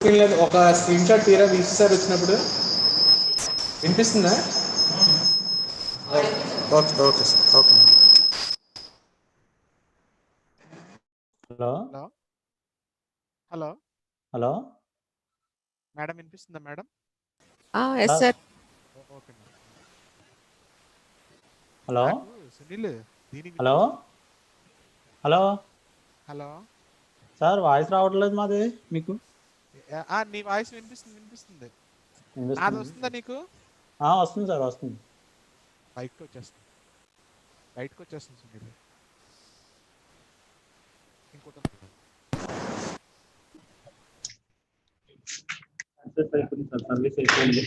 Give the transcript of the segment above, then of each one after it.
ఒక screen shot తీరా వీసారి వచ్చినప్పుడు వినిపిస్తుందా? Okay okay sir okay. Hello hello hello hello madam వినిపిస్తుందా madam? Yes sir. Okay madam. Hello Sunil దీనికి hello hello hello sir voice రావట్లేదు మాది మీకు. నీ వాయిస్ వినిపిస్తుంది వినిపిస్తుంది. నాది వినిపిస్తుంది. వస్తుందా నీకు? వస్తుంది సార్ వస్తుంది. బయటకు వచ్చేస్తుంది సునీల్. ఇంకోటి సర్వీస్ అయిపోయింది.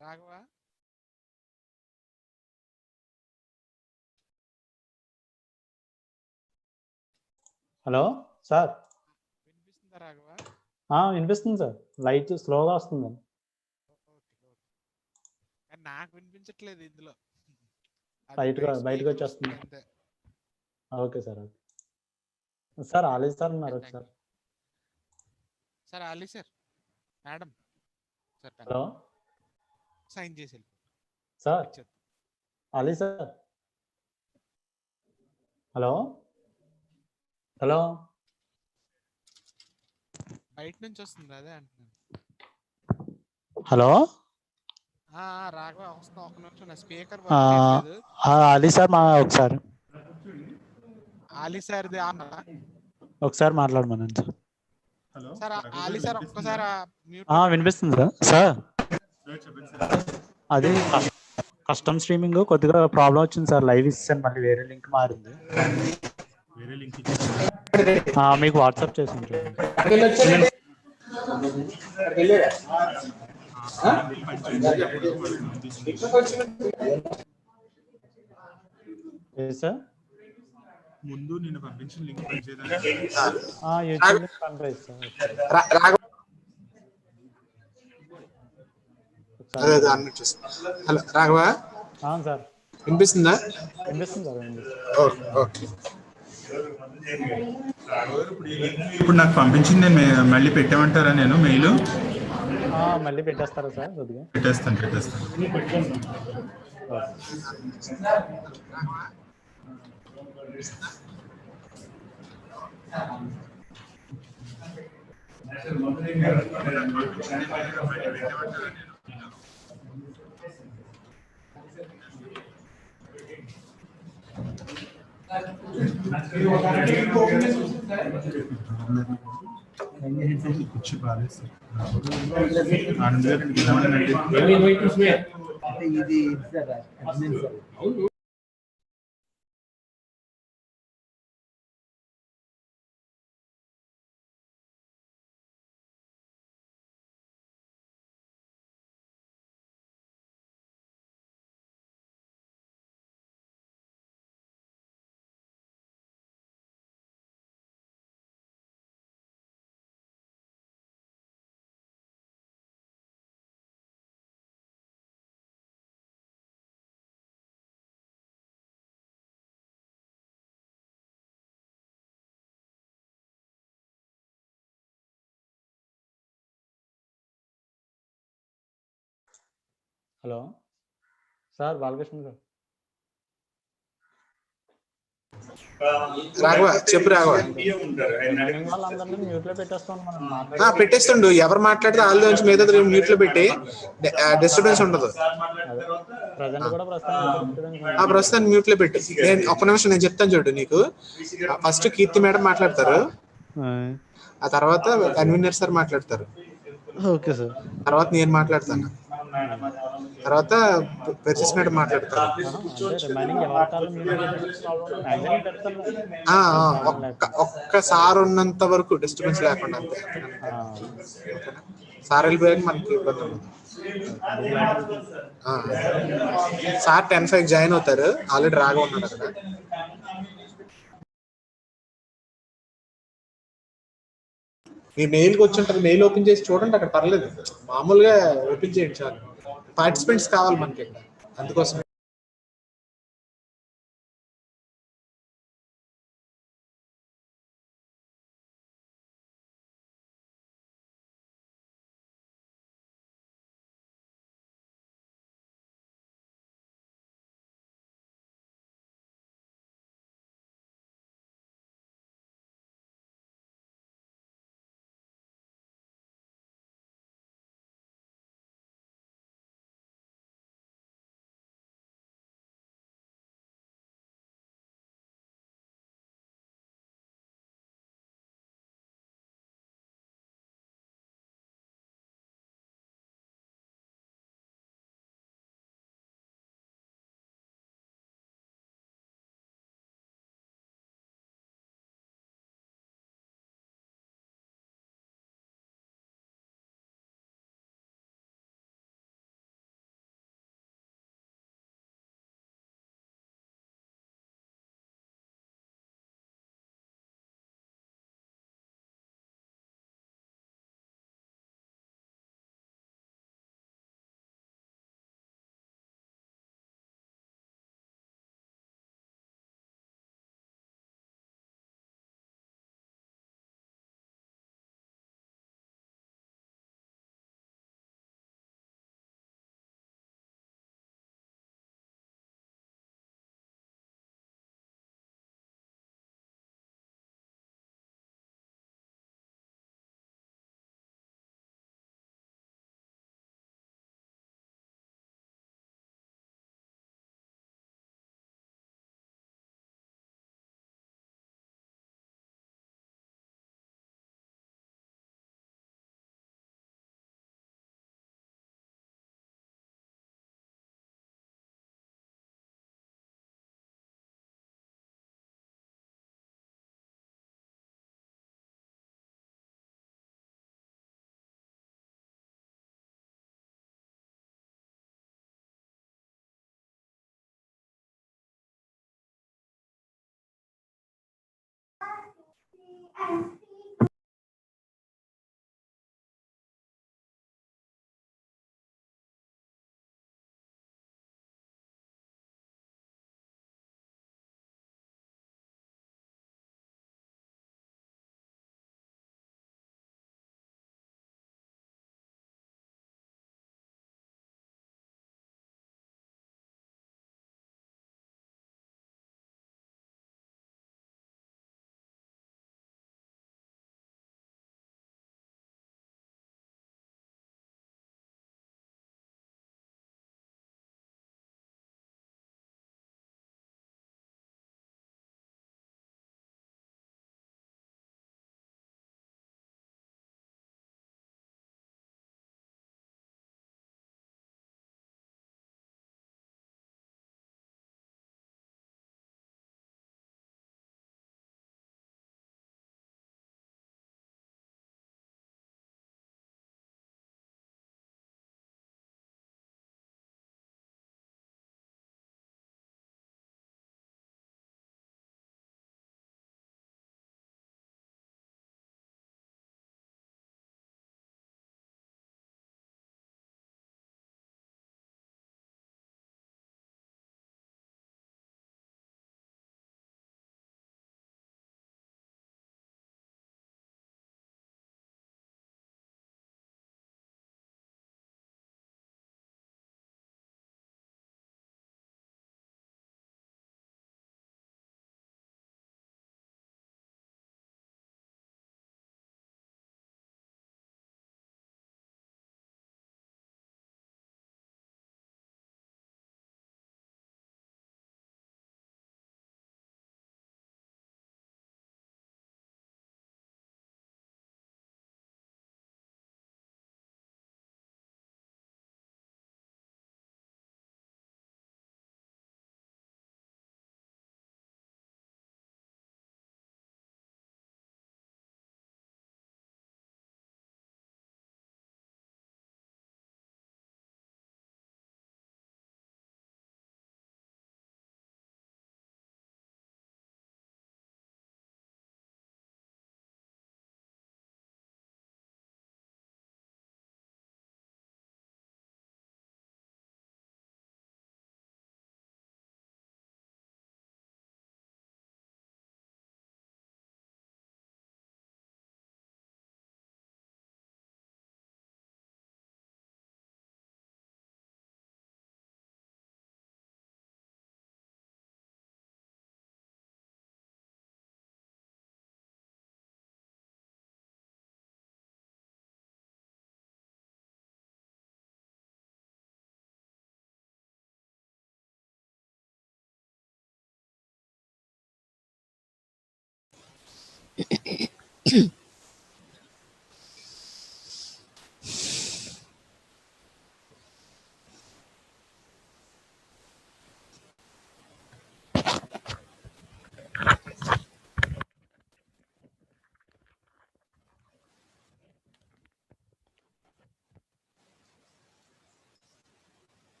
రాఘవా హలో సార్ వినిపిస్తుందా రాఘవా? వినిపిస్తుంది సార్. లైట్ స్లోగా వస్తుంది. కానీ నాకు వినిపించట్లేదు ఇందులో. బయటకు వచ్చేస్తుంది. Okay sir okay sir. Ali sir ఉన్నారు sir. Sir Ali sir madam sir hello sign చేసి sir Ali sir. Hello hello బయట నుంచి వస్తుంది అదే అంటున్నాను. హలో రాఘవ వస్తా ఒక నిమిషం. నా స్పీకర్ ఆలీ సార్ ఒకసారి ఆలీ సార్ది ఒకసారి మాట్లాడమనండి సార్. ఆలీ సార్ ఒక్కసారి వినిపిస్తుంది సార్. అది కస్టమ్ స్ట్రీమింగ్ కొద్దిగా ప్రాబ్లం వచ్చింది సార్. లైవ్ ఇస్తాను మళ్ళీ వేరే లింక్ మారింది. మీకు వాట్సాప్ చేసాను సార్. ముందు నేను పంపించిన లింక్ హలో రాఘవా సార్ వినిపిస్తుందా? వినిపిస్తుంది సార్. ఓకే. ఇప్పుడు నాకు పంపించింది నేను మళ్ళీ పెట్టామంటారా? నేను మెయిల్ మళ్ళీ పెట్టేస్తారా సార్? కొద్దిగా పెట్టేస్తాను. कुछ बारे से आनंद गाరు ఇది హలో సార్. బాలకృష్ణ గారు. రాఘవ చెప్పు. రాఘవ మ్యూట్ లో పెట్టేస్తుండు. ఎవరు మాట్లాడితే వాళ్ళ నుంచి మీద మ్యూట్ లో పెట్టి డిస్టర్బెన్స్ ఉండదు. ప్రస్తుతాన్ని మ్యూట్ లో పెట్టి ఒక్క నిమిషం నేను చెప్తాను చూడు. నీకు ఫస్ట్ కీర్తి మేడం మాట్లాడతారు, ఆ తర్వాత కన్వీనర్ సార్ మాట్లాడతారు, ఓకే సార్. తర్వాత నేను మాట్లాడతాను, తర్వాత పెర్సిస్ మేడం మాట్లాడతారు. ఒక్కసారి ఉన్నంత వరకు డిస్టర్బెన్స్ లేకుండా అంతే. సార్ వెళ్ళిపోయాక మనకి ఇబ్బంది ఉండదు. సార్ 10:05 జాయిన్ అవుతారు. ఆల్రెడీ రాగా ఉన్నాడు అక్కడ. మీ మెయిల్కి వచ్చి ఉంటుంది, మెయిల్ ఓపెన్ చేసి చూడండి, అక్కడ పర్లేదు, మామూలుగా ఓపెన్ చేయండి చాలు. పార్టిసిపెంట్స్ కావాలి మనకి ఇక్కడ, అందుకోసం.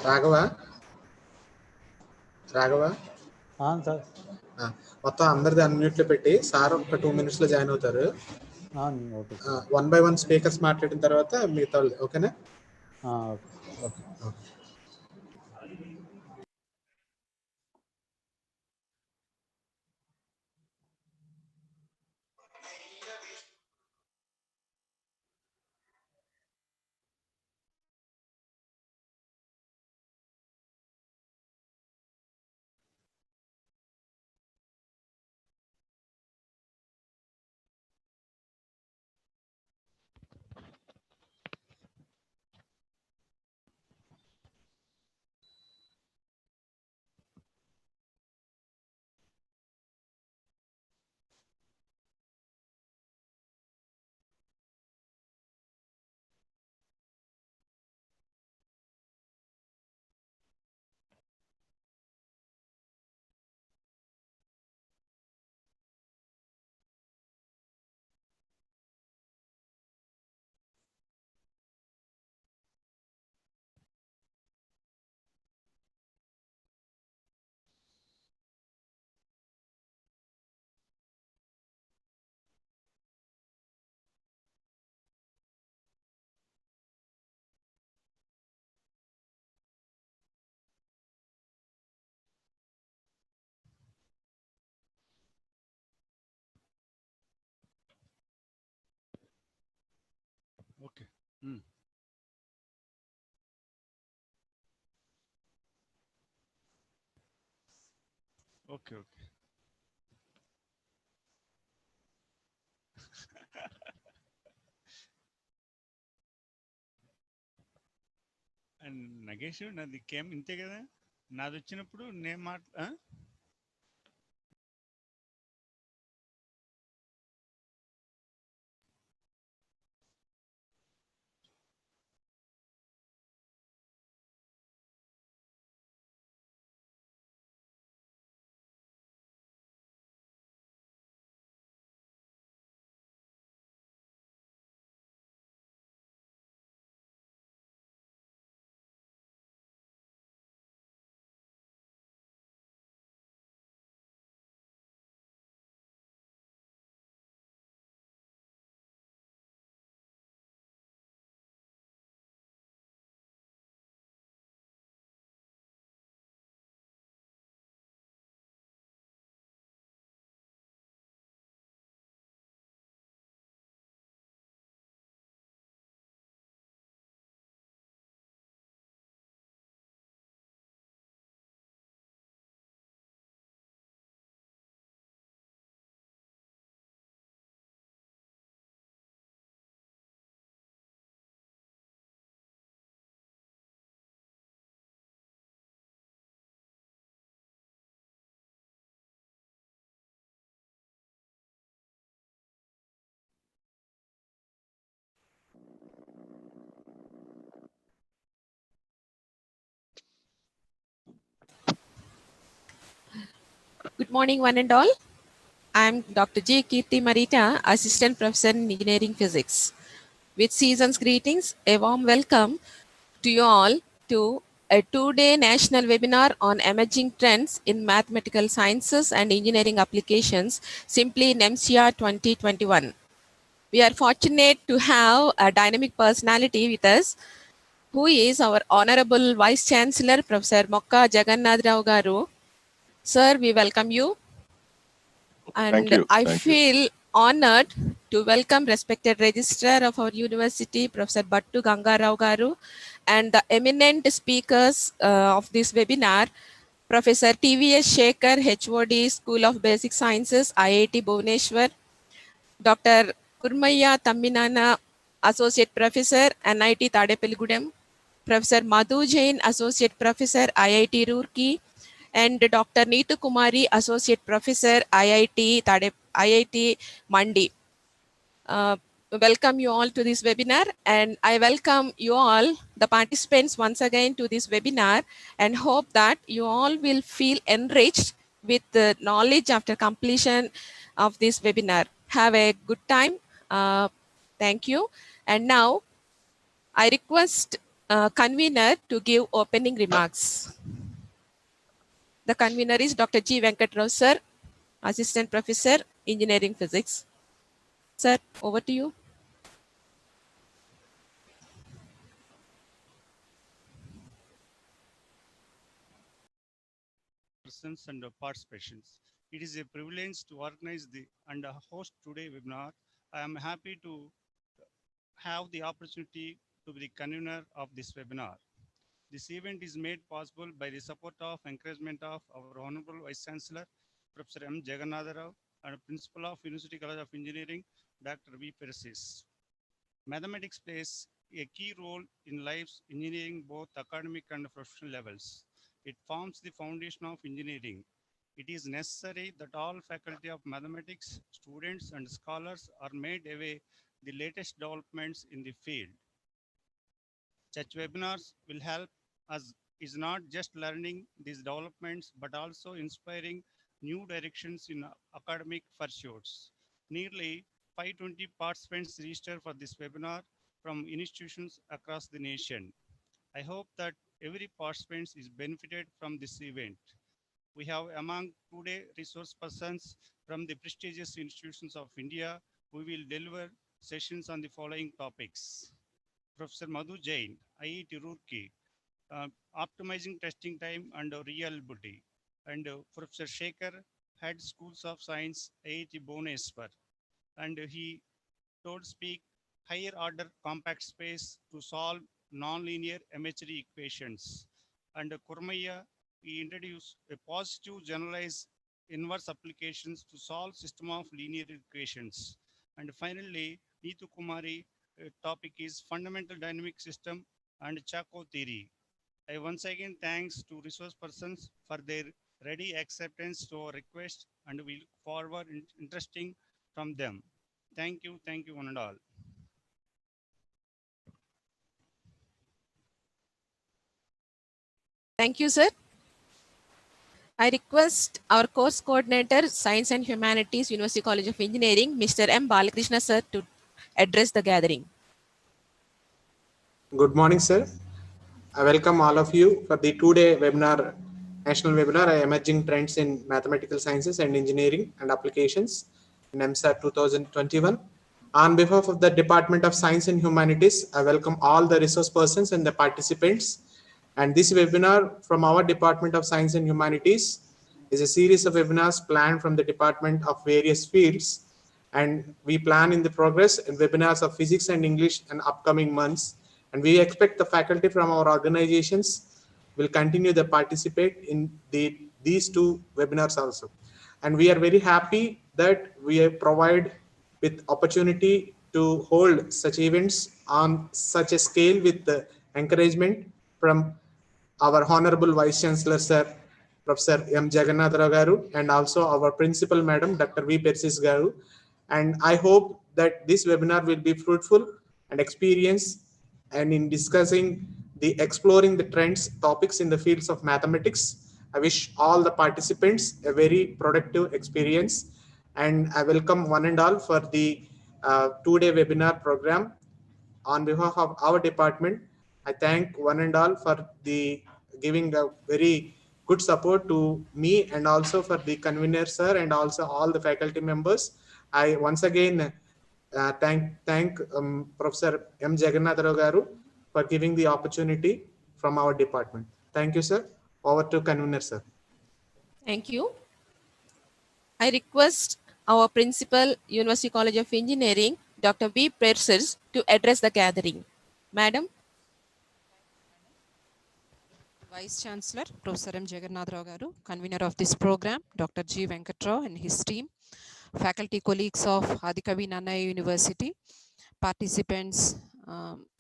రాఘవ రాఘవ సార్ మొత్తం అందరిది అన్మ్యూట్ లో పెట్టి సార్ ఒక 2 minutes లో జాయిన్ అవుతారు. ఓకే 1 by 1 స్పీకర్స్ మాట్లాడిన తర్వాత మిగతా వాళ్ళు, ఓకేనా? Okay. Okay okay. Okay. Okay. Okay. And Nagesh నాది కేమ్ ఇంతే కదా, నాది వచ్చినప్పుడు నేను Good morning, one and all. I'm Dr. J. Kirti Marita, Assistant Professor in Engineering Physics. With season's greetings, a warm welcome to you all to a two-day national webinar on emerging trends in mathematical sciences and engineering applications, simply NEMSIA 2021. We are fortunate to have a dynamic personality with us, who is our Honorable Vice Chancellor, Professor Mokka Jagannath Rao Garu. Sir, we welcome you. And I feel honored to welcome respected Registrar of our university, Professor Battu Ganga Rao Garu, and the eminent speakers of this webinar, Professor TVS Shekhar, HOD, School of Basic Sciences, IIT Bhubaneswar, Dr. Kurmaya Tamminana, Associate Professor, NIT Tadepalligudem, Professor Madhu Jain, Associate Professor, IIT Roorkee, and Dr. Neetu Kumari, Associate Professor, IIT Mandi. Welcome you all to this webinar, and I welcome you all, the participants, once again to this webinar, and hope that you all will feel enriched with the knowledge after completion of this webinar. Have a good time. Thank you. And now I request convener to give opening remarks. The convener is Dr. G. Venkat Rao, sir, Assistant Professor, Engineering Physics. Sir, over to you. Persons and participations. It is a privilege to organize and host today's webinar. I am happy to have the opportunity to be the convener of this webinar. This event is made possible by the support of encouragement of our Honorable Vice Chancellor, Professor M. Jagannatha Rao, and Principal of University College of Engineering, Dr. V. Persis. Mathematics plays a key role in life's engineering, both academic and professional levels. It forms the foundation of engineering. It is necessary that all faculty of mathematics, students and scholars are made aware the latest developments in the field. Such webinars will help us is not just learning these developments, but also inspiring new directions in academic pursuits. Nearly 520 participants registered for this webinar from institutions across the nation. I hope that every participant is benefited from this event. We have among today resource persons from the prestigious institutions of India who will deliver sessions on the following topics. Professor Madhu Jain, IIT Roorkee, optimizing testing time and reliability. And Professor Shekhar, Head Schools of Science, IIT Bhubaneswar. And he told speak higher order compact space to solve nonlinear MHD equations. And Kurmaya, he introduced a positive generalized inverse applications to solve system of linear equations. And finally, Neetu Kumari topic is fundamental dynamic system and Charcot theory. I once again thanks to resource persons for their ready acceptance to our request, and we look forward interesting from them. Thank you one and all. Thank you, sir. I request our course coordinator, Science and Humanities, University College of Engineering, Mr. M. Balakrishna, sir, to address the gathering. Good morning, sir. I welcome all of you for the two-day webinar, national webinar, Emerging Trends in Mathematical Sciences and Engineering and Applications, NEMSA 2021. On behalf of the Department of Science and Humanities, I welcome all the resource persons and the participants. And this webinar from our Department of Science and Humanities is a series of webinars planned from the department of various fields. And we plan in the progress and webinars of physics and English in upcoming months. And we expect the faculty from our organizations will continue to participate in these two webinars also. And we are very happy that we provide with opportunity to hold such events on such a scale with the encouragement from our Honorable Vice Chancellor, Sir, Professor M. Jagannath Rao Garu, and also our Principal Madam, Dr. V. Persis Garu. And I hope that this webinar will be fruitful and experience and in discussing exploring the trends, topics in the fields of mathematics. I wish all the participants a very productive experience, and I welcome one and all for the two-day webinar program. On behalf of our department, I thank one and all for the giving a very good support to me and also for the convener sir and also all the faculty members. I once again thank Professor M. Jagannath Rao Garu for giving the opportunity from our department. Thank you, sir. Over to convener, sir. Thank you. I request our principal, University College of Engineering, Dr. B. Persers, to address the gathering. Madam. Vice Chancellor, Professor M. Jagannath Rao Garu, convener of this program, Dr. G. Venkatrao and his team, faculty colleagues of Adikavi Nannaya University, participants,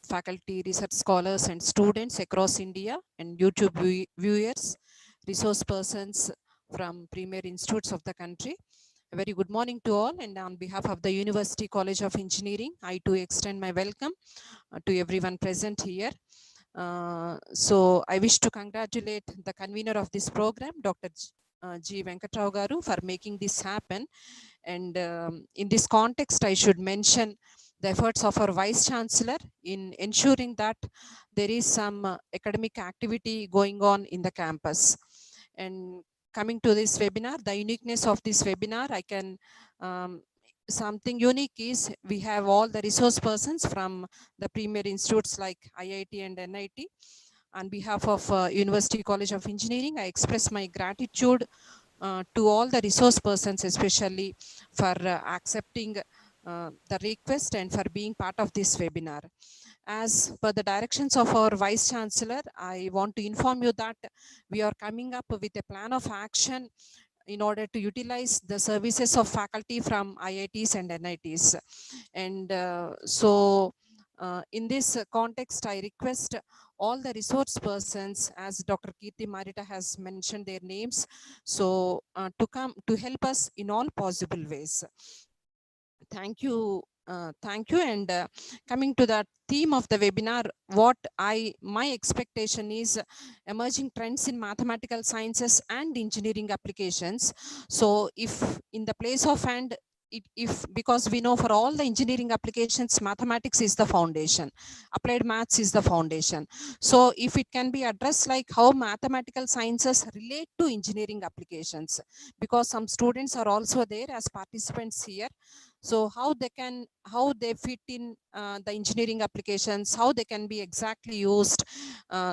faculty, research scholars and students across India, and YouTube viewers, resource persons from premier institutes of the country. A very good morning to all, and on behalf of the University College of Engineering, I too extend my welcome to everyone present here. So I wish to congratulate the convener of this program, Dr. G. Venkatrao Garu, for making this happen. And in this context, I should mention the efforts of our Vice Chancellor in ensuring that there is some academic activity going on in the campus. And coming to this webinar, the uniqueness of this webinar, I can something unique is we have all the resource persons from the premier institutes like IIT and NIT. On behalf of University College of Engineering, I express my gratitude to all the resource persons, especially for accepting the request and for being part of this webinar. As per the directions of our Vice Chancellor, I want to inform you that we are coming up with a plan of action in order to utilize the services of faculty from IITs and NITs. And in this context, I request all the resource persons, as Dr. Kirti Marita has mentioned their names, so to come to help us in all possible ways. Thank you. Thank you. And coming to the theme of the webinar, my expectation is emerging trends in mathematical sciences and engineering applications. So if in the place of and because we know for all the engineering applications, mathematics is the foundation, applied maths is the foundation. So if it can be addressed like how mathematical sciences relate to engineering applications, because some students are also there as participants here. So how they fit in the engineering applications, how they can be exactly used.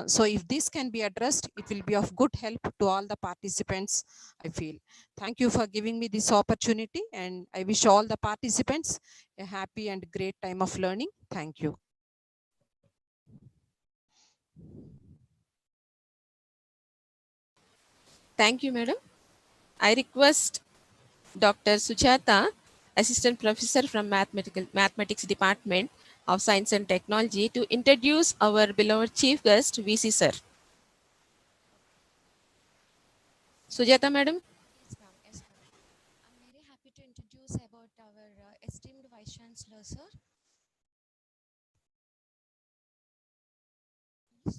So if this can be addressed, it will be of good help to all the participants, I feel. Thank you for giving me this opportunity, and I wish all the participants a happy and great time of learning. Thank you. Thank you, madam. I request Dr. Suchata, Assistant Professor from Mathematics Department of Science and Technology, to introduce our beloved Chief Guest, VC Sir. Sujata, madam. Yes, ma'am. I'm very happy to introduce about our esteemed Vice Chancellor, sir. Yes.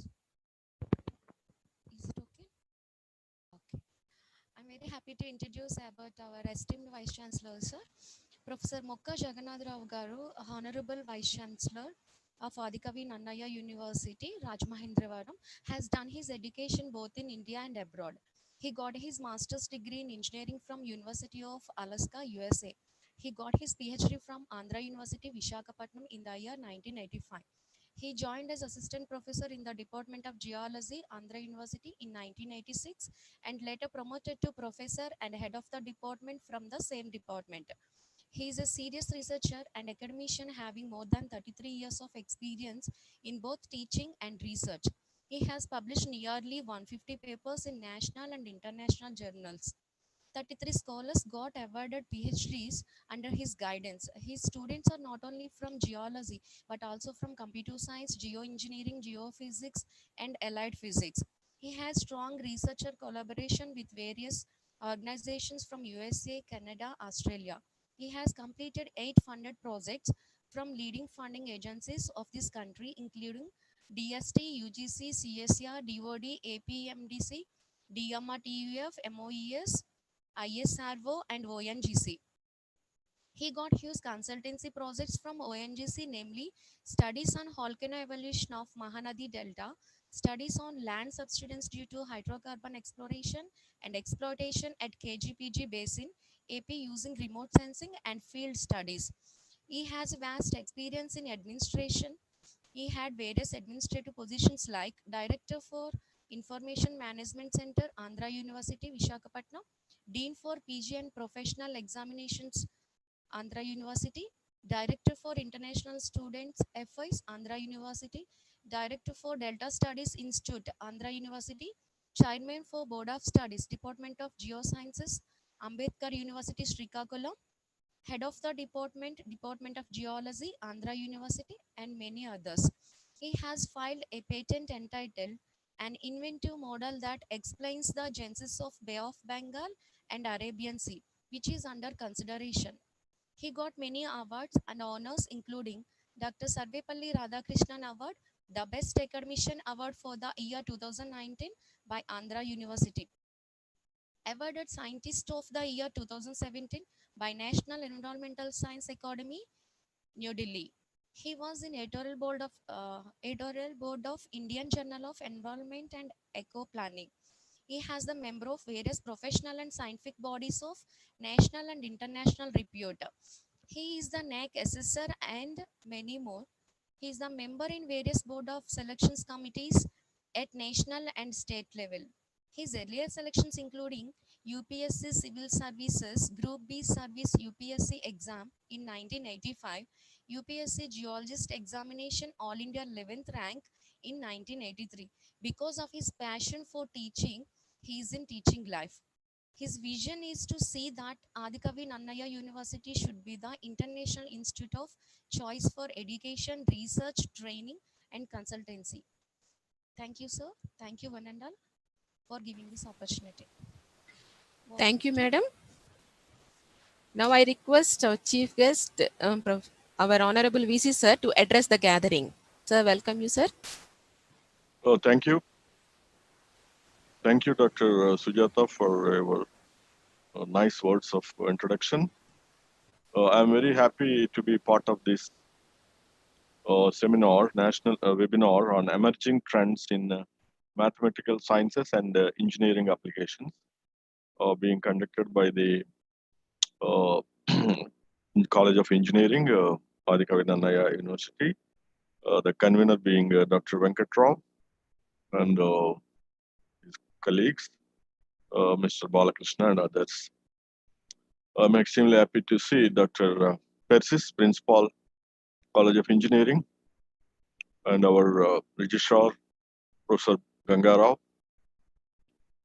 Is it okay? Okay. I'm very happy to introduce about our esteemed Vice Chancellor, sir. Professor Mokka Jagannath Rao Garu, Honorable Vice Chancellor of Adikavi Nannaya University, Rajamahendravaram, has done his education both in India and abroad. He got his master's degree in engineering from University of Alaska, USA. He got his PhD from Andhra University, Visakhapatnam in the year 1985. He joined as assistant professor in the Department of Geology, Andhra University in 1986, and later promoted to professor and head of the department from the same department. He is a serious researcher and academician having more than 33 years of experience in both teaching and research. He has published nearly 150 papers in national and international journals. 33 scholars got awarded PhDs under his guidance. His students are not only from geology, but also from computer science, geoengineering, geophysics, and allied physics. He has strong researcher collaboration with various organizations from USA, Canada, Australia. He has completed 8 funded projects from leading funding agencies of this country, including DST, UGC, CSR, DOD, APMDC, DMR TUF, MOES, ISRO, and ONGC. He got huge consultancy projects from ONGC, namely studies on volcano evolution of Mahanadi Delta, studies on land subsidence due to hydrocarbon exploration and exploitation at KGPG Basin, AP using remote sensing and field studies. He has vast experience in administration. He had various administrative positions like Director for Information Management Center, Andhra University, Visakhapatnam, Dean for PG and Professional Examinations, Andhra University, Director for International Students Affairs, Andhra University, Director for Delta Studies Institute, Andhra University, Chairman for Board of Studies, Department of Geosciences, Ambedkar University, Srikakulam, Head of the Department, Department of Geology, Andhra University, and many others. He has filed a patent entitled An Inventive Model that Explains the Genesis of Bay of Bengal and Arabian Sea, which is under consideration. He got many awards and honors, including Dr. Sarvepalli Radhakrishnan Award, the Best Academician Award for the year 2019 by Andhra University, awarded Scientist of the Year 2017 by National Environmental Science Academy, New Delhi. He was in editorial board of Indian Journal of Environment and Eco Planning. He has the member of various professional and scientific bodies of national and international repute. He is the NAC assessor and many more. He is the member in various board of selections committees at national and state level. His earlier selections including UPSC Civil Services Group B Service UPSC exam in 1985, UPSC Geologist Examination All India 11th rank in 1983. Because of his passion for teaching, he is in teaching life. His vision is to see that Adikavi Nannaya University should be the international institute of choice for education, research, training, and consultancy. Thank you, sir. Thank you, one and all, for giving this opportunity. Thank you, madam. Now I request our chief guest, our honorable VC sir, to address the gathering. Sir, welcome you, sir. Oh, thank you. Thank you, Dr. Sujata, for your nice words of introduction. I'm very happy to be part of this seminar, national webinar on emerging trends in mathematical sciences and engineering applications, being conducted by the College of Engineering, Adikavi Nannaya University. The convener being Dr. Venkatrao and his colleagues, Mr. Balakrishna and others. I'm extremely happy to see Dr. Persis, Principal, College of Engineering, and our Registrar, Professor Gangarao,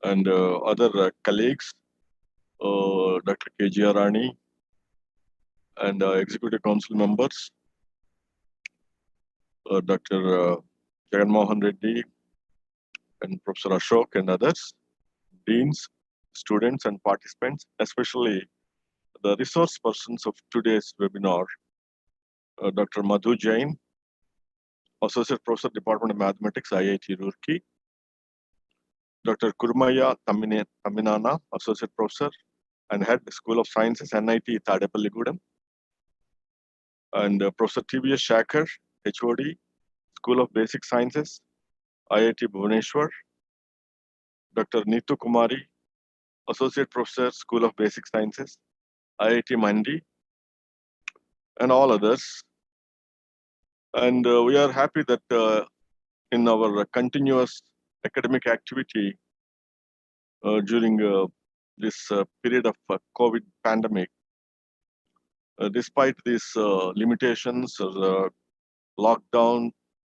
and other colleagues, Dr. K.G. Arani, and Executive Council members, Dr. Jagan Mohan Reddy, and Professor Ashok, and others, deans, students, and participants, especially the resource persons of today's webinar, Dr. Madhu Jain, Associate Professor, Department of Mathematics, IIT Roorkee, Dr. Kurmaya Taminana, Associate Professor and Head, School of Sciences, NIT Tadepalligudem, and Professor T.V.S. Shakhar, HOD, School of Basic Sciences, IIT Bhubaneswar, Dr. Neetu Kumari, Associate Professor, School of Basic Sciences, IIT Mandi, and all others. And we are happy that in our continuous academic activity during this period of COVID pandemic, despite these limitations, lockdown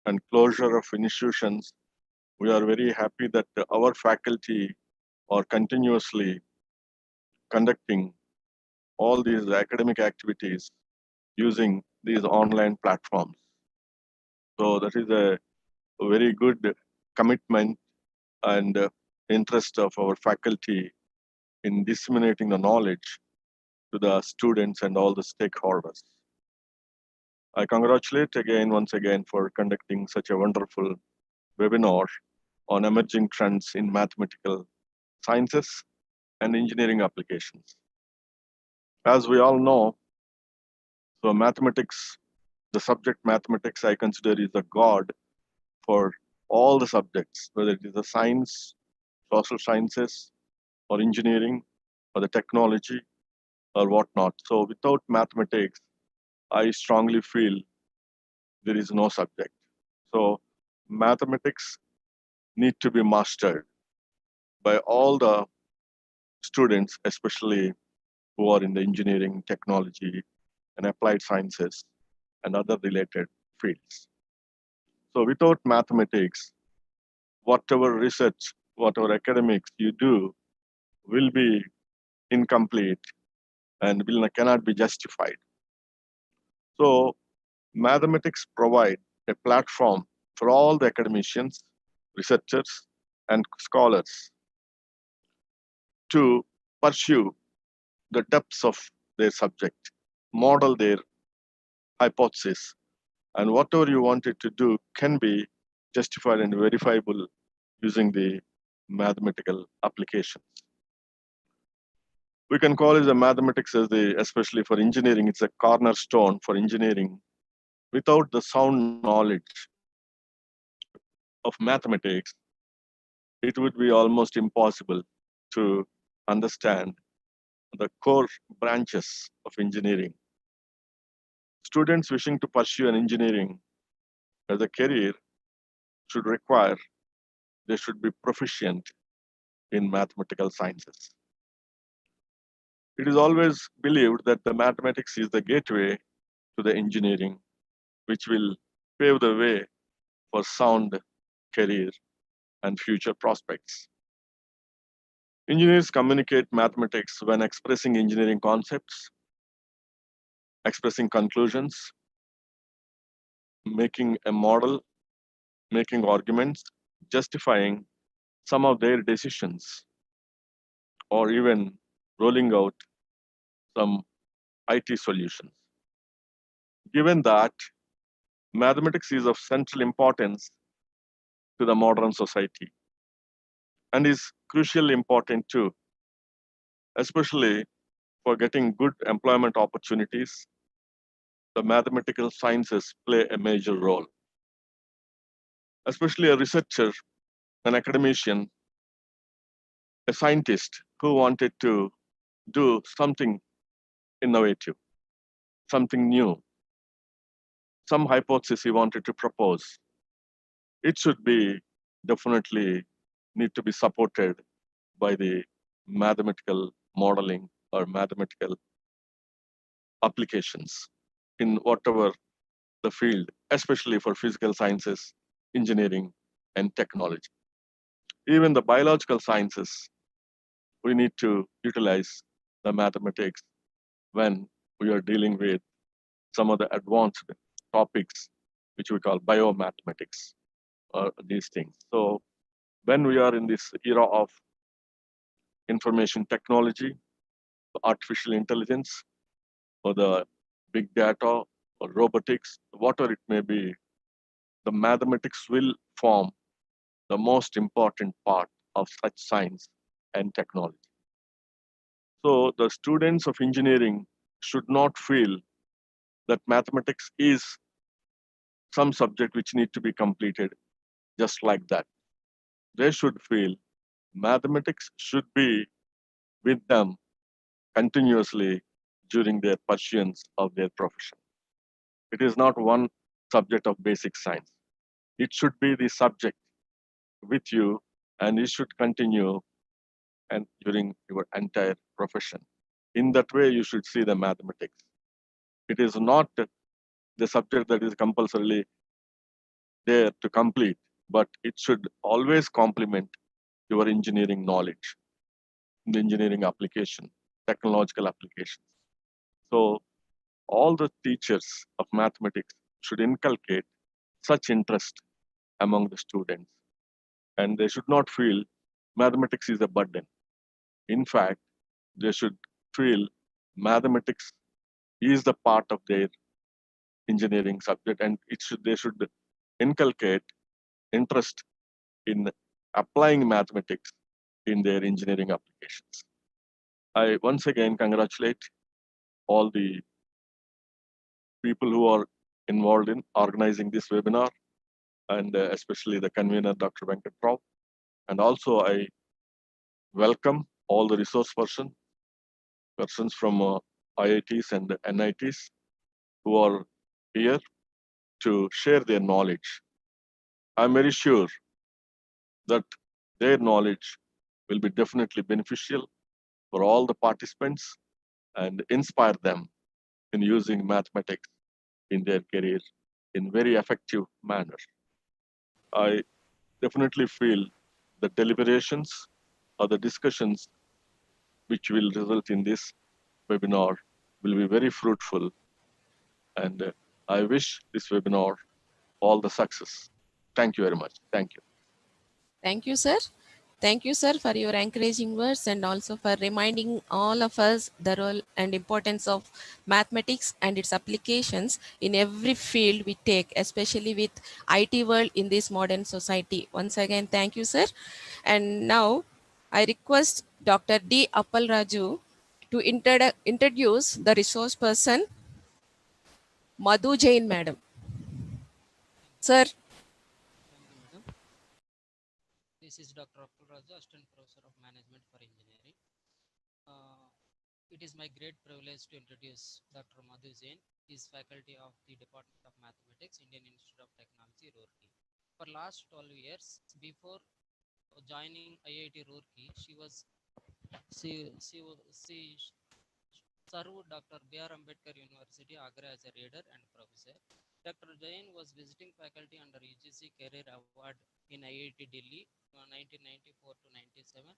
and closure of institutions, we are very happy that our faculty are continuously conducting all these academic activities using these online platforms. So that is a very good commitment and interest of our faculty in disseminating the knowledge to the students and all the stakeholders. I congratulate once again for conducting such a wonderful webinar on emerging trends in mathematical sciences and engineering applications. As we all know, So mathematics, the subject mathematics, I consider is a god for all the subjects, whether it is the science, social sciences, or engineering, or the technology, or whatnot. So without mathematics, I strongly feel there is no subject. So mathematics need to be mastered by all the students, especially who are in the engineering, technology, and applied sciences and other related fields. So without mathematics, whatever research, whatever academics you do will be incomplete and cannot be justified. So mathematics provide a platform for all the academicians, researchers, and scholars to pursue the depths of their subject, model their hypothesis, and whatever you wanted to do can be justified and verifiable using the mathematical applications. We can call it the mathematics as especially for engineering, it's a cornerstone for engineering. Without the sound knowledge of mathematics, it would be almost impossible to understand the core branches of engineering. Students wishing to pursue an engineering as a career should they should be proficient in mathematical sciences. It is always believed that the mathematics is the gateway to the engineering, which will pave the way for sound career and future prospects. Engineers communicate mathematics when expressing engineering concepts, expressing conclusions, making a model, making arguments, justifying some of their decisions, or even rolling out some IT solutions. Given that mathematics is of central importance to the modern society and is crucially important too, especially for getting good employment opportunities, the mathematical sciences play a major role. Especially a researcher, an academician, a scientist who wanted to do something innovative, something new, some hypothesis he wanted to propose. It should be definitely need to be supported by the mathematical modeling or mathematical applications in whatever the field, especially for physical sciences, engineering, and technology. Even the biological sciences, we need to utilize the mathematics when we are dealing with some of the advanced topics, which we call biomathematics, or these things. So when we are in this era of information technology, artificial intelligence, or the big data, or robotics, whatever it may be, the mathematics will form the most important part of such science and technology. So the students of engineering should not feel that mathematics is some subject which need to be completed just like that. They should feel mathematics should be with them continuously during their pursuance of their profession. It is not one subject of basic science. It should be the subject with you, and it should continue and during your entire profession. In that way, you should see the mathematics. It is not the subject that is compulsorily there to complete, but it should always complement your engineering knowledge, the engineering application, technological applications. So all the teachers of mathematics should inculcate such interest among the students, and they should not feel mathematics is a burden. In fact, they should feel mathematics is the part of their engineering subject, and they should inculcate interest in applying mathematics in their engineering applications. I once again congratulate all the people who are involved in organizing this webinar, and especially the convener, Dr. Venkat Rao. And also, I welcome all the resource persons from IITs and NITs who are here to share their knowledge. I'm very sure that their knowledge will be definitely beneficial for all the participants and inspire them in using mathematics in their career in very effective manner. I definitely feel the deliberations or the discussions which will result in this webinar will be very fruitful, and I wish this webinar all the success. Thank you very much. Thank you. Thank you, sir. Thank you, sir, for your encouraging words and also for reminding all of us the role and importance of mathematics and its applications in every field we take, especially with IT world in this modern society. Once again, thank you, sir. And now I request Dr. D. Appal Raju to introduce the resource person, Madhu Jain, madam. Sir. Thank you, madam. This is Dr. Appal Raju, Assistant Professor of Management for Engineering. It is my great privilege to introduce Dr. Madhu Jain. He is faculty of the Department of Mathematics, Indian Institute of Technology, Roorkee. For last 12 years, before joining IIT Roorkee, she served Dr. B.R. Ambedkar University, Agra as a reader and professor. Dr. Jain was visiting faculty under UGC Career Award in IIT Delhi 1994 to 97,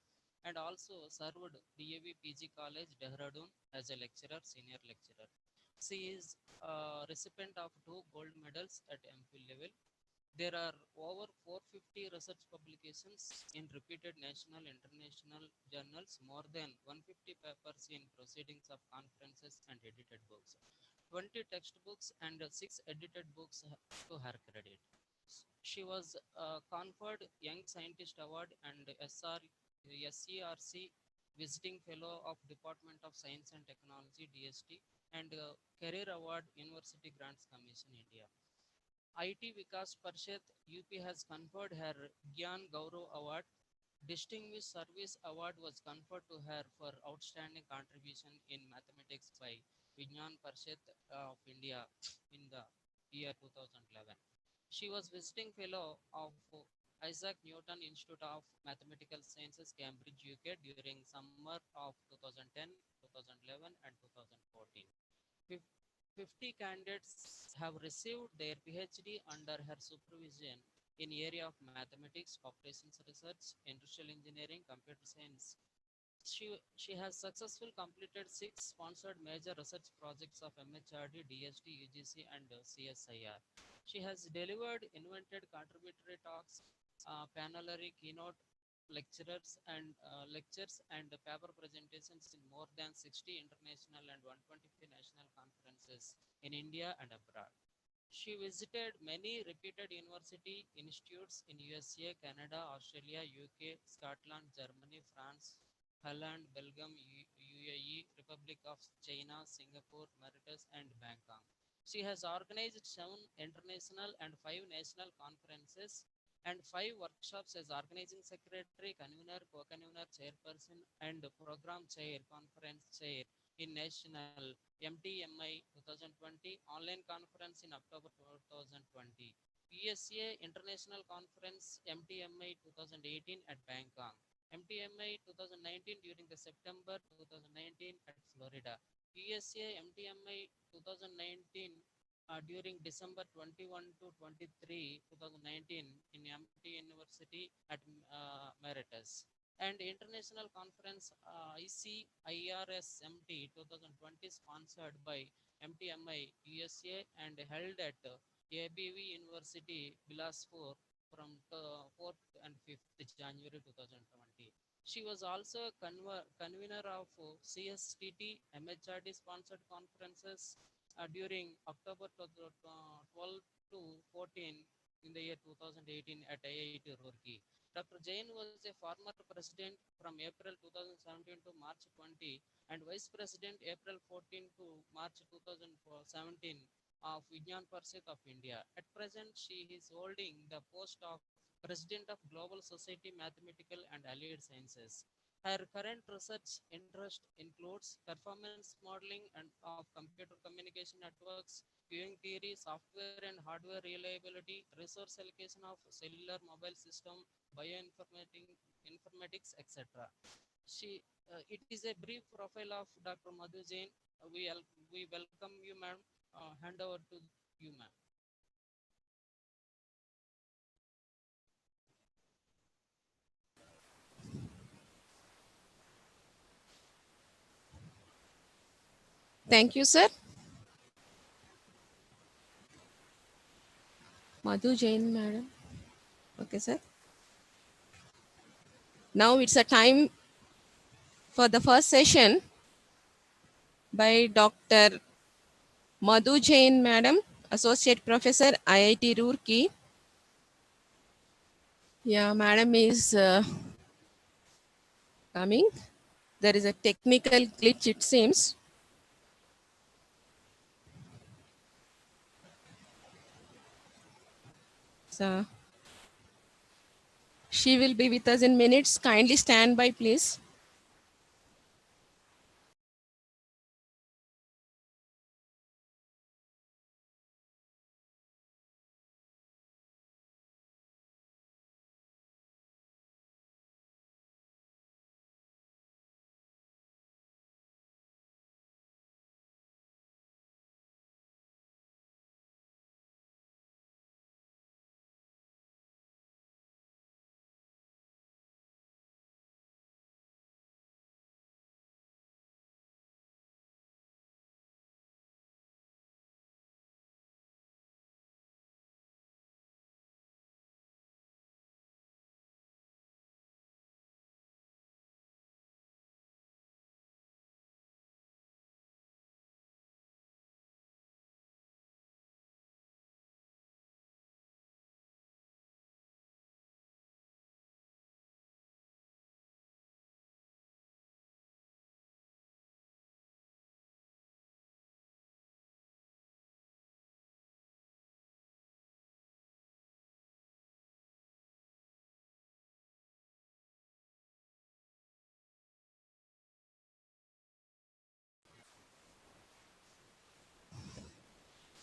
and also served DAV PG College, Dehradun as a lecturer, senior lecturer. She is a recipient of 2 gold medals at MPhil level. There are over 450 research publications in reputed national international journals, more than 150 papers in proceedings of conferences and edited books, 20 textbooks and 6 edited books to her credit. She was conferred Young Scientist Award and SERC Visiting Fellow of Department of Science and Technology, DST, and Career Award, University Grants Commission, India. IT Vikas Parshad, UP has conferred her Gyan Gaurav Award. Distinguished Service Award was conferred to her for outstanding contribution in mathematics by Vigyan Parshad of India in the year 2011. She was visiting fellow of Isaac Newton Institute of Mathematical Sciences, Cambridge, UK during summer of 2010, 2011 and 2014. 50 candidates have received their PhD under her supervision in area of mathematics, operations research, industrial engineering, computer science. She has successfully completed 6 sponsored major research projects of MHRD, DST, UGC, and CSIR. She has delivered invented contributory talks, panelary keynote lectures and paper presentations in more than 60 international and 125 national conferences in India and abroad. She visited many reputed university institutes in USA, Canada, Australia, UK, Scotland, Germany, France, Holland, Belgium, UAE, Republic of China, Singapore, Mauritius, and Bangkok. She has organized 7 international and 5 national conferences and 5 workshops as organizing secretary, convener, co-convener, chairperson, and program chair, conference chair in national MTMI 2020, online conference in October 2020, PSA International Conference MTMI 2018 at Bangkok, MTMI 2019 during the September 2019 at Florida, PSA MTMI 2019 during December 21 to 23, 2019 in MIT University at Mauritius, and International Conference ICIRSMT 2020 sponsored by MTMI USA and held at ABV University, Bilaspur from 4th and 5th January 2020. She was also convener of CSTT MHRD sponsored conferences during October 12 to 14 in the year 2018 at IIT Roorkee. Dr. Jain was a former president from April 2017 to March 20 and vice president April 14 to March 2017 of Vigyan Parishad of India. At present, she is holding the post of President of Global Society Mathematical and Allied Sciences. Her current research interest includes performance modeling and of computer communication networks, queuing theory, software and hardware reliability, resource allocation of cellular mobile system, bioinformatics, etc. It is a brief profile of Dr. Madhu Jain. We welcome you, ma'am. Hand over to you, ma'am. Thank you, sir. Madhu Jain, madam. Okay, sir. Now it's a time for the first session by Dr. Madhu Jain, madam, Associate Professor, IIT Roorkee. Yeah, madam is coming. There is a technical glitch, it seems. So she will be with us in minutes. Kindly stand by, please.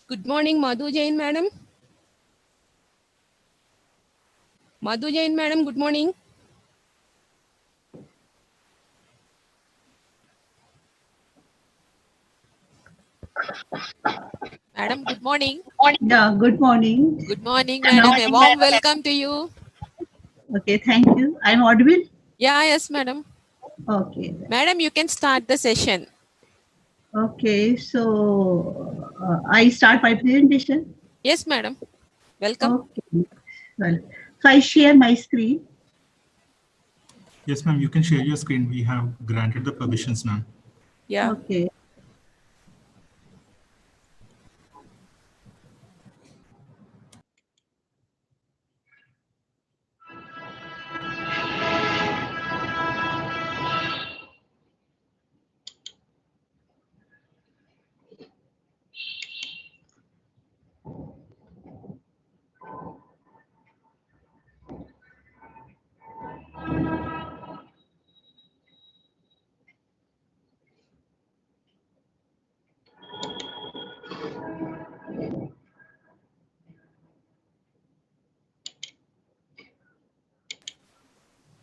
Good morning, Madhu Jain, madam. Madhu Jain, madam, good morning. Madam, good morning. Yeah, good morning. Good morning, madam. A warm welcome to you. Okay, thank you. I'm audible? Yeah, yes, madam. Okay. Madam, you can start the session. Okay, so I start my presentation. Yes, madam. Welcome. Okay. Well, so I share my screen. Yes, ma'am, you can share your screen. We have granted the permissions, ma'am. Yeah. Okay.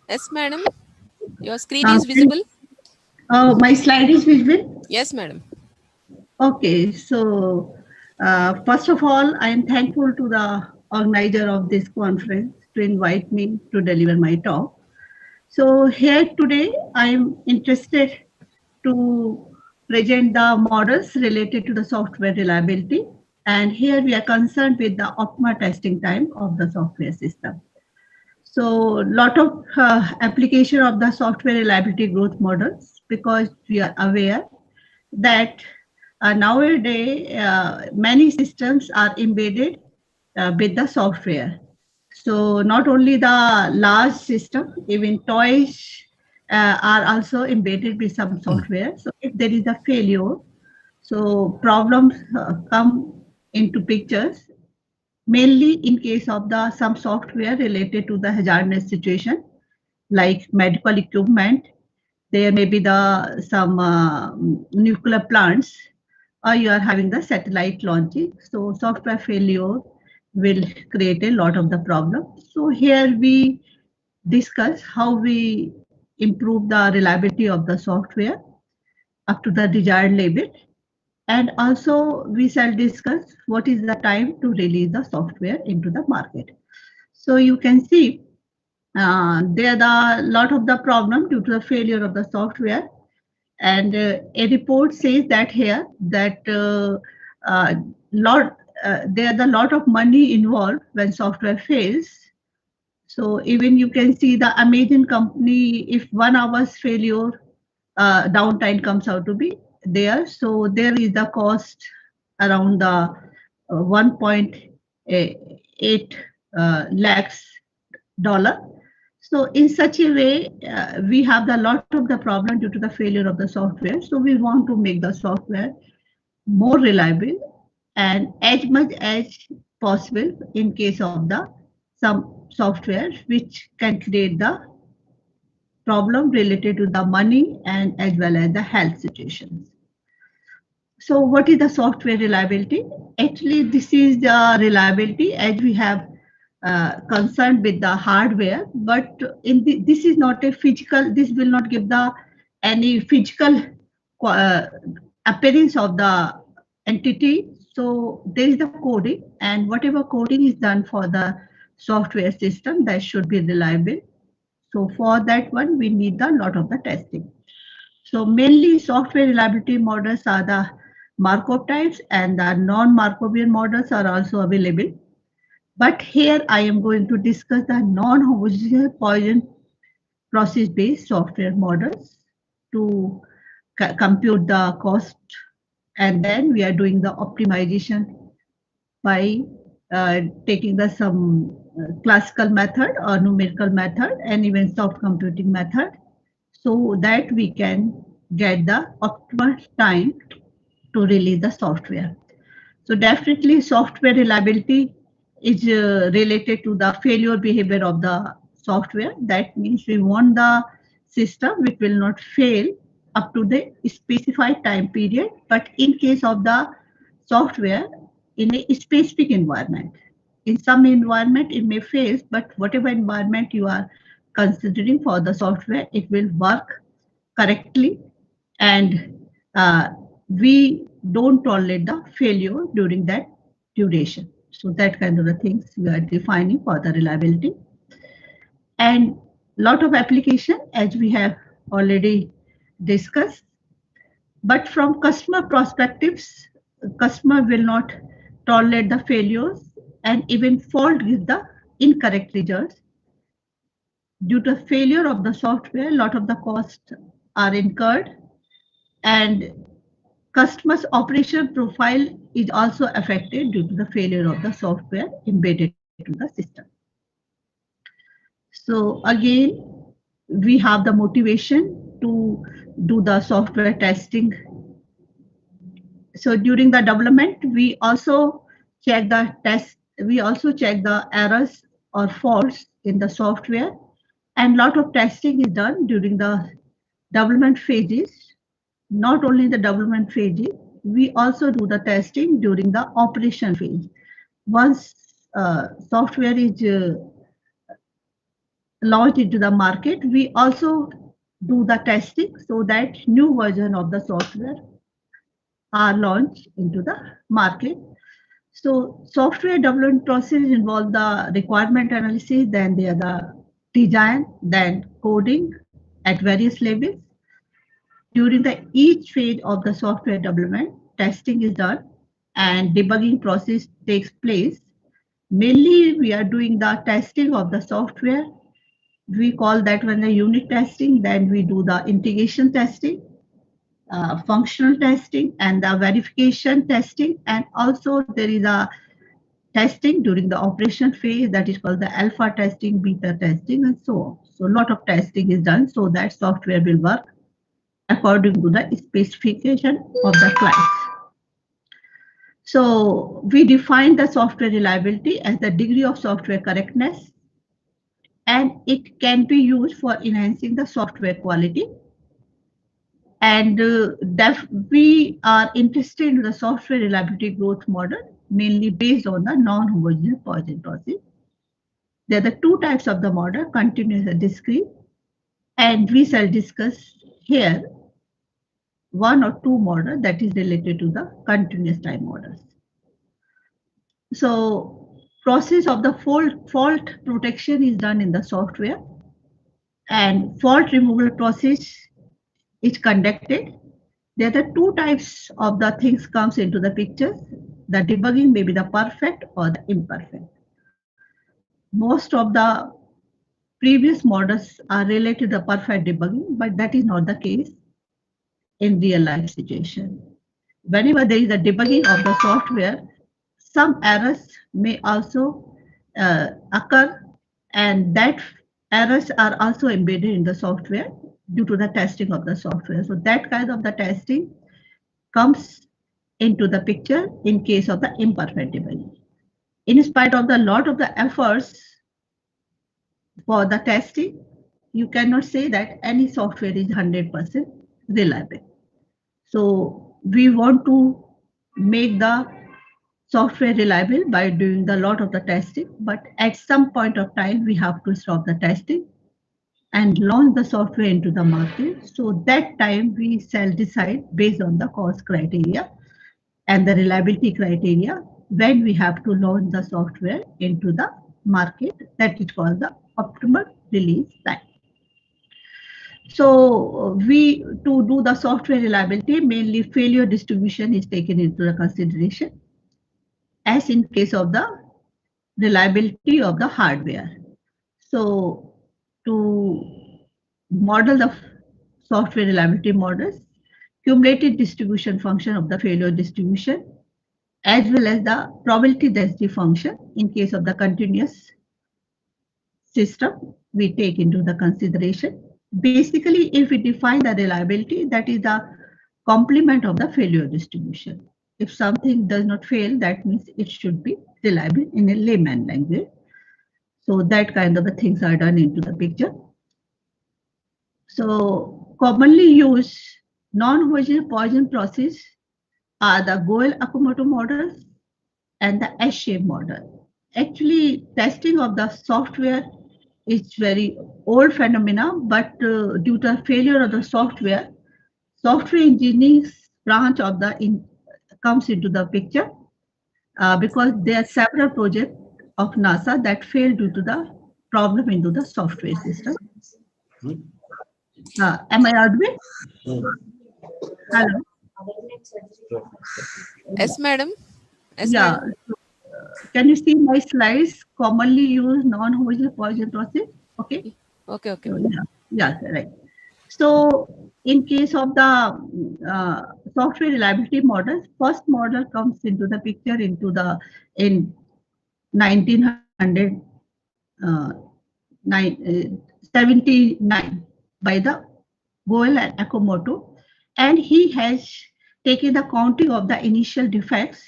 Yes, madam. Your screen is visible. My slide is visible? Yes, madam. Okay, so first of all, I am thankful to the organizer of this conference to invite me to deliver my talk. So here today, I am interested to present the models related to the software reliability. And here we are concerned with the optimal testing time of the software system. So a lot of application of the software reliability growth models, because we are aware that nowadays many systems are embedded with the software. So not only the large system, even toys are also embedded with some software. So if there is a failure, so problems come into pictures, mainly in case of the some software related to the hazardous situation, like medical equipment. There may be the some nuclear plants, or you are having the satellite launching. So software failure will create a lot of the problem. So here we discuss how we improve the reliability of the software up to the desired level. And also we shall discuss what is the time to release the software into the market. So you can see there are a lot of the problem due to the failure of the software. And a report says that here that there's a lot of money involved when software fails. So even you can see the Amazon company, if 1 hour's failure, downtime comes out to be there. So there is the cost around the 1.8 lakhs dollar. So in such a way, we have a lot of the problem due to the failure of the software. So we want to make the software more reliable and as much as possible in case of the some software which can create the problem related to the money and as well as the health situations. So what is the software reliability? Actually, this is the reliability as we have concerned with the hardware, but this is not a physical, this will not give the any physical appearance of the entity. So there is the coding, and whatever coding is done for the software system, that should be reliable. So for that one, we need a lot of the testing. So mainly software reliability models are the Markov types, and the non-Markovian models are also available. But here I am going to discuss the non-homogeneous Poisson process-based software models to compute the cost, and then we are doing the optimization by taking the some classical method or numerical method and even soft computing method, so that we can get the optimal time to release the software. So definitely software reliability is related to the failure behavior of the software. That means we want the system which will not fail up to the specified time period, but in case of the software in a specific environment. In some environment it may fail, but whatever environment you are considering for the software, it will work correctly, and we don't tolerate the failure during that duration. So that kind of the things we are defining for the reliability. And lot of application, as we have already discussed, but from customer perspectives, customer will not tolerate the failures, and even fault give the incorrect results. Due to failure of the software, a lot of the costs are incurred, and customer's operation profile is also affected due to the failure of the software embedded to the system. So again, we have the motivation to do the software testing. So during the development, we also check the test, we also check the errors or faults in the software, and lot of testing is done during the development phases. Not only the development phase, we also do the testing during the operation phase. Once software is launched into the market, we also do the testing so that new version of the software are launched into the market. So software development process involve the requirement analysis, then there are the design, then coding at various levels. During the each phase of the software development, testing is done and debugging process takes place. Mainly, we are doing the testing of the software. We call that one the unit testing. Then we do the integration testing, functional testing, and the verification testing. And also there is a testing during the operation phase that is called the alpha testing, beta testing, and so on. So a lot of testing is done so that software will work according to the specification of the client. So we define the software reliability as the degree of software correctness, and it can be used for enhancing the software quality. And we are interested in the software reliability growth model, mainly based on the non-homogeneous Poisson process. There are the two types of the model, continuous and discrete, and we shall discuss here one or two models that is related to the continuous time models. So process of the fault protection is done in the software, and fault removal process is conducted. There are the two types of the things comes into the picture. The debugging may be the perfect or the imperfect. Most of the previous models are related to the perfect debugging, but that is not the case in real life situation. Whenever there is a debugging of the software, some errors may also occur, and that errors are also embedded in the software due to the testing of the software. So that kind of the testing comes into the picture in case of the imperfect debugging. In spite of the lot of the efforts for the testing, you cannot say that any software is 100% reliable. So we want to make the software reliable by doing the lot of the testing, but at some point of time we have to stop the testing and launch the software into the market. So that time we shall decide based on the cost criteria and the reliability criteria when we have to launch the software into the market. That is called the optimal release time. So to do the software reliability, mainly failure distribution is taken into the consideration, as in case of the reliability of the hardware. So to model the software reliability models, cumulative distribution function of the failure distribution, as well as the probability density function in case of the continuous system, we take into the consideration. Basically, if we define the reliability, that is the complement of the failure distribution. If something does not fail, that means it should be reliable in a layman language. So that kind of the things are done into the picture. So commonly used non-homogeneous Poisson process are the Goel-Okamoto models and the S-shape model. Actually, testing of the software is very old phenomena, but due to the failure of the software engineering branch of the comes into the picture because there are several projects of NASA that failed due to the problem into the software system. Am I audible? Hello. Yes, madam. Yes, Yeah. madam. Can you see my slides? Commonly used non-homogeneous Poisson process. Okay. Okay. So, yeah, right. So in case of the software reliability models, first model comes into the picture in 1979 by the Goel and Okamoto, and he has taken the counting of the initial defects,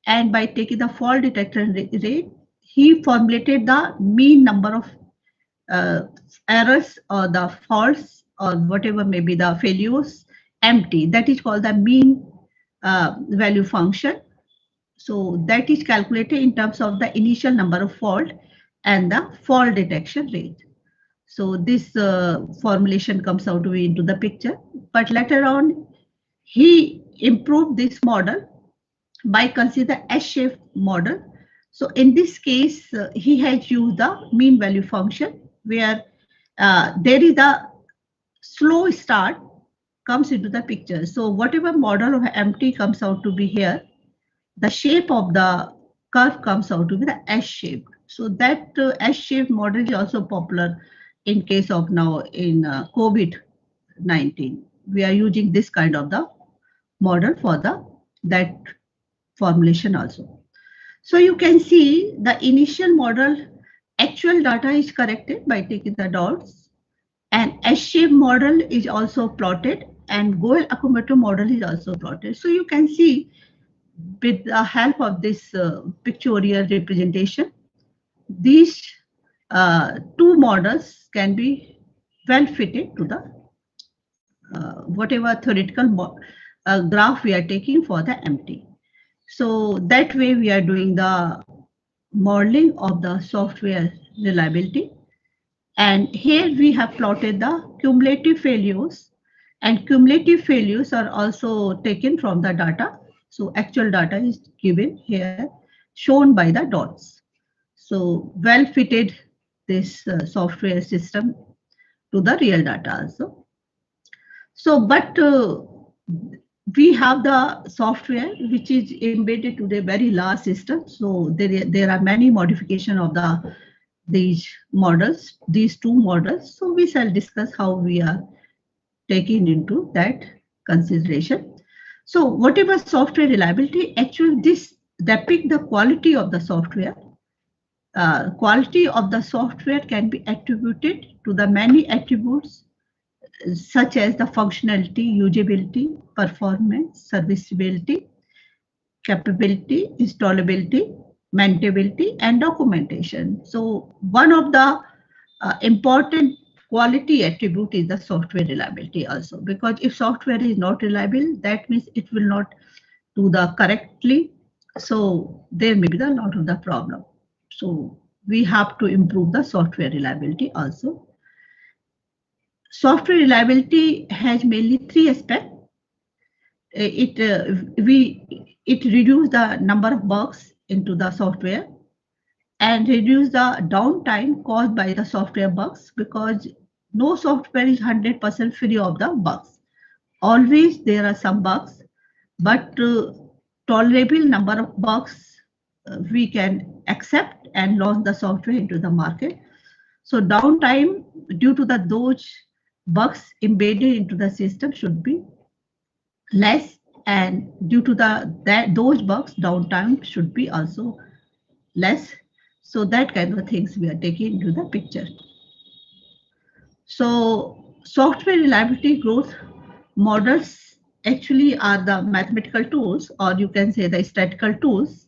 and by taking the fault detection rate, he formulated the mean number of errors or the faults or whatever may be the failures empty. That is called the mean value function. So that is calculated in terms of the initial number of fault and the fault detection rate. So this formulation comes out to be into the picture. But later on, he improved this model by consider S-shaped model. So in this case, he has used the mean value function where there is a slow start comes into the picture. So whatever model of empty comes out to be here, the shape of the curve comes out to be the S-shaped. So that S-shaped model is also popular in case of now in COVID-19. We are using this kind of the model for that formulation also. So you can see the initial model actual data is corrected by taking the dots, and S-shaped model is also plotted, and Goel-Okamoto model is also plotted. So you can see with the help of this pictorial representation, these two models can be well fitted to the whatever theoretical graph we are taking for the MT. So that way we are doing the modeling of the software reliability. And here we have plotted the cumulative failures, and cumulative failures are also taken from the data. So actual data is given here, shown by the dots. So well fitted this software system to the real data also. So, but we have the software which is embedded to the very large system. So there are many modifications of these models, these two models. So we shall discuss how we are taking into that consideration. So whatever software reliability, actually this depict the quality of the software. Quality of the software can be attributed to the many attributes such as the functionality, usability, performance, serviceability, capability, installability, maintainability, and documentation. So one of the important quality attribute is the software reliability also, because if software is not reliable, that means it will not do the correctly. So there may be a lot of the problem. So we have to improve the software reliability also. Software reliability has mainly three aspects. It reduces the number of bugs into the software and reduce the downtime caused by the software bugs, because no software is 100% free of the bugs. Always there are some bugs, but tolerable number of bugs we can accept and launch the software into the market. So downtime due to those bugs embedded into the system should be less, and due to those bugs, downtime should be also less. So that kind of things we are taking into the picture. So software reliability growth models actually are the mathematical tools, or you can say the statistical tools,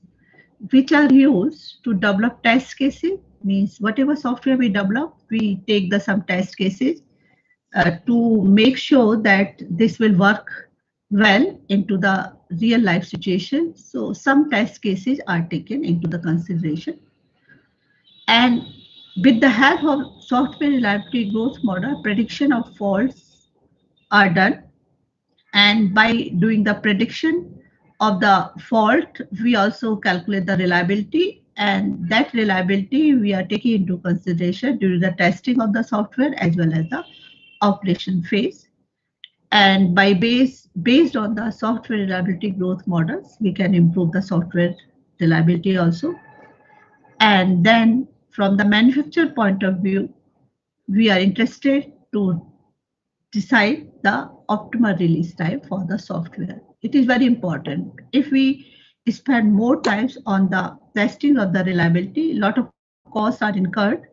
which are used to develop test cases. Means whatever software we develop, we take some test cases to make sure that this will work well into the real life situation. So some test cases are taken into the consideration. And with the help of software reliability growth model, prediction of faults are done. And by doing the prediction of the fault, we also calculate the reliability, and that reliability we are taking into consideration during the testing of the software as well as the operation phase. And by based on the software reliability growth models, we can improve the software reliability also. And then from the manufacturer point of view, we are interested to decide the optimal release time for the software. It is very important. If we spend more times on the testing of the reliability, a lot of costs are incurred,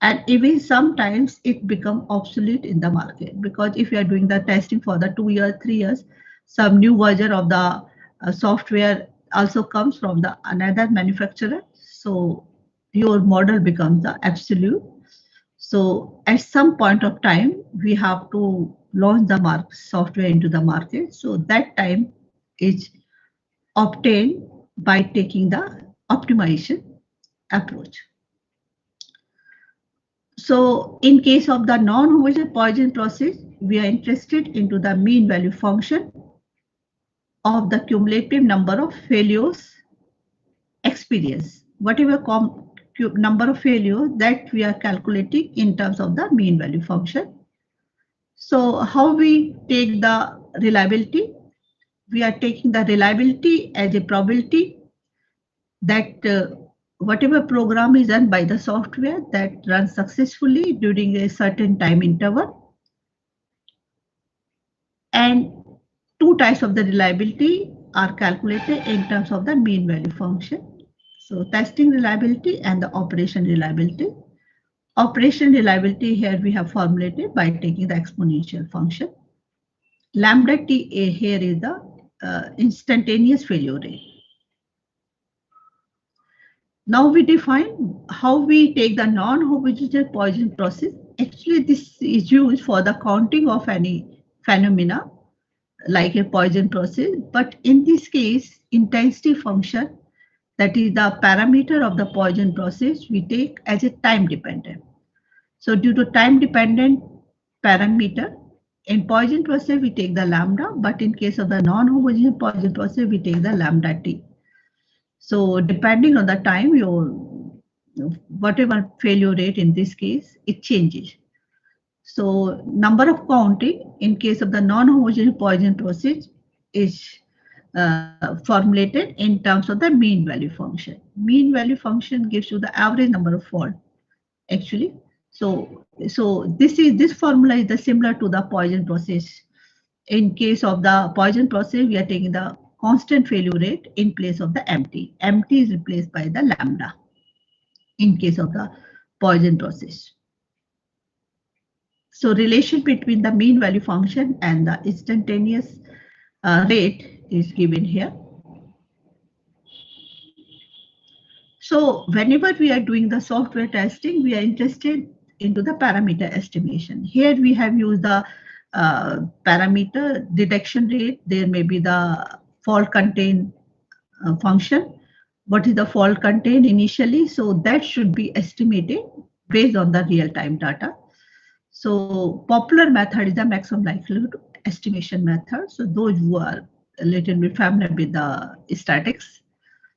and even sometimes it becomes obsolete in the market, because if you are doing the testing for the 2 years, 3 years, some new version of the software also comes from the another manufacturer. So your model becomes the absolute. So at some point of time, we have to launch the software into the market. So that time is obtained by taking the optimization approach. So in case of the non-homogeneous Poisson process, we are interested into the mean value function of the cumulative number of failures experienced. Whatever number of failures that we are calculating in terms of the mean value function. So how we take the reliability? We are taking the reliability as a probability that whatever program is done by the software that runs successfully during a certain time interval. And two types of the reliability are calculated in terms of the mean value function. So testing reliability and the operation reliability. Operation reliability here we have formulated by taking the exponential function. Lambda TA here is the instantaneous failure rate. Now we define how we take the non-homogeneous Poisson process. Actually, this is used for the counting of any phenomena like a Poisson process, but in this case, intensity function, that is the parameter of the Poisson process, we take as a time dependent. So due to time dependent parameter, in Poisson process, we take the lambda, but in case of the non-homogeneous Poisson process, we take the lambda t. So depending on the time, your whatever failure rate in this case, it changes. So number of counting in case of the non-homogeneous Poisson process is formulated in terms of the mean value function. Mean value function gives you the average number of fault actually. So this formula is the similar to the Poisson process. In case of the Poisson process, we are taking the constant failure rate in place of the MT. MT is replaced by the lambda in case of the Poisson process. So relation between the mean value function and the instantaneous rate is given here. So whenever we are doing the software testing, we are interested into the parameter estimation. Here we have used the parameter detection rate. There may be the fault contain function. What is the fault contain initially? So that should be estimated based on the real-time data. So popular method is the maximum likelihood estimation method. So those who are a little bit familiar with the statistics,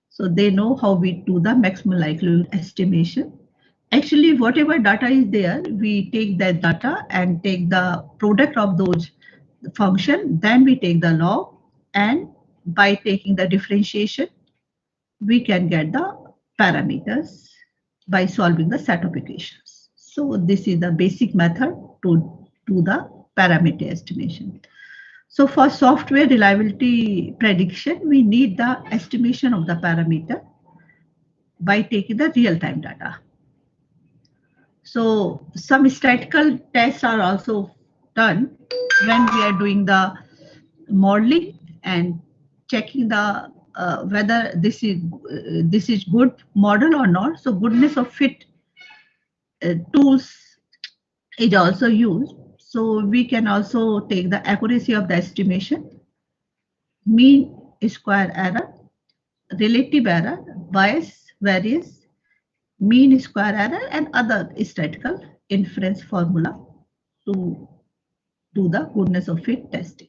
so they know how we do the maximum likelihood estimation. Actually, whatever data is there, we take that data and take the product of those function, then we take the log, and by taking the differentiation, we can get the parameters by solving the set of equations. So this is the basic method to do the parameter estimation. So for software reliability prediction, we need the estimation of the parameter by taking the real-time data. So some statistical tests are also done when we are doing the modeling and checking the whether this is good model or not. So goodness of fit tools is also used. So we can also take the accuracy of the estimation, mean square error, relative error, bias, variance, mean square error, and other statistical inference formula to do the goodness of fit testing.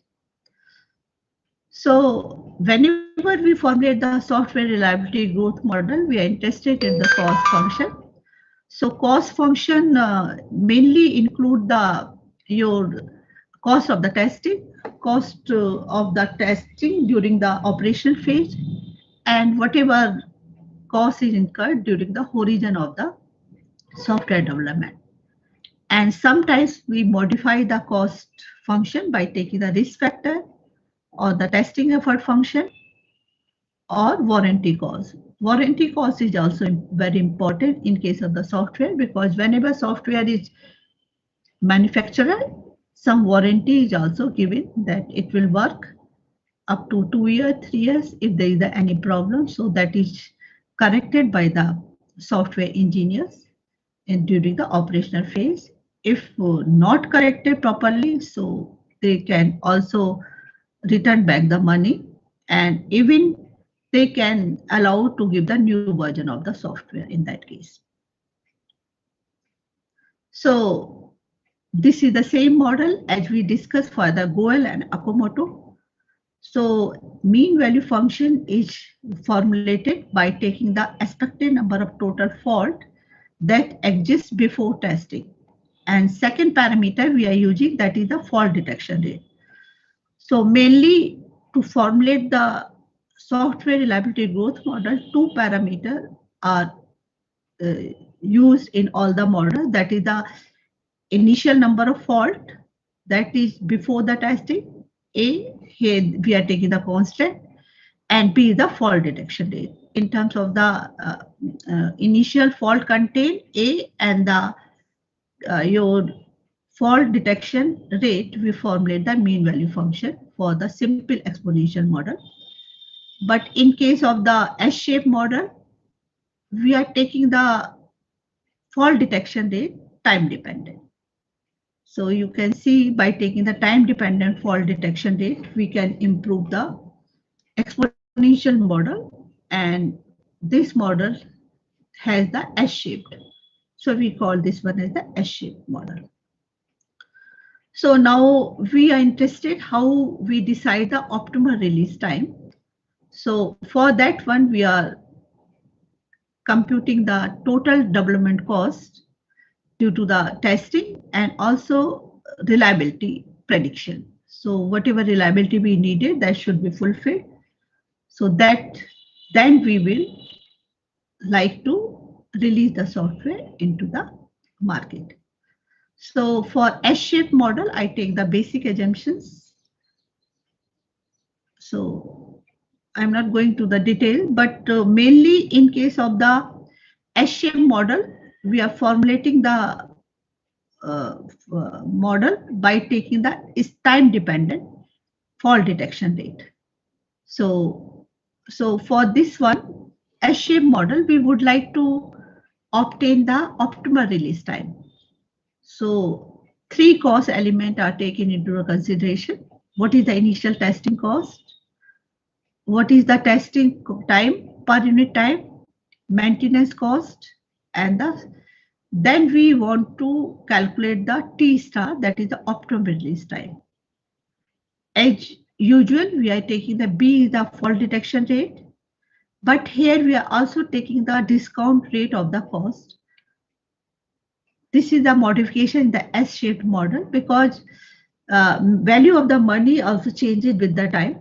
So whenever we formulate the software reliability growth model, we are interested in the cost function. So cost function mainly include your cost of the testing, cost of the testing during the operation phase, and whatever cost is incurred during the horizon of the software development. And sometimes we modify the cost function by taking the risk factor or the testing effort function or warranty cost. Warranty cost is also very important in case of the software, because whenever software is manufactured, some warranty is also given that it will work up to 2 years, 3 years if there is any problem. So that is corrected by the software engineers and during the operational phase. If not corrected properly, so they can also return back the money, and even they can allow to give the new version of the software in that case. So this is the same model as we discussed for the Goel and Okamoto. So mean value function is formulated by taking the expected number of total fault that exists before testing. And second parameter we are using, that is the fault detection rate. So mainly to formulate the software reliability growth model, two parameters are used in all the models. That is the initial number of fault that is before the testing. A, here we are taking the constant, and B, the fault detection rate. In terms of the initial fault contain A and the your fault detection rate, we formulate the mean value function for the simple exponential model. But in case of the S-shaped model, we are taking the fault detection rate time dependent. So you can see by taking the time dependent fault detection rate, we can improve the exponential model, and this model has the S-shaped. So we call this one as the S-shaped model. So now we are interested how we decide the optimal release time. So for that one, we are computing the total development cost due to the testing and also reliability prediction. So whatever reliability we needed, that should be fulfilled. So that then we will like to release the software into the market. So for S-shaped model, I take the basic assumptions. So I'm not going to the detail, but mainly in case of the S-shaped model, we are formulating the model by taking the time dependent fault detection rate. So for this one, S-shaped model, we would like to obtain the optimal release time. So 3 cost elements are taken into consideration. What is the initial testing cost? What is the testing time per unit time, maintenance cost, and then we want to calculate the T star, that is the optimum release time. As usual, we are taking the B is the fault detection rate, but here we are also taking the discount rate of the cost. This is the modification in the S-shaped model because value of the money also changes with the time,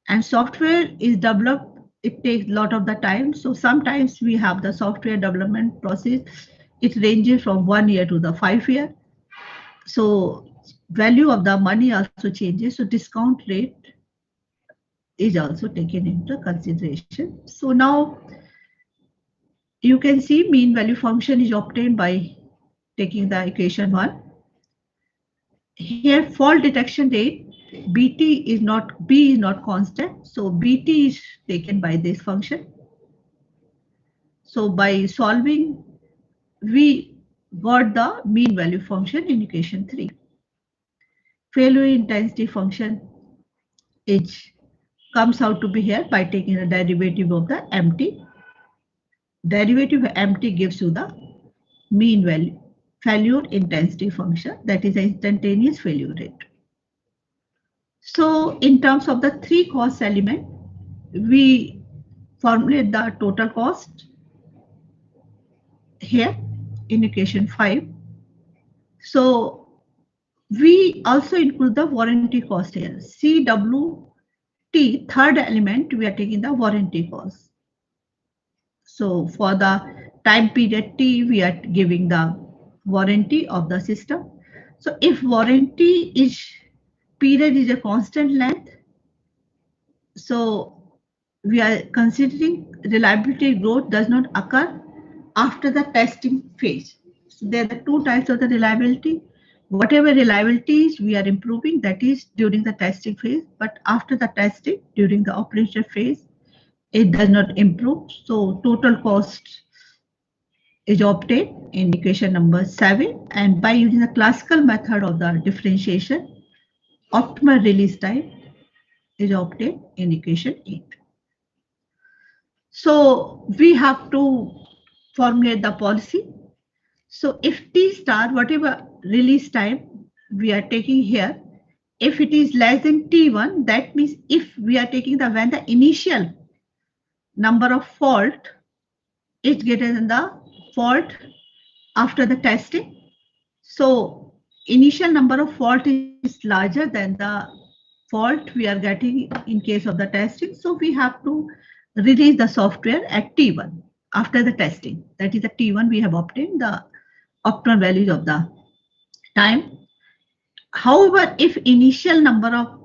and software is developed. It takes a lot of the time. So sometimes we have the software development process. It ranges from 1 year to the 5 year. So value of the money also changes. So discount rate is also taken into consideration. So now you can see mean value function is obtained by taking the equation 1. Here fault detection rate, B is not constant. So BT is taken by this function. So by solving, we got the mean value function in equation 3. Failure intensity function comes out to be here by taking the derivative of the MT. Derivative of MT gives you the mean value failure intensity function, that is the instantaneous failure rate. So in terms of the 3 cost element, we formulate the total cost here in equation 5. So we also include the warranty cost here. CWT, third element, we are taking the warranty cost. So for the time period T, we are giving the warranty of the system. So if warranty period is a constant length, so we are considering reliability growth does not occur after the testing phase. So there are 2 types of the reliability. Whatever reliabilities we are improving, that is during the testing phase, but after the testing, during the operation phase, it does not improve. So total cost is obtained in equation number 7, and by using the classical method of the differentiation, optimal release time is obtained in equation 8. So we have to formulate the policy. So if T star, whatever release time we are taking here, if it is less than T1, that means if we are taking when the initial number of fault is greater than the fault after the testing. So initial number of fault is larger than the fault we are getting in case of the testing. So we have to release the software at T1 after the testing. That is the T1 we have obtained the optimal values of the time. However, if initial number of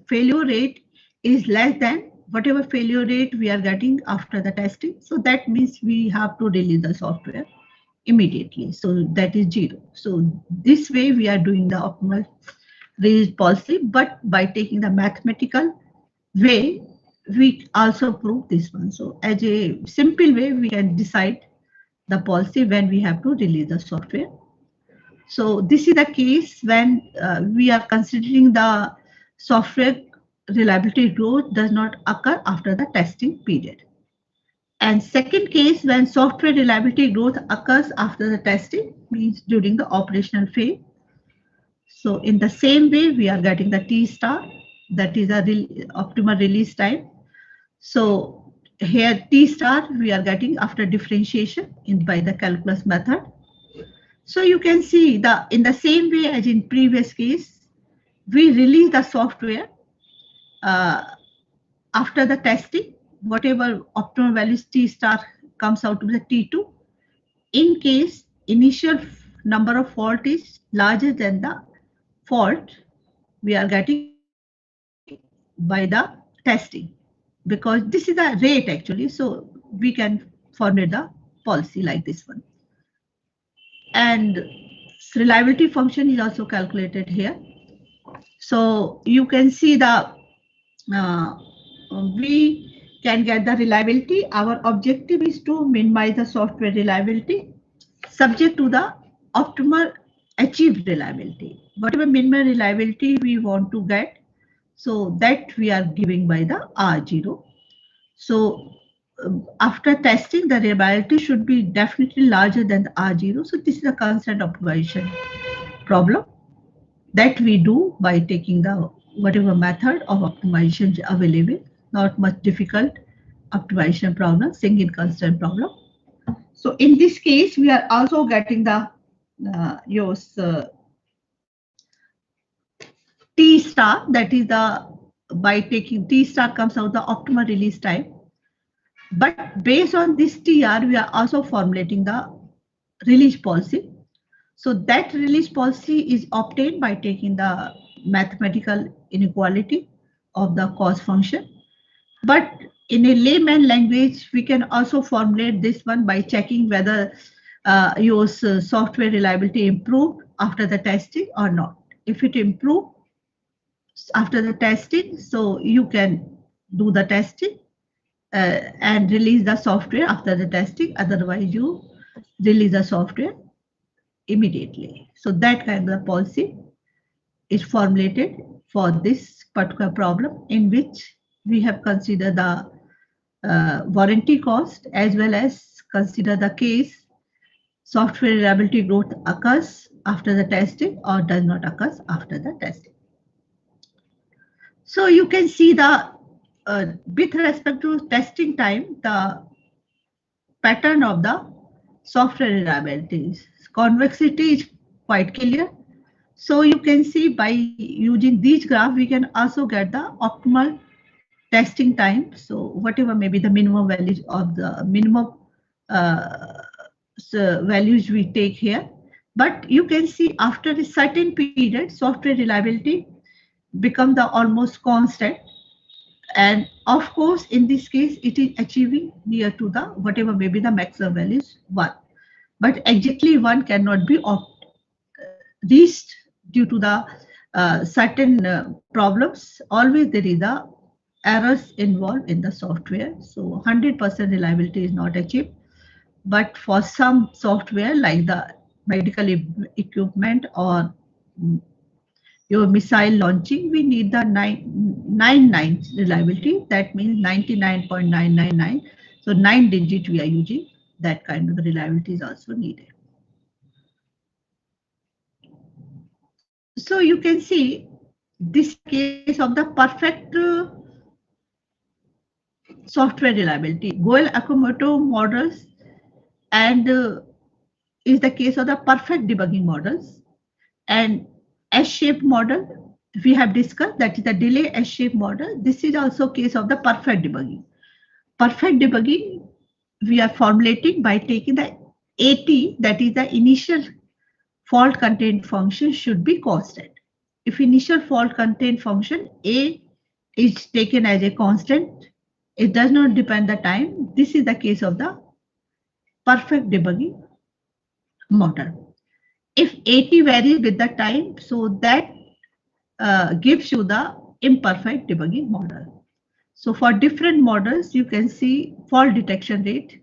failure rate is less than whatever failure rate we are getting after the testing, so that means we have to release the software immediately. So that is 0. So this way we are doing the optimal release policy, but by taking the mathematical way we also prove this one. So as a simple way, we can decide the policy when we have to release the software. So this is the case when we are considering the software reliability growth does not occur after the testing period. And second case, when software reliability growth occurs after the testing, means during the operational phase. So in the same way, we are getting the T star, that is a optimal release time. So here T star we are getting after differentiation by the calculus method. So you can see in the same way as in previous case, we release the software after the testing, whatever optimal values T star comes out to the T2. In case initial number of fault is larger than the fault we are getting by the testing, because this is the rate actually. So we can formulate the policy like this one. And reliability function is also calculated here. So you can see the we can get the reliability. Our objective is to minimize the software reliability subject to the optimal achieved reliability. Whatever minimum reliability we want to get, so that we are giving by the R0. So after testing, the reliability should be definitely larger than the R0. So this is a constant optimization problem that we do by taking the whatever method of optimization available. Not much difficult optimization problem, single constant problem. So in this case, we are also getting the T star, that is by taking T star comes out the optimal release time. But based on this TR, we are also formulating the release policy. So that release policy is obtained by taking the mathematical inequality of the cost function. But in a layman language, we can also formulate this one by checking whether your software reliability improved after the testing or not. If it improved after the testing, so you can do the testing and release the software after the testing. Otherwise, you release the software immediately. So that kind of policy is formulated for this particular problem, in which we have considered the warranty cost as well as consider the case software reliability growth occurs after the testing or does not occur after the testing. So you can see the with respect to testing time, the pattern of the software reliability. Convexity is quite clear. So you can see by using these graphs, we can also get the optimal testing time. So whatever may be the minimum values of the minimum values we take here. But you can see after a certain period, software reliability become the almost constant. And of course, in this case, it is achieving near to the whatever may be the maximum values 1. But exactly 1 cannot be reached due to the certain problems. Always there is the errors involved in the software. So 100% reliability is not achieved. But for some software like the medical equipment or your missile launching, we need the 99 reliability. That means 99.999. So 9 digit we are using. That kind of reliability is also needed. So you can see this case of the perfect software reliability. Goel-Okamoto models and is the case of the perfect debugging models. And S-shaped model we have discussed, that is the delay S-shaped model. This is also case of the perfect debugging. Perfect debugging we are formulating by taking the AT, that is the initial fault contained function should be constant. If initial fault contained function A is taken as a constant, it does not depend the time. This is the case of the perfect debugging model. If AT varies with the time, so that gives you the imperfect debugging model. So for different models, you can see fault detection rate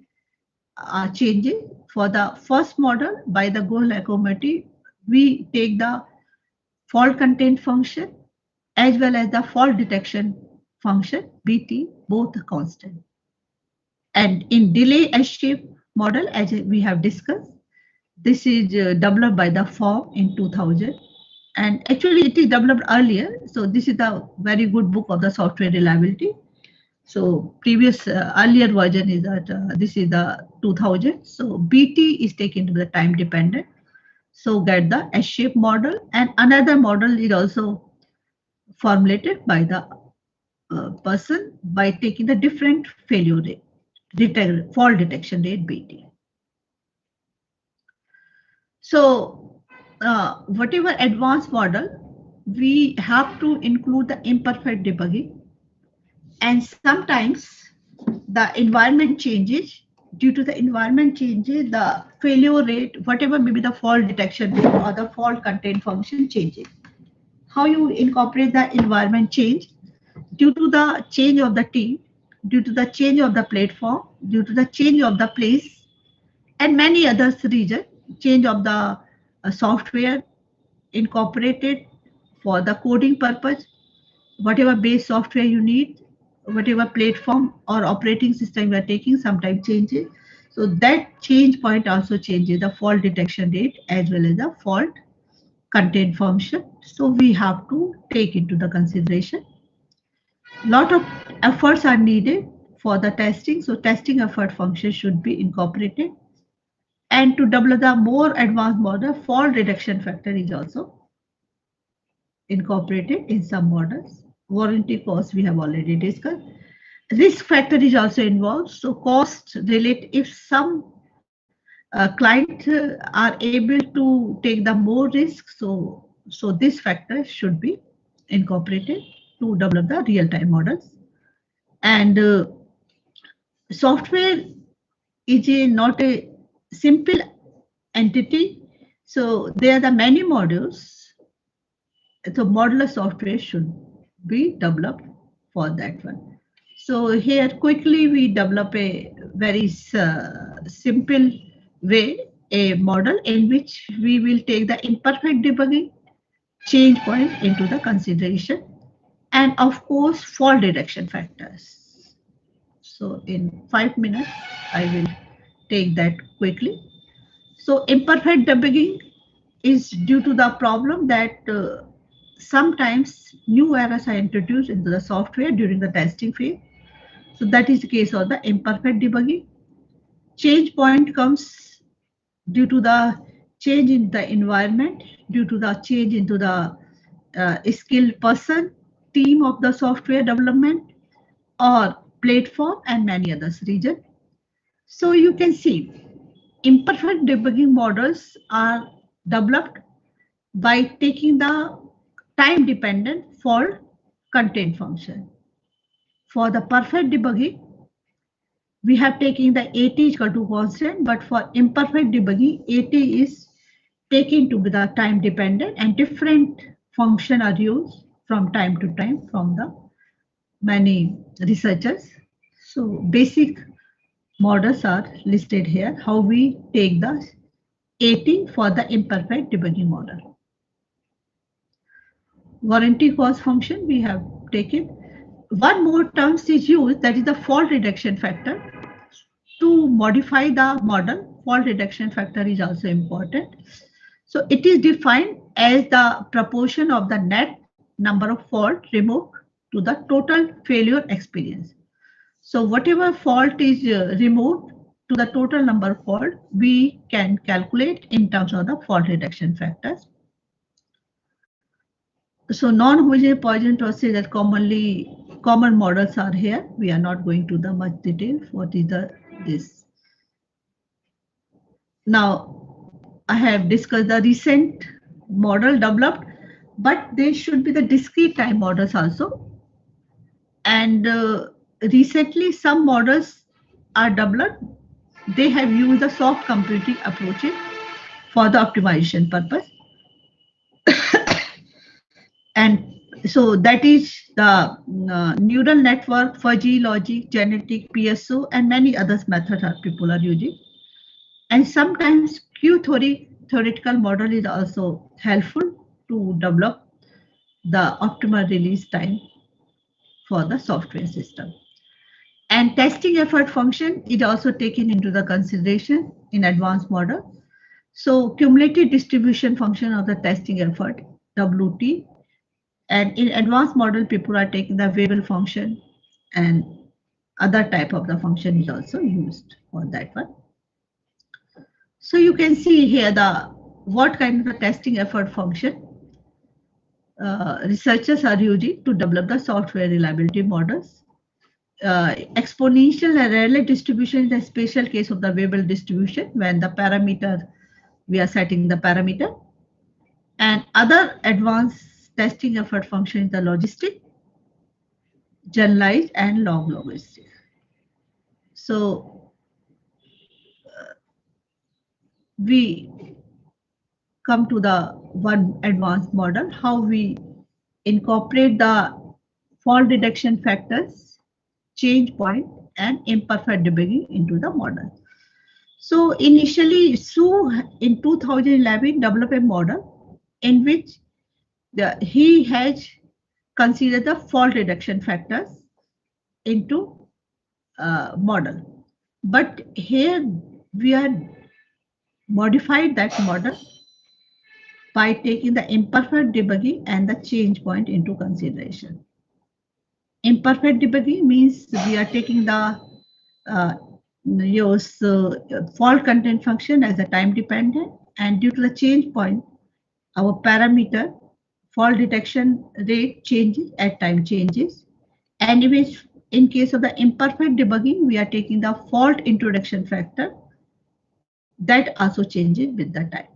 are changing. For the first model by the Goel committee, we take the fault content function as well as the fault detection function, BT, both constant. And in delay S-shape model, as we have discussed, this is developed by the firm in 2000. And actually it is developed earlier. So this is the very good book of the software reliability. So previous earlier version is that this is the 2000. So BT is taken to the time dependent. So get the S-shape model, and another model is also formulated by the person by taking the different failure rate, fault detection rate BT. So whatever advanced model, we have to include the imperfect debugging, and sometimes the environment changes. Due to the environment changes, the failure rate, whatever may be the fault detection rate or the fault content function changes. How you incorporate the environment change? Due to the change of the team, due to the change of the platform, due to the change of the place, and many other reasons, change of the software incorporated for the coding purpose, whatever base software you need, whatever platform or operating system you are taking, sometimes changes. So that change point also changes the fault detection rate as well as the fault content function. So we have to take into the consideration. Lot of efforts are needed for the testing. So testing effort function should be incorporated. And to develop the more advanced model, fault reduction factor is also incorporated in some models. Warranty cost we have already discussed. Risk factor is also involved. So cost relate, if some client are able to take the more risk, so this factor should be incorporated to develop the real-time models. And software is not a simple entity. So there are the many modules. So modular software should be developed for that one. So here quickly we develop a very simple way, a model in which we will take the imperfect debugging change point into the consideration, and of course fault detection factors. So in 5 minutes I will take that quickly. So imperfect debugging is due to the problem that sometimes new errors are introduced into the software during the testing phase. So that is the case of the imperfect debugging. Change point comes due to the change in the environment, due to the change into the skilled person, team of the software development, or platform, and many others reasons. So you can see imperfect debugging models are developed by taking the time-dependent fault content function. For the perfect debugging, we have taken the AT is equal to constant, but for imperfect debugging, AT is taken to be the time-dependent, and different function are used from time to time from the many researchers. So basic models are listed here, how we take the AT for the imperfect debugging model. Warranty cost function we have taken. One more term is used, that is the fault reduction factor. To modify the model, fault reduction factor is also important. So it is defined as the proportion of the net number of faults removed to the total failure experience. So whatever fault is removed to the total number of faults, we can calculate in terms of the fault reduction factors. So non-homogeneous Poisson process that common models are here. We are not going to the much detail. What is this? Now I have discussed the recent model developed, but they should be the discrete time models also. And recently some models are developed. They have used the soft computing approaches for the optimization purpose. And So that is the neural network, fuzzy logic, genetic, PSO, and many others methods are people are using. And sometimes theoretical model is also helpful to develop the optimal release time for the software system. And testing effort function is also taken into the consideration in advanced model. So cumulative distribution function of the testing effort, WT, and in advanced model, people are taking the Weibull function, and other type of the function is also used for that one. So you can see here the what kind of a testing effort function researchers are using to develop the software reliability models. Exponential and Rayleigh distribution is a special case of the Weibull distribution when the parameter, we are setting the parameter. And other advanced testing effort function is the logistic, generalized, and log logistic. So we come to the one advanced model, how we incorporate the fault detection factors, change point, and imperfect debugging into the model. So initially, Su in 2011 developed a model in which he has considered the fault detection factors into model. But here we are modified that model by taking the imperfect debugging and the change point into consideration. Imperfect debugging means we are taking the fault content function as a time dependent, and due to the change point, our parameter fault detection rate changes at time changes. And in case of the imperfect debugging, we are taking the fault introduction factor that also changes with the time.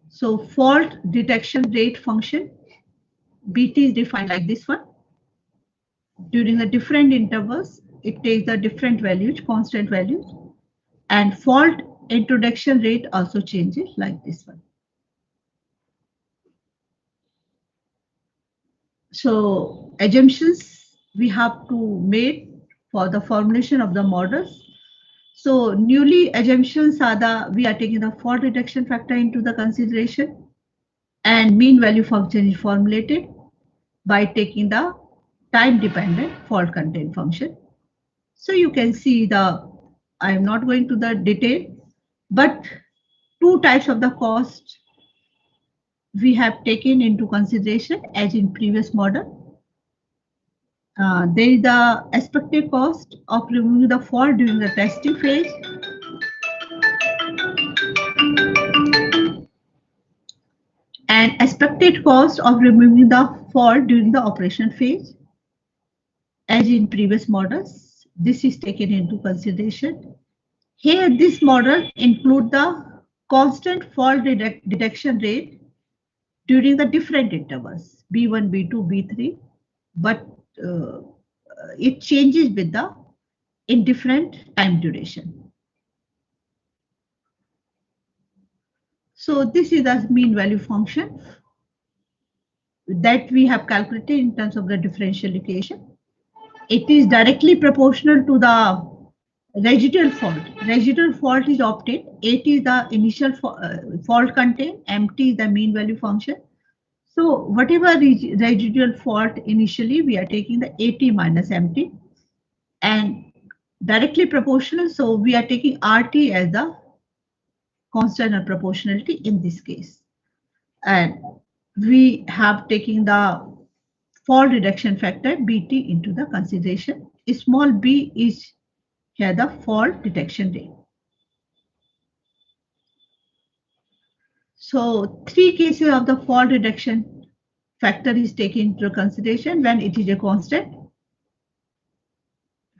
So fault detection rate function, BT is defined like this one. During the different intervals, it takes the different values, constant values, and fault introduction rate also changes like this one. So assumptions we have to make for the formulation of the models. So newly assumptions are we are taking the fault detection factor into the consideration, and mean value function is formulated by taking the time dependent fault content function. So you can see I am not going to the detail, but two types of the cost we have taken into consideration as in previous model. There is the expected cost of removing the fault during the testing phase. And expected cost of removing the fault during the operation phase. As in previous models, this is taken into consideration. Here, this model includes the constant fault detection rate during the different intervals, B1, B2, B3, but it changes with the in different time duration. So this is the mean value function that we have calculated in terms of the differential equation. It is directly proportional to the residual fault. Residual fault is obtained. 80 is the initial fault content, MT is the mean value function. So whatever residual fault initially, we are taking the 80 minus MT, and directly proportional. So we are taking RT as the constant of proportionality in this case. And we have taken the fault reduction factor BT into the consideration. Small b is here the fault detection rate. So three cases of the fault reduction factor is taken into consideration when it is a constant.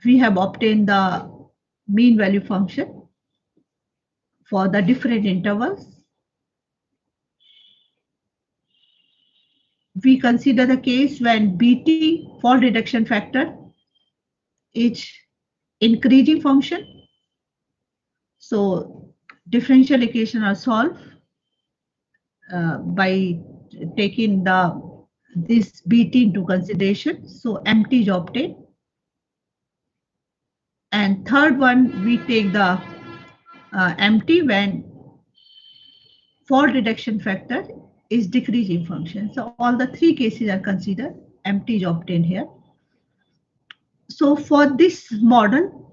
We have obtained the mean value function for the different intervals. We consider the case when BT fault reduction factor is increasing function. So differential equation are solved by taken this BT into consideration. So empty is obtained. And third one, we take the empty when fault detection factor is decreasing function. So all the three cases are considered. Empty is obtained here. So for this model,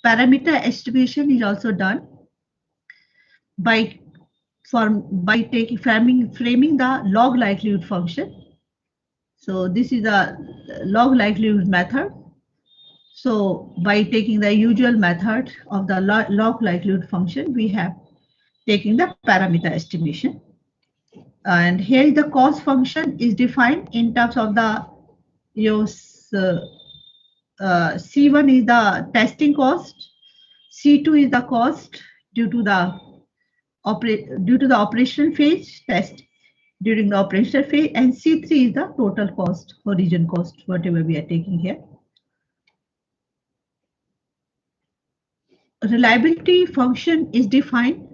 parameter estimation is also done by framing the log likelihood function. So this is a log likelihood method. So by taking the usual method of the log likelihood function, we have taken the parameter estimation. And here the cost function is defined in terms of the C1 is the testing cost, C2 is the cost due to the operational phase test during the operational phase, and C3 is the total cost, origin cost, whatever we are taking here. Reliability function is defined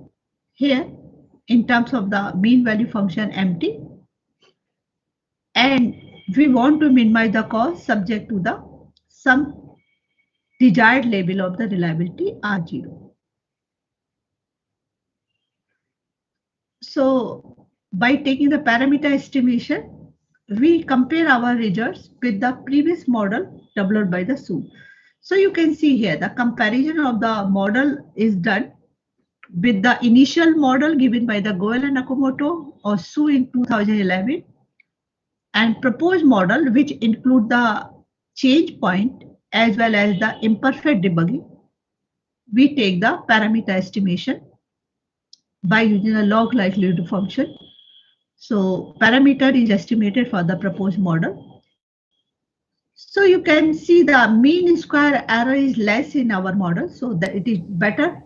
here in terms of the mean value function empty, and we want to minimize the cost subject to some desired level of the reliability R0. So by taking the parameter estimation, we compare our results with the previous model developed by the SU. So you can see here the comparison of the model is done with the initial model given by the Goel and Nakamoto or SU in 2011 and proposed model which include the change point as well as the imperfect debugging. We take the parameter estimation by using a log likelihood function. So parameter is estimated for the proposed model. So you can see the mean square error is less in our model, so that it is better,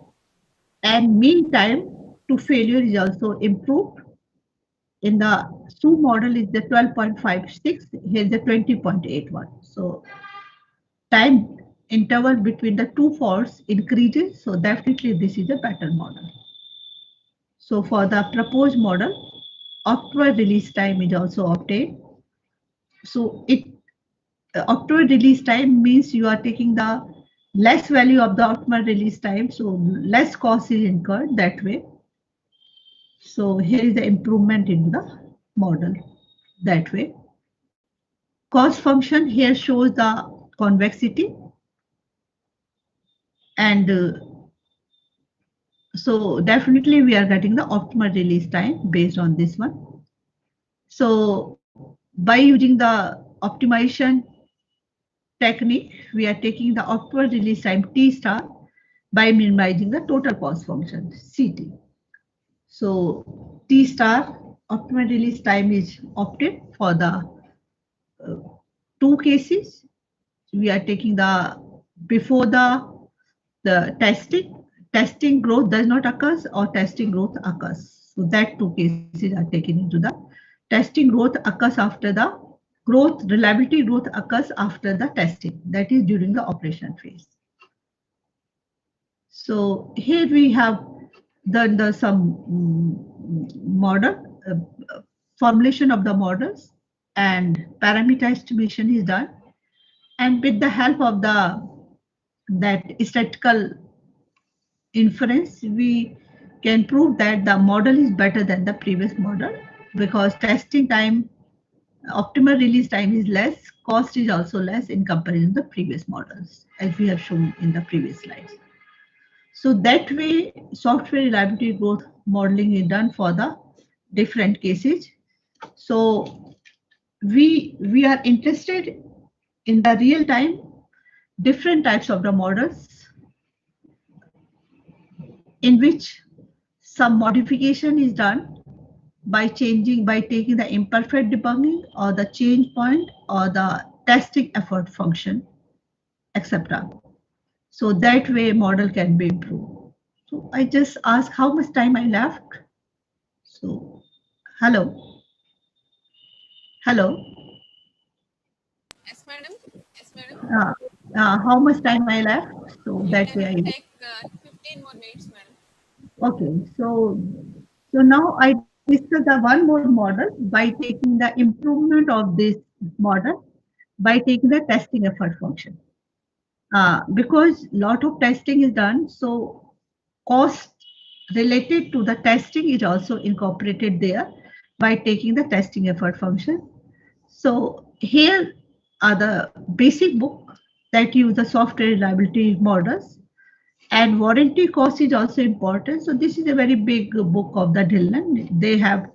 and mean time to failure is also improved. In the SU model is the 12.56, here is the 20.81. So time interval between the two faults increases, so definitely this is a better model. So for the proposed model, optimal release time is also obtained. So optimal release time means you are taking the less value of the optimal release time, so less cost is incurred that way. So here is the improvement in the model that way. Cost function here shows the convexity, and so definitely we are getting the optimal release time based on this one. So by using the optimization technique, we are taking the optimal release time T star by minimizing the total cost function CT. So T star optimal release time is opted for the two cases. We are taking the before the testing growth does not occur or testing growth occurs. So that two cases are taken into the testing growth occurs after the growth, reliability growth occurs after the testing, that is during the operation phase. So here we have done some model formulation of the models, and parameter estimation is done, and with the help of that statistical inference, we can prove that the model is better than the previous model because testing time, optimal release time is less, cost is also less in comparison to the previous models, as we have shown in the previous slides. So that way, software reliability growth modeling is done for the different cases. So we are interested in the real time different types of the models in which some modification is done by taking the imperfect debugging or the change point or the testing effort function, etc. So that way model can be improved. So I just ask how much time I left. So hello. Yes, madam. Yes, madam. How much time I left? So that way I take 15 more minutes, madam. Okay, so now I discuss the one more model by taking the improvement of this model by taking the testing effort function. Because lot of testing is done, so cost related to the testing is also incorporated there by taking the testing effort function. So here are the basic book that use the software reliability models, and warranty cost is also important. So this is a very big book of the Dhillon. They have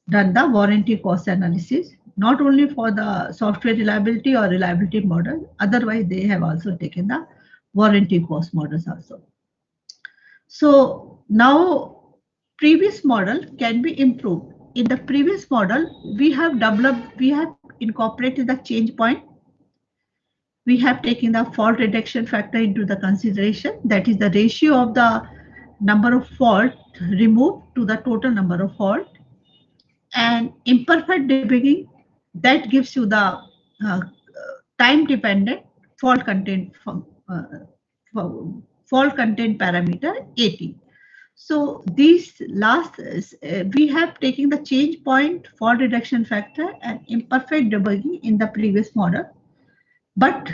done the warranty cost analysis, not only for the software reliability or reliability model, otherwise they have also taken the warranty cost models also. So now previous model can be improved. In the previous model, we have incorporated the change point. We have taken the fault reduction factor into the consideration. That is the ratio of the number of fault removed to the total number of fault. And imperfect debugging, that gives you the time dependent fault content parameter 80. So these last we have taken the change point, fault reduction factor, and imperfect debugging in the previous model. But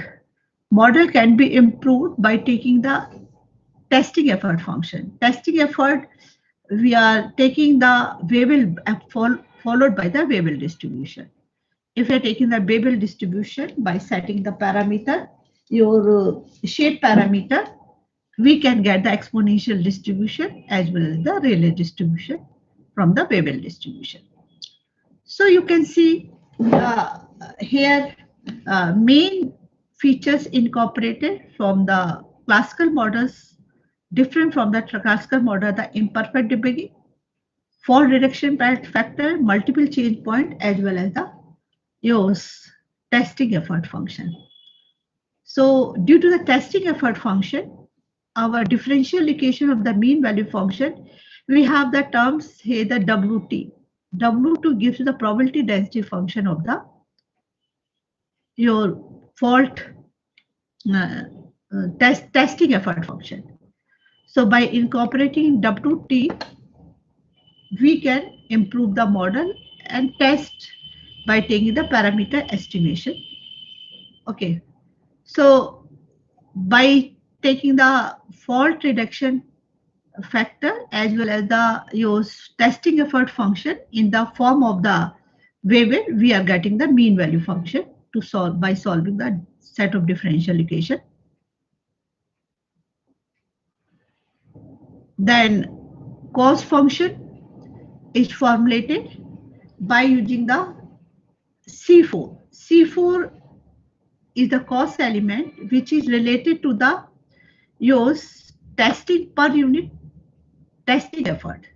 model can be improved by taking the testing effort function. Testing effort, we are taking the Weibull followed by the Weibull distribution. If you are taking the Weibull distribution by setting the parameter, your shape parameter, we can get the exponential distribution as well as the Rayleigh distribution from the Weibull distribution. So you can see here main features incorporated from the classical models, different from the classical model, the imperfect debugging, fault reduction factor, multiple change point, as well as the use testing effort function. So due to the testing effort function, our differential equation of the mean value function, we have the terms here, the WT. W2 gives you the probability density function of the your fault testing effort function. So by incorporating WT, we can improve the model and test by taking the parameter estimation. Okay, so by taking the fault reduction factor as well as the your testing effort function in the form of the Weibull, we are getting the mean value function to solve by solving the set of differential equation. Then cost function is formulated by using the C4. C4 is the cost element which is related to the your testing per unit testing effort.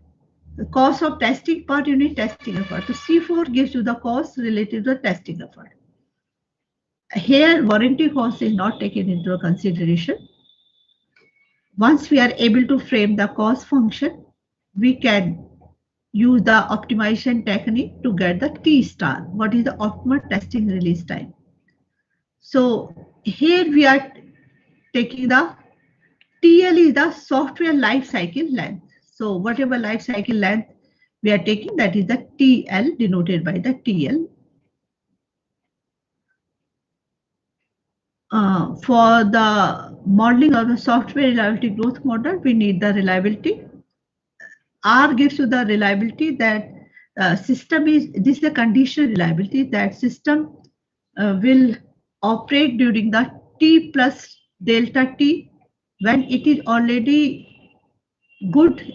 The cost of testing per unit testing effort. So C4 gives you the cost related to the testing effort. Here warranty cost is not taken into consideration. Once we are able to frame the cost function, we can use the optimization technique to get the T star. What is the optimal testing release time? So here we are taking the TL is the software life cycle length. So whatever life cycle length we are taking, that is the TL, denoted by the TL. For the modeling of the software reliability growth model, we need the reliability. R gives you the reliability that system is, this is the conditional reliability that system will operate during the T plus delta T when it is already good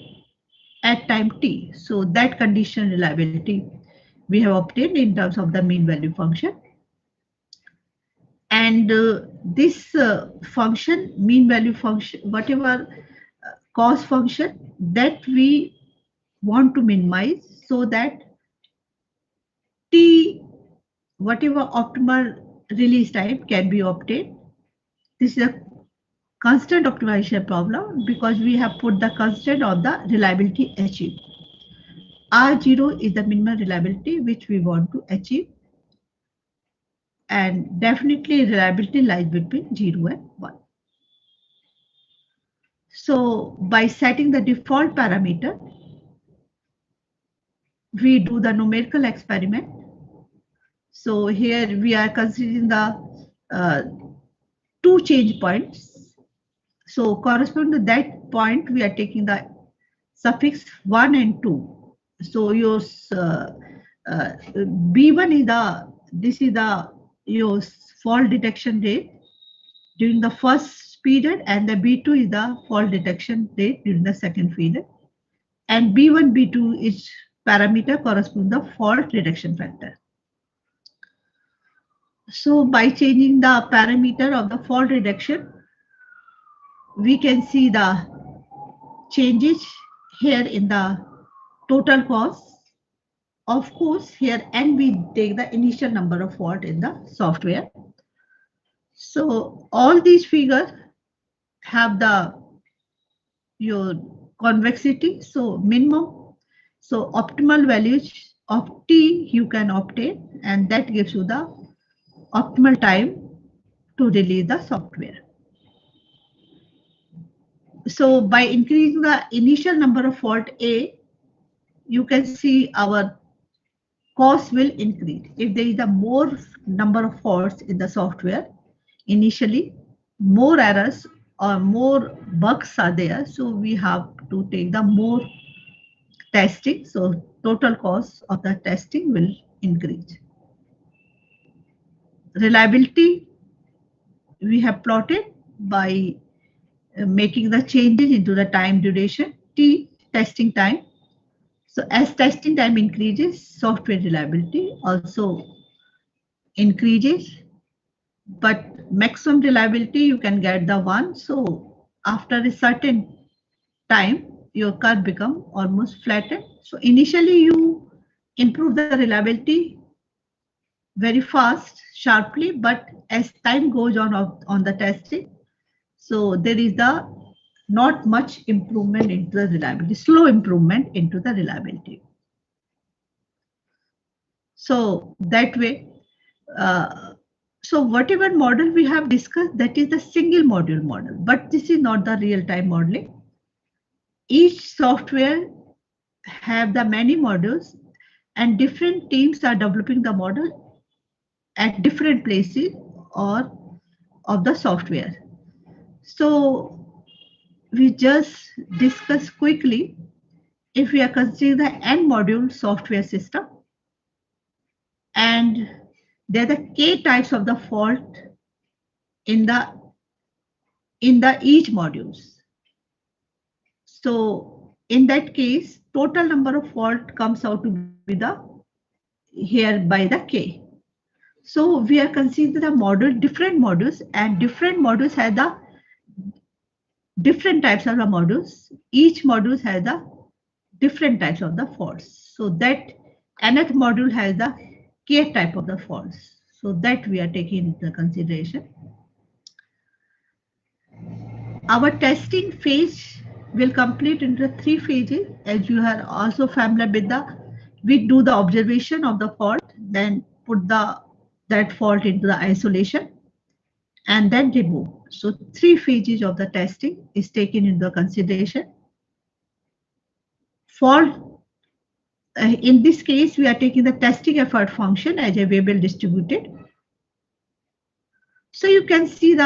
at time T. So that conditional reliability we have obtained in terms of the mean value function. And this function, mean value function, whatever cost function that we want to minimize so that T, whatever optimal release time can be obtained. This is a constant optimization problem because we have put the constant on the reliability achieved. R0 is the minimum reliability which we want to achieve. And definitely reliability lies between 0 and 1. So by setting the default parameter, we do the numerical experiment. So here we are considering the 2 change points. So corresponding to that point, we are taking the suffix 1 and 2. So your B1 is your fault detection rate during the first period, and the B2 is the fault detection rate during the second period. And B1, B2 is parameter corresponding to the fault detection factor. So by changing the parameter of the fault reduction, we can see the changes here in the total cost. Of course, here and we take the initial number of fault in the software. So all these figures have your convexity, so minimum, so optimal values of T you can obtain, and that gives you the optimal time to release the software. So by increasing the initial number of fault A, you can see our cost will increase. If there is a more number of faults in the software, initially more errors or more bugs are there, so we have to take the more testing. So total cost of the testing will increase. Reliability we have plotted by making the changes into the time duration, T, testing time. So as testing time increases, software reliability also increases, but maximum reliability you can get the 1. So after a certain time, your curve become almost flattened. So initially you improve the reliability very fast, sharply, but as time goes on the testing, so there is the not much improvement into the reliability, slow improvement into the reliability. So that way, so whatever model we have discussed, that is the single module model, but this is not the real-time modeling. Each software have the many modules, and different teams are developing the model at different places or of the software. So we just discuss quickly, if we are considering the N module software system, and there are the K types of the fault in the each modules. So in that case, total number of fault comes out to be the here by the K. So we are considering the module, different modules, and different modules have the different types of the modules. Each module has the different types of the faults. So that nth module has the K type of the faults. So that we are taking into consideration. Our testing phase will complete into 3 phases, as you are also familiar with we do the observation of the fault, then put that fault into the isolation, and then remove. So 3 phases of the testing is taken into consideration. Fault, in this case, we are taking the testing effort function as a variable distributed. So you can see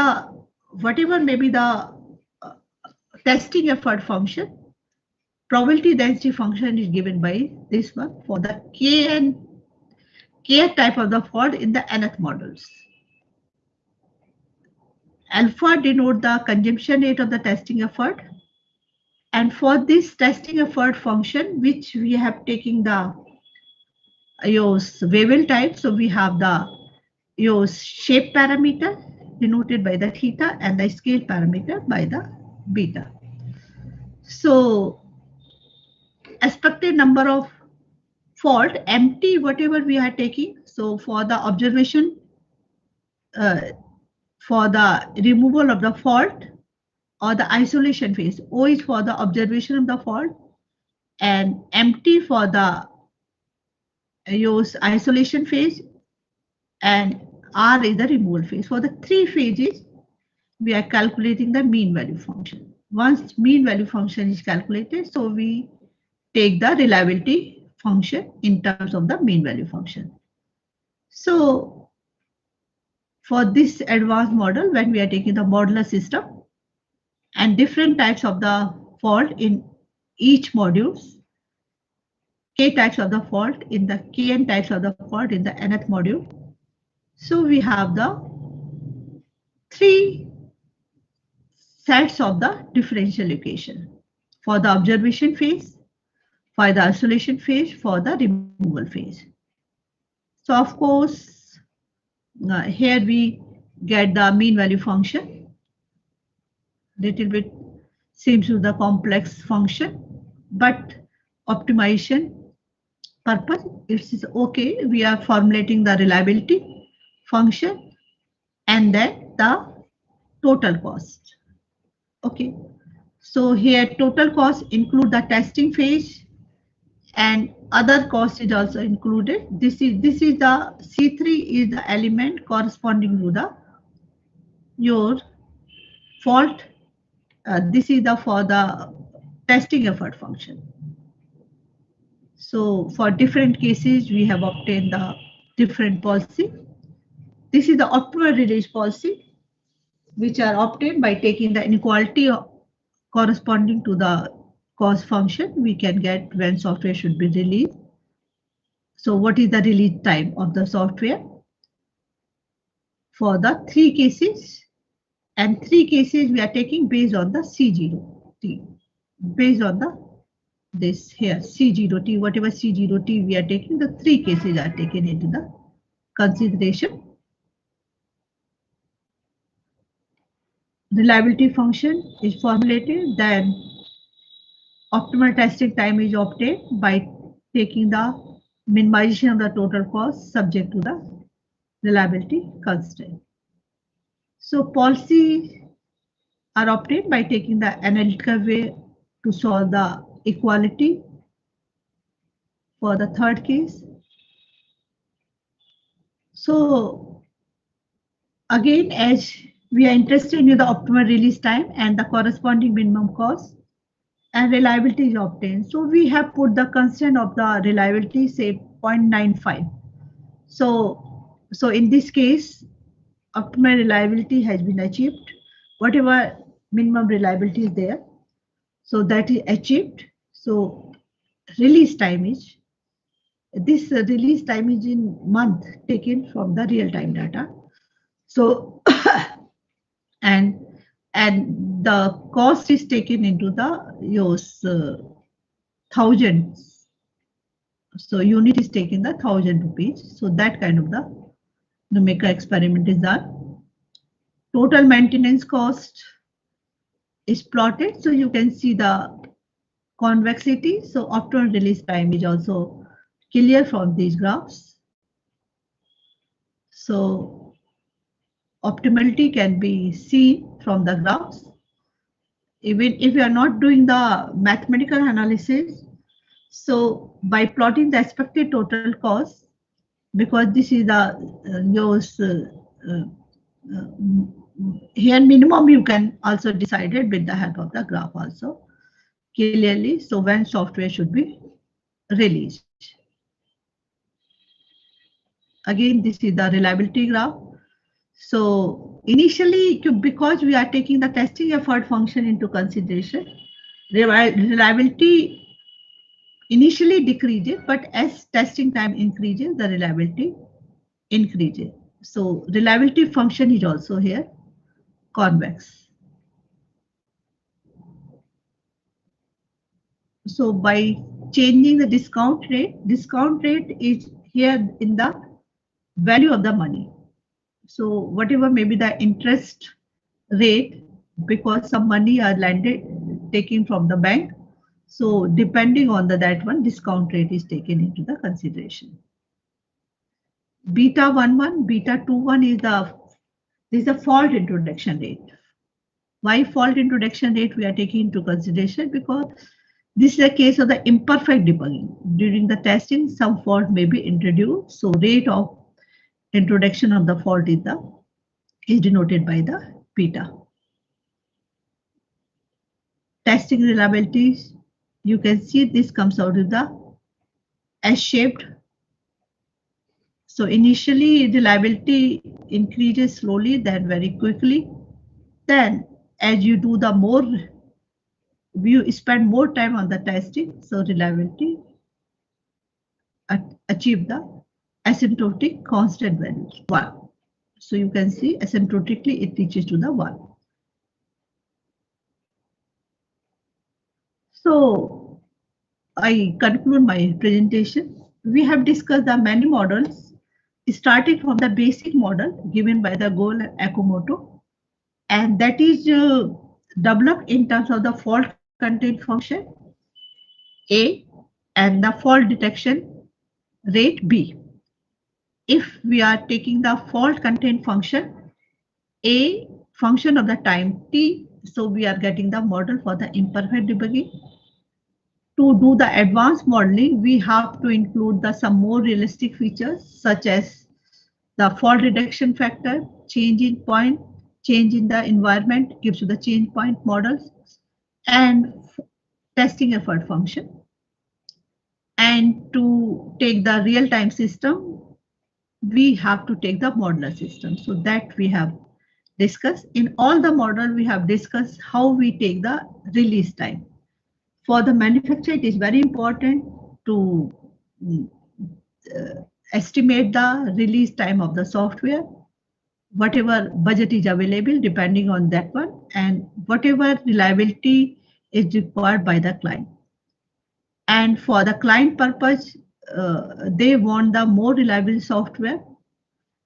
whatever may be the testing effort function, probability density function is given by this one for the K and K type of the fault in the nth modules. Alpha denote the consumption rate of the testing effort. And for this testing effort function, which we have taken the Wavell type, so we have the shape parameter denoted by the theta and the scale parameter by the beta. So expected number of fault, MT, whatever we are taking, so for the observation, for the removal of the fault or the isolation phase, O is for the observation of the fault, and MT for the isolation phase, and R is the removal phase. For the 3 phases, we are calculating the mean value function. Once mean value function is calculated, so we take the reliability function in terms of the mean value function. So for this advanced model, when we are taking the modular system and different types of the fault in each modules, k types of the fault in the kn types of the fault in the nth module. So we have the 3 sets of the differential equation for the observation phase, for the isolation phase, for the removal phase. So of course, here we get the mean value function. Little bit seems to the complex function, but optimization purpose, it is okay. We are formulating the reliability function and then the total cost. Okay, so here total cost include the testing phase and other cost is also included. This is the C3 is the element corresponding to the your fault. This is the for the testing effort function. So for different cases, we have obtained the different policy. This is the optimal release policy, which are obtained by taking the inequality corresponding to the cost function. We can get when software should be released. So what is the release time of the software? For the 3 cases, and 3 cases we are taking based on the C0T, based on the this here C0T, whatever C0T we are taking, the 3 cases are taken into the consideration. Reliability function is formulated, then optimal testing time is obtained by taking the minimization of the total cost subject to the reliability constraint. So policies are obtained by taking the analytical way to solve the equality for the 3rd case. So again, as we are interested in the optimal release time and the corresponding minimum cost and reliability is obtained. So we have put the constant of the reliability, say 0.95. So in this case, optimal reliability has been achieved. Whatever minimum reliability is there, so that is achieved. So release time is, this release time is in month taken from the real-time data. So and the cost is taken into the thousands. So unit is taken the 1,000 rupees. So that kind of the numerical experiment is done. Total maintenance cost is plotted, so you can see the convexity. So optimal release time is also clear from these graphs. So optimality can be seen from the graphs. Even if you are not doing the mathematical analysis, so by plotting the expected total cost, because this is the here minimum you can also decide it with the help of the graph also clearly. So when software should be released. Again, this is the reliability graph. So initially, because we are taking the testing effort function into consideration, reliability initially decreases, but as testing time increases, the reliability increases. So reliability function is also here convex. So by changing the discount rate is here in the value of the money. So whatever may be the interest rate, because some money are landed taken from the bank. So depending on that one, discount rate is taken into the consideration. Beta 11, beta 21 is the fault introduction rate. Why fault introduction rate we are taking into consideration? Because this is a case of the imperfect debugging. During the testing, some fault may be introduced. So rate of introduction of the fault is denoted by the beta. Testing reliabilities, you can see this comes out of the S-shaped. So initially reliability increases slowly, then very quickly. Then as you do the more, you spend more time on the testing, so reliability achieve the asymptotic constant value 1. So you can see asymptotically it reaches to the 1. So I conclude my presentation. We have discussed the many models, starting from the basic model given by the Goel and Akamoto, and that is developed in terms of the fault content function A and the fault detection rate B. If we are taking the fault content function A function of the time T, so we are getting the model for the imperfect debugging. To do the advanced modeling, we have to include some more realistic features such as the fault reduction factor, change in point, change in the environment gives you the change point models, and testing effort function. And to take the real-time system, we have to take the modular system. So that we have discussed. In all the model, we have discussed how we take the release time. For the manufacturer, it is very important to estimate the release time of the software, whatever budget is available depending on that one, and whatever reliability is required by the client. And for the client purpose, they want the more reliable software.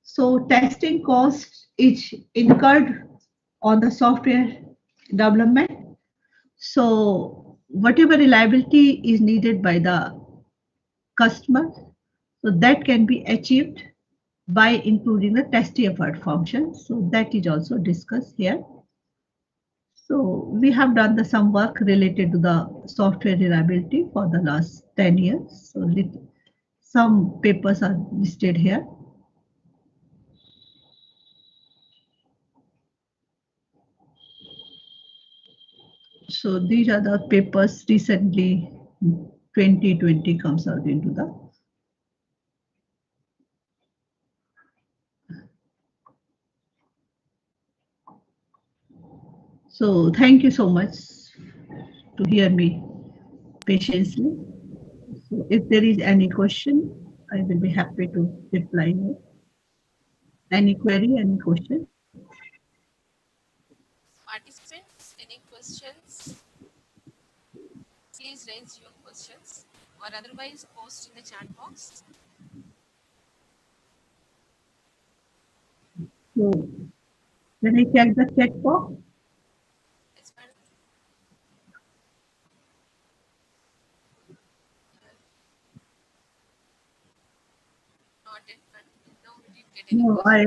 So testing cost is incurred on the software development. So whatever reliability is needed by the customer, so that can be achieved by including the testing effort function. So that is also discussed here. So we have done some work related to the software reliability for the last 10 years. So some papers are listed here. So these are the papers recently 2020 comes out into the. So thank you so much to hear me patiently. So if there is any question, I will be happy to reply. Any query, any question? Participants, any questions? Please raise your questions or otherwise post in the chat box. So when I check the chat box, no, I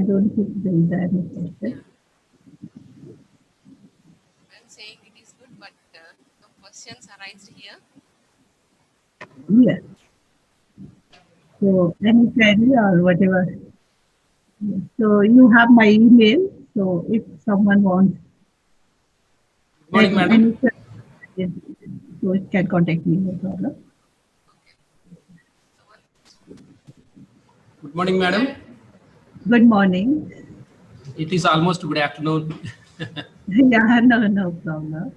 don't think there is any question. I'm saying it is good, but no questions arise here. Yes. So any query or whatever. So you have my email. So if someone wants Good morning, madam. So it can contact me, no problem. Good morning, madam. Good morning. It is almost good afternoon. Yeah, no problem.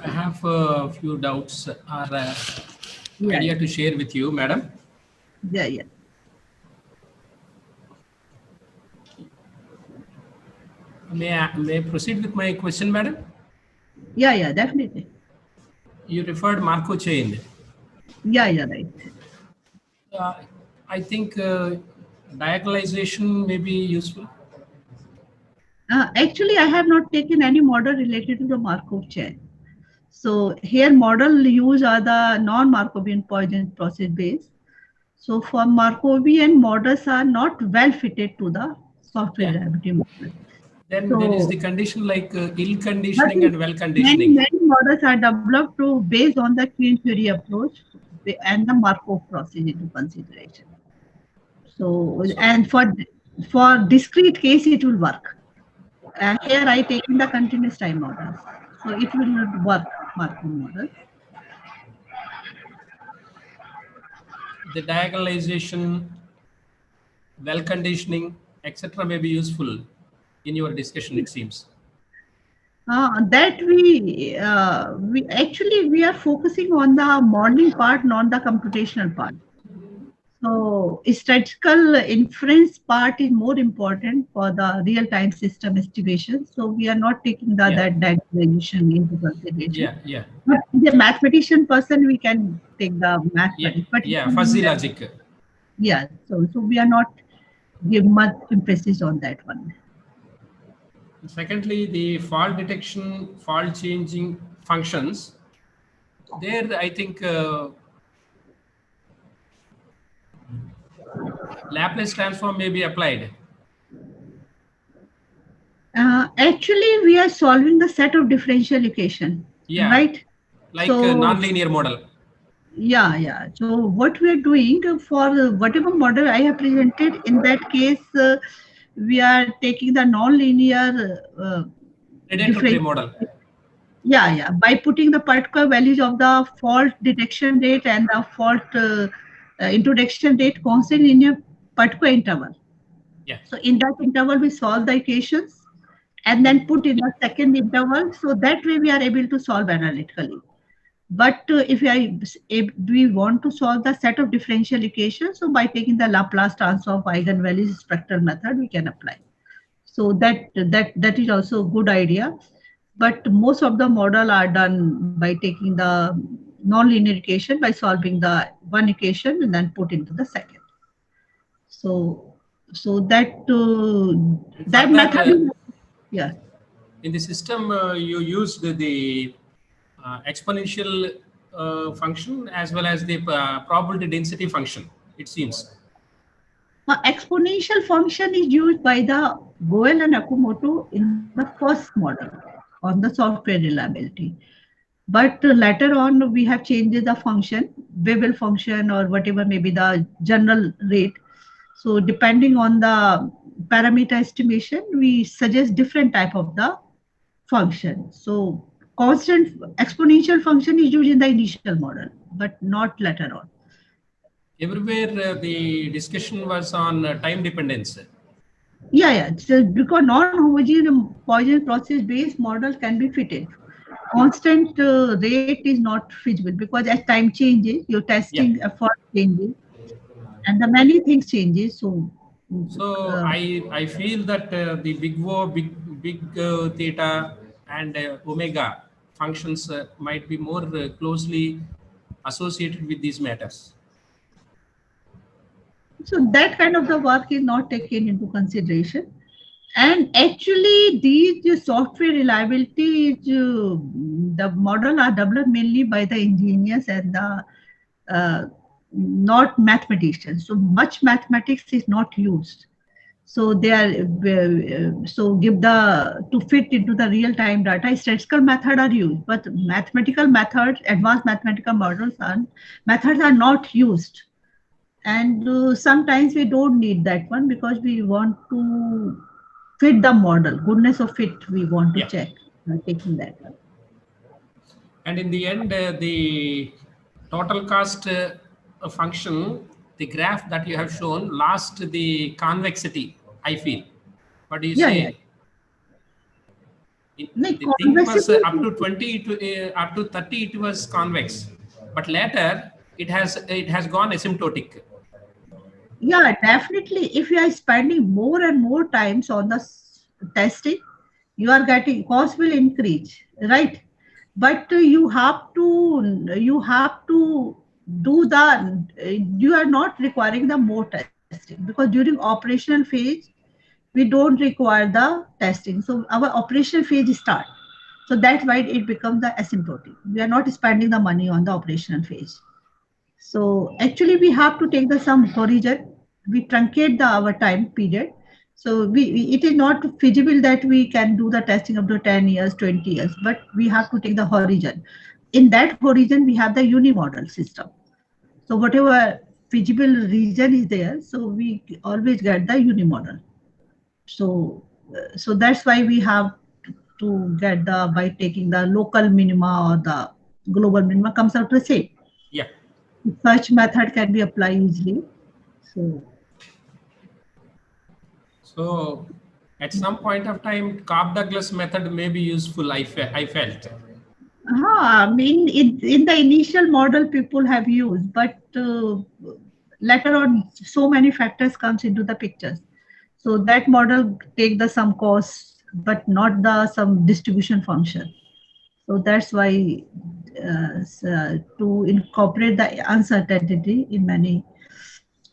I have a few doubts or idea to share with you, madam. Yeah. May I proceed with my question, madam? Yeah, definitely. You referred Markov chain. Yeah, right. I think diagonalization may be useful. Actually, I have not taken any model related to the Markov chain. So here model used are the non-Markovian Poisson process base. So for Markovian models are not well fitted to the software reliability model. Then there is the condition like ill conditioning and well conditioning. Many models are developed based on the queen theory approach and the Markov process into consideration. So and for discrete case it will work. And here I taken the continuous time models, so it will not work Markov model. The diagonalization, well conditioning, etc. may be useful in your discussion, it seems. That we actually we are focusing on the modeling part, not the computational part. So statistical inference part is more important for the real-time system estimation. So we are not taking that diagonalization into consideration. Yeah. But the mathematician person, we can take the mathematics. But fuzzy logic. Yeah. So we are not give much emphasis on that one. Secondly, the fault detection, fault changing functions. There, I think Laplace transform may be applied. Actually, we are solving the set of differential equation. Yeah. Right. Like a nonlinear model. Yeah. So what we are doing for whatever model I have presented, in that case, we are taking the nonlinear predator-prey model. Yeah. By putting the particular values of the fault detection rate and the fault introduction rate constant in a particular interval. Yeah. So in that interval, we solve the equations and then put in the second interval. So that way we are able to solve analytically. But if we want to solve the set of differential equations, so by taking the Laplace transform of eigenvalues spectral method, we can apply. So that is also a good idea. But most of the model are done by taking the nonlinear equation, by solving the one equation and then put into the second. So that method, yeah. In the system, you used the exponential function as well as the probability density function, it seems. Exponential function is used by the Goel and Okamoto in the first model on the software reliability. But later on, we have changed the function, Babel function or whatever may be the general rate. So depending on the parameter estimation, we suggest different type of the function. So constant exponential function is used in the initial model, but not later on. Everywhere the discussion was on time dependence. Yeah. So because non-homogeneous Poisson process-based model can be fitted. Constant rate is not feasible because as time changes, your testing effort changes, and the many things changes. So I feel that the big O, big theta, and omega functions might be more closely associated with these matters. So that kind of the work is not taken into consideration. And actually, these software reliability, the model are developed mainly by the engineers and the not mathematicians. So much mathematics is not used. So they are to fit into the real-time data, statistical method are used, but mathematical methods, advanced mathematical models and methods are not used. And sometimes we don't need that one because we want to fit the model, goodness of fit we want to check, taking that one. And in the end, the total cost function, the graph that you have shown, lost the convexity, I feel. What do you say? The thing was up to 20 up to 30 it was convex, but later it has gone asymptotic. Yeah, definitely. If you are spending more and more times on the testing, you are getting cost will increase, right? But you have to do the, you are not requiring the more testing because during operational phase, we don't require the testing. So our operational phase start. So that's why it becomes the asymptotic. We are not spending the money on the operational phase. So actually we have to take the some horizon. We truncate our time period. So it is not feasible that we can do the testing up to 10 years, 20 years, but we have to take the horizon. In that horizon, we have the unimodal system. So whatever feasible region is there, so we always get the unimodal. So that's why we have to get by taking the local minima or the global minima comes out the same. Yeah. Such method can be applied easily. So at some point of time, Cobb-Douglas method may be useful, I felt. I mean, in the initial model people have used, but later on, so many factors comes into the pictures. So that model take the some cost, but not the some distribution function. So that's why to incorporate the uncertainty in many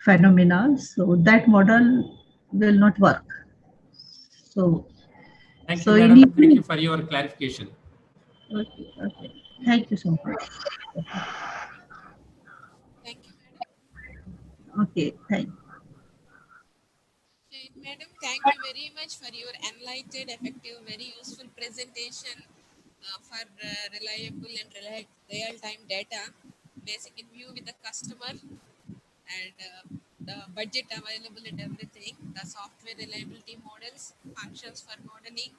phenomena, so that model will not work. So Thank so you, you madam. need Thank to. you for your clarification. Okay, okay. Thank you so much. Thank you, madam. Okay, thank you. Okay, madam, thank you very much for your enlightened, effective, very useful presentation for reliable and real-time data, basic in view with the customer and the budget available and everything, the software reliability models, functions for modeling,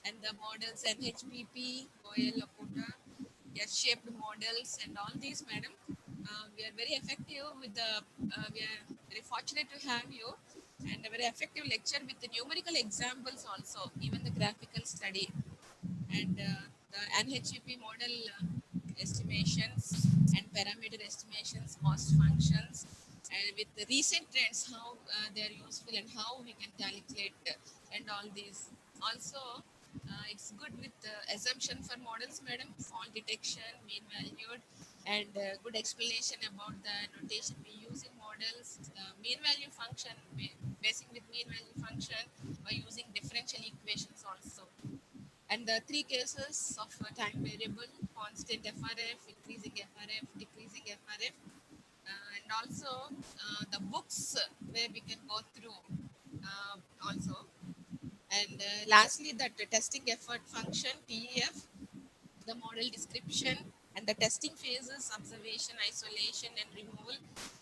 and the models NHPP, OL, Lakota, S-shaped models, and all these, madam. We are very effective with the, we are very fortunate to have you, and a very effective lecture with the numerical examples also, even the graphical study. And the NHEP model estimations and parameter estimations, cost functions, and with the recent trends, how they are useful and how we can calculate and all these. Also, it's good with assumption for models, madam, fault detection, mean valued, and good explanation about the notation we use in models, mean value function, basic with mean value function by using differential equations also. And the three cases of time variable, constant FRF, increasing FRF, decreasing FRF, and also the books where we can go through also. And lastly, that testing effort function, TEF, the model description, and the testing phases, observation, isolation, and removal,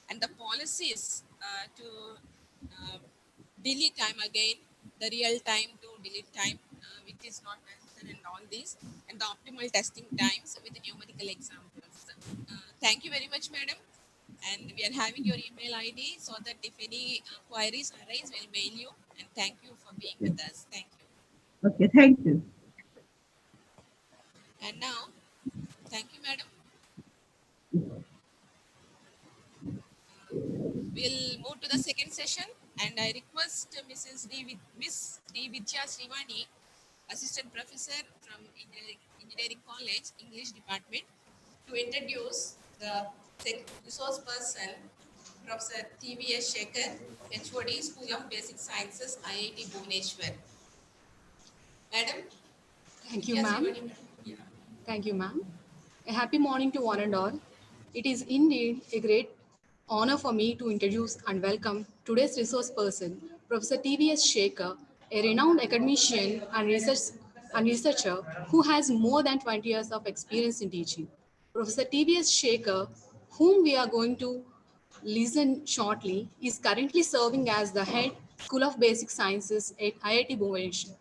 and the policies to delete time again, the real time to delete time, which is not necessary, and all these, and the optimal testing times with the numerical examples. Thank you very much, madam. And we are having your email ID so that if any queries arise, we'll mail you. And thank you for being with us. Thank you. Okay, thank you. And now, thank you, madam. We'll move to the second session, and I request Miss D. Vidya Srivani, Assistant Professor from Engineering College, English Department, to introduce the resource person, Professor T.V.S. Shekhar, HOD, School of Basic Sciences, IIT Bhubaneswar. Madam? Thank you, ma'am. Yeah. Thank you, ma'am. A happy morning to one and all. It is indeed a great honor for me to introduce and welcome today's resource person, Professor T.V.S. Shekhar, a renowned academician and researcher who has more than 20 years of experience in teaching. Professor T.V.S. Shekhar, whom we are going to listen shortly, is currently serving as the head School of Basic Sciences at IIT Bhubaneswar.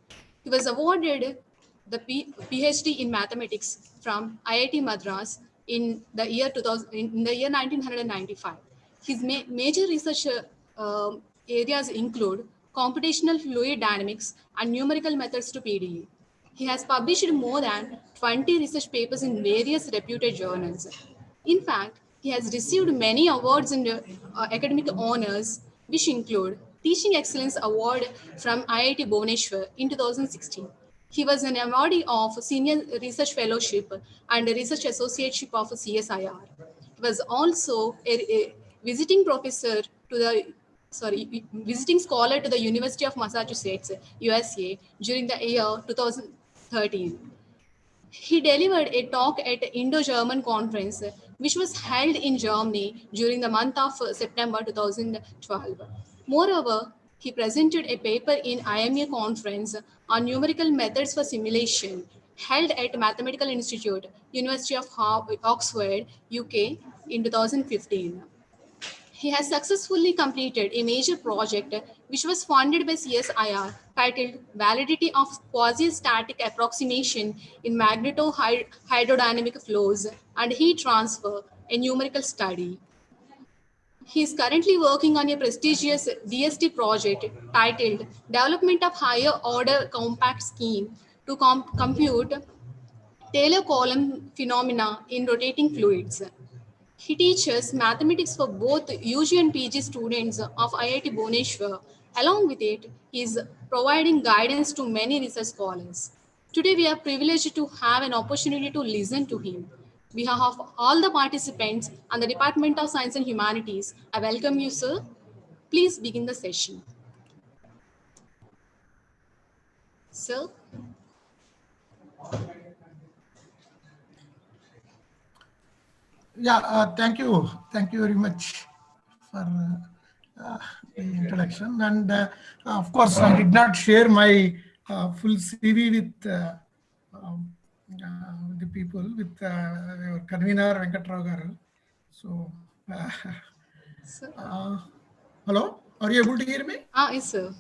He was awarded the PhD in mathematics from IIT Madras in the year 2000, in the year 1995. His major research areas include computational fluid dynamics and numerical methods to PDE. He has published more than 20 research papers in various reputed journals. In fact, he has received many awards and academic honors, which include Teaching Excellence Award from IIT Bhubaneswar in 2016. He was an awardee of Senior Research Fellowship and a Research Associateship of CSIR. He was also a visiting professor to the visiting scholar to the University of Massachusetts, USA, during the year 2013. He delivered a talk at the Indo-German Conference, which was held in Germany during the month of September 2012. Moreover, he presented a paper in IMA conference on numerical methods for simulation held at Mathematical Institute, University of Oxford, UK in 2015. He has successfully completed a major project which was funded by CSIR titled Validity of Quasi-Static Approximation in Magneto-Hydrodynamic Flows and Heat Transfer, a numerical study. He is currently working on a prestigious DST project titled Development of Higher Order Compact Scheme to compute Taylor column phenomena in rotating fluids. He teaches mathematics for both UG and PG students of IIT Bhubaneswar. Along with it, he is providing guidance to many research scholars. Today, we are privileged to have an opportunity to listen to him. On behalf of all the participants and the Department of Science and Humanities, I welcome you, sir. Please begin the session. Sir. Yeah, thank you. Thank you very much for the introduction. And of course, I did not share my full CV with the people, with your convener Venkatrao garu. So, hello, are you able to hear me? Yes, sir.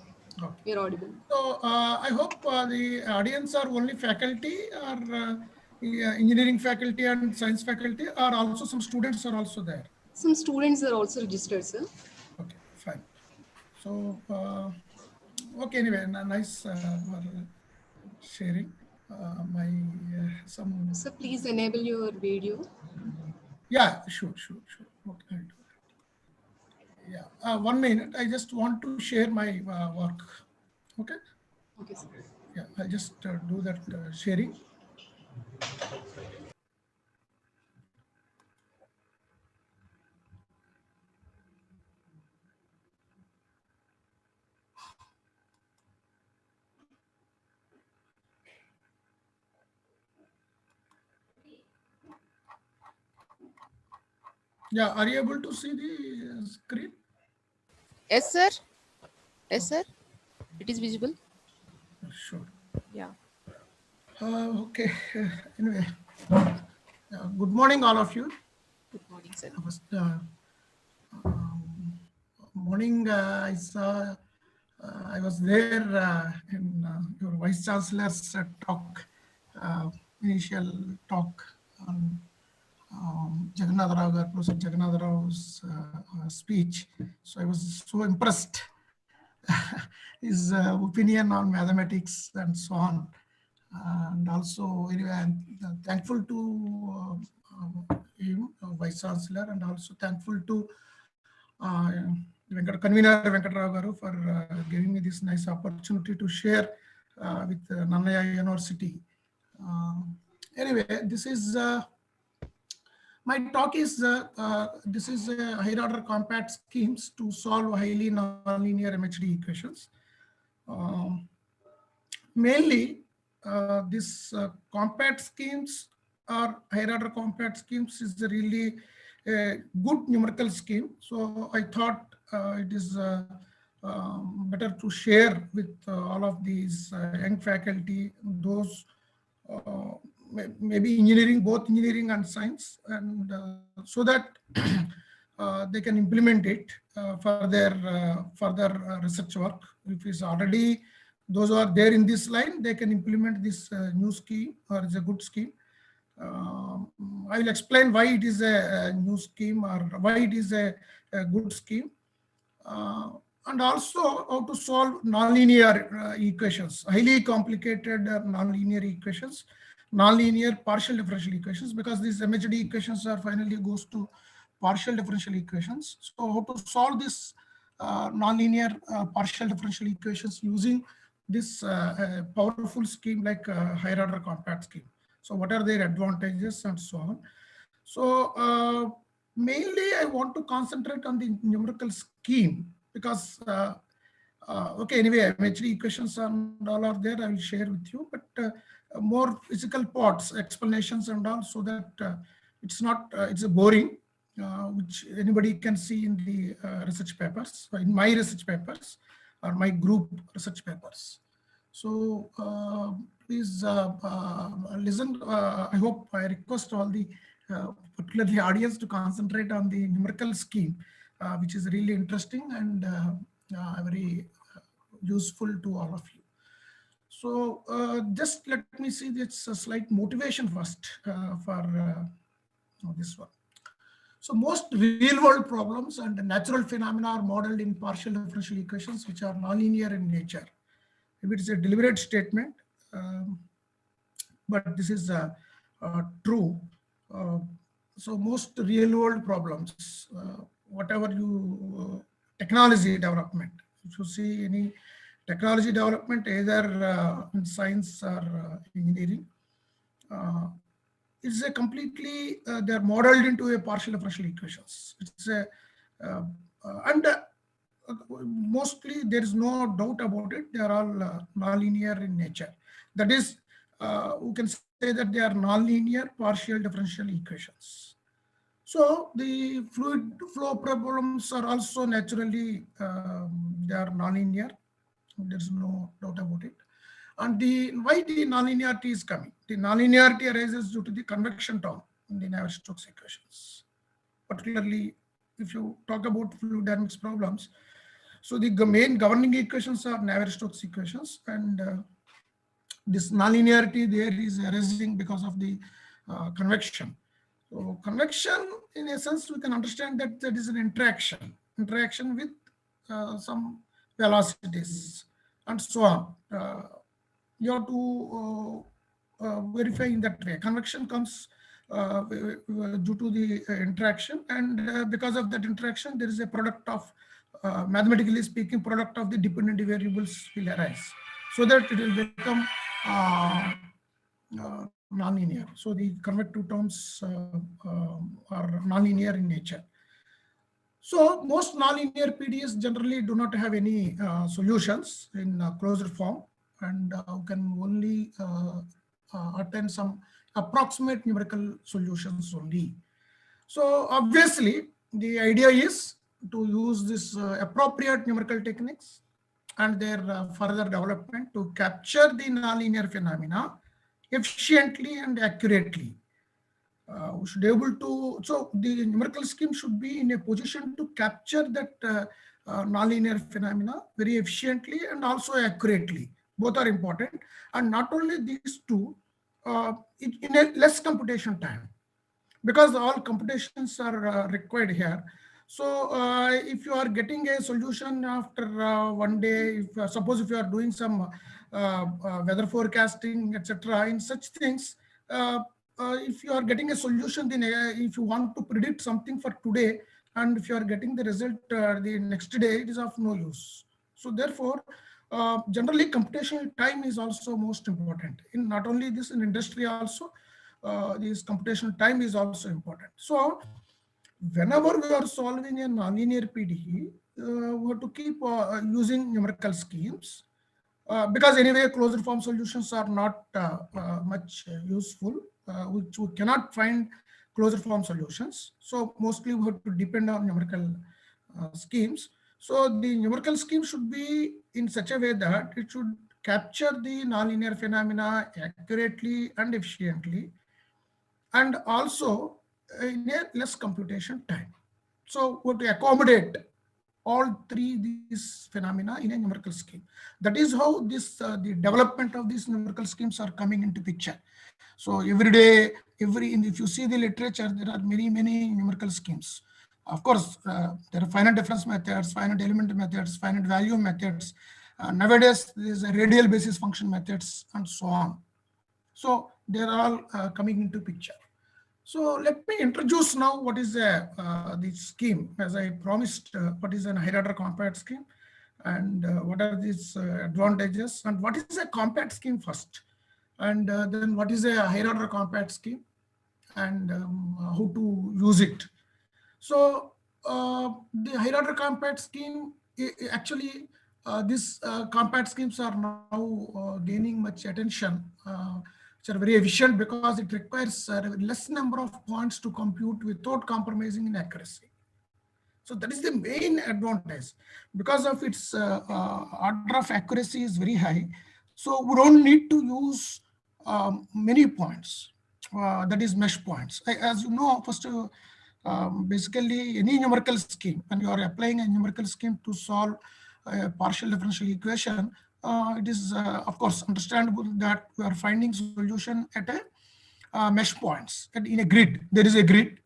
Okay. You're audible. So, I hope the audience are only faculty or engineering faculty and science faculty, or also some students are also there? Some students are also registered, sir. Okay, fine. So, okay, anyway, nice sharing my some. So please enable your video. Yeah, sure. Okay, I'll do that. Yeah, 1 minute. I just want to share my work. Okay. Okay, sir. Yeah, I'll just do that sharing. Yeah, are you able to see the screen? Yes, sir. Yes, sir. It is visible. Sure. Yeah. Okay. Anyway, good morning, all of you. Good morning, sir. Morning, I saw. I was there in your Vice Chancellor's talk, initial talk on Jagannatha Rao, Professor Jagannatha Rao's speech. So I was so impressed. His opinion on mathematics and so on. And also, anyway, I'm thankful to him, Vice Chancellor, and also thankful to Convener Venkatrao garu for giving me this nice opportunity to share with Nannaya University. Anyway, this is my talk is this is higher order compact schemes to solve highly nonlinear MHD equations. Mainly, this compact schemes or higher order compact schemes is really a good numerical scheme. So I thought it is better to share with all of these young faculty, those maybe engineering, both engineering and science, and so that they can implement it for their further research work. If it's already those who are there in this line, they can implement this new scheme, or it's a good scheme. I will explain why it is a new scheme or why it is a good scheme, and also how to solve nonlinear equations, highly complicated nonlinear equations, nonlinear partial differential equations, because these MHD equations are finally goes to partial differential equations. So how to solve this nonlinear partial differential equations using this powerful scheme like higher order compact scheme. So what are their advantages and so on. So mainly I want to concentrate on the numerical scheme because okay, anyway, MHD equations and all are there, I will share with you, but more physical parts, explanations and all, so that it's not, it's a boring, which anybody can see in the research papers, in my research papers or my group research papers. So please listen. I hope I request all the particularly audience to concentrate on the numerical scheme which is really interesting and very useful to all of you. So just let me see this slight motivation first for this one. So most real world problems and natural phenomena are modeled in partial differential equations, which are nonlinear in nature. If it is a deliberate statement, but this is true. So most real world problems, whatever you technology development, if you see any technology development, either in science or engineering, it's a completely they are modeled into a partial differential equations. It's a and mostly there is no doubt about it. They are all nonlinear in nature. That is, we can say that they are nonlinear partial differential equations. So the fluid flow problems are also naturally they are nonlinear. There's no doubt about it. And why the nonlinearity is coming? The nonlinearity arises due to the convection term in the Navier-Stokes equations. Particularly, if you talk about fluid dynamics problems, so the main governing equations are Navier-Stokes equations, and this nonlinearity there is arising because of the convection. So convection, in a sense, we can understand that that is an interaction with some velocities and so on. You have to verify in that way. Convection comes due to the interaction, and because of that interaction, there is a product of, mathematically speaking, product of the dependent variables will arise, so that it will become nonlinear. So the convective terms are nonlinear in nature. So most nonlinear PDEs generally do not have any solutions in closed form, and can only attain some approximate numerical solutions only. So obviously the idea is to use this appropriate numerical techniques and their further development to capture the nonlinear phenomena efficiently and accurately. We should be able to, so the numerical scheme should be in a position to capture that nonlinear phenomena very efficiently and also accurately. Both are important, and not only these two, in a less computation time, because all computations are required here. So if you are getting a solution after one day, if, suppose if you are doing some weather forecasting, etc., in such things, if you are getting a solution, then if you want to predict something for today, and if you are getting the result the next day, it is of no use. So therefore, generally computational time is also most important. In not only this, in industry also, this computational time is also important. So whenever we are solving a nonlinear PDE, we have to keep using numerical schemes, because anyway closed form solutions are not much useful, which we cannot find closed form solutions. So mostly we have to depend on numerical schemes. So the numerical scheme should be in such a way that it should capture the nonlinear phenomena accurately and efficiently, and also in a less computation time. So we have to accommodate all three these phenomena in a numerical scheme. That is how this the development of these numerical schemes are coming into picture. So every day, if you see the literature, there are many numerical schemes. Of course, there are finite difference methods, finite element methods, finite value methods. Nowadays, there is a radial basis function methods and so on. So they are all coming into picture. So let me introduce now what is the scheme. As I promised, what is an higher order compact scheme, and what are these advantages, and what is a compact scheme first, and then what is a higher order compact scheme, and how to use it. So the higher order compact scheme, actually these compact schemes are now gaining much attention, which are very efficient because it requires less number of points to compute without compromising in accuracy. So that is the main advantage. Because of its order of accuracy is very high, so we don't need to use many points, that is mesh points. As you know, first basically any numerical scheme, when you are applying a numerical scheme to solve a partial differential equation, it is of course understandable that we are finding solution at a mesh points. And in a grid, there is a grid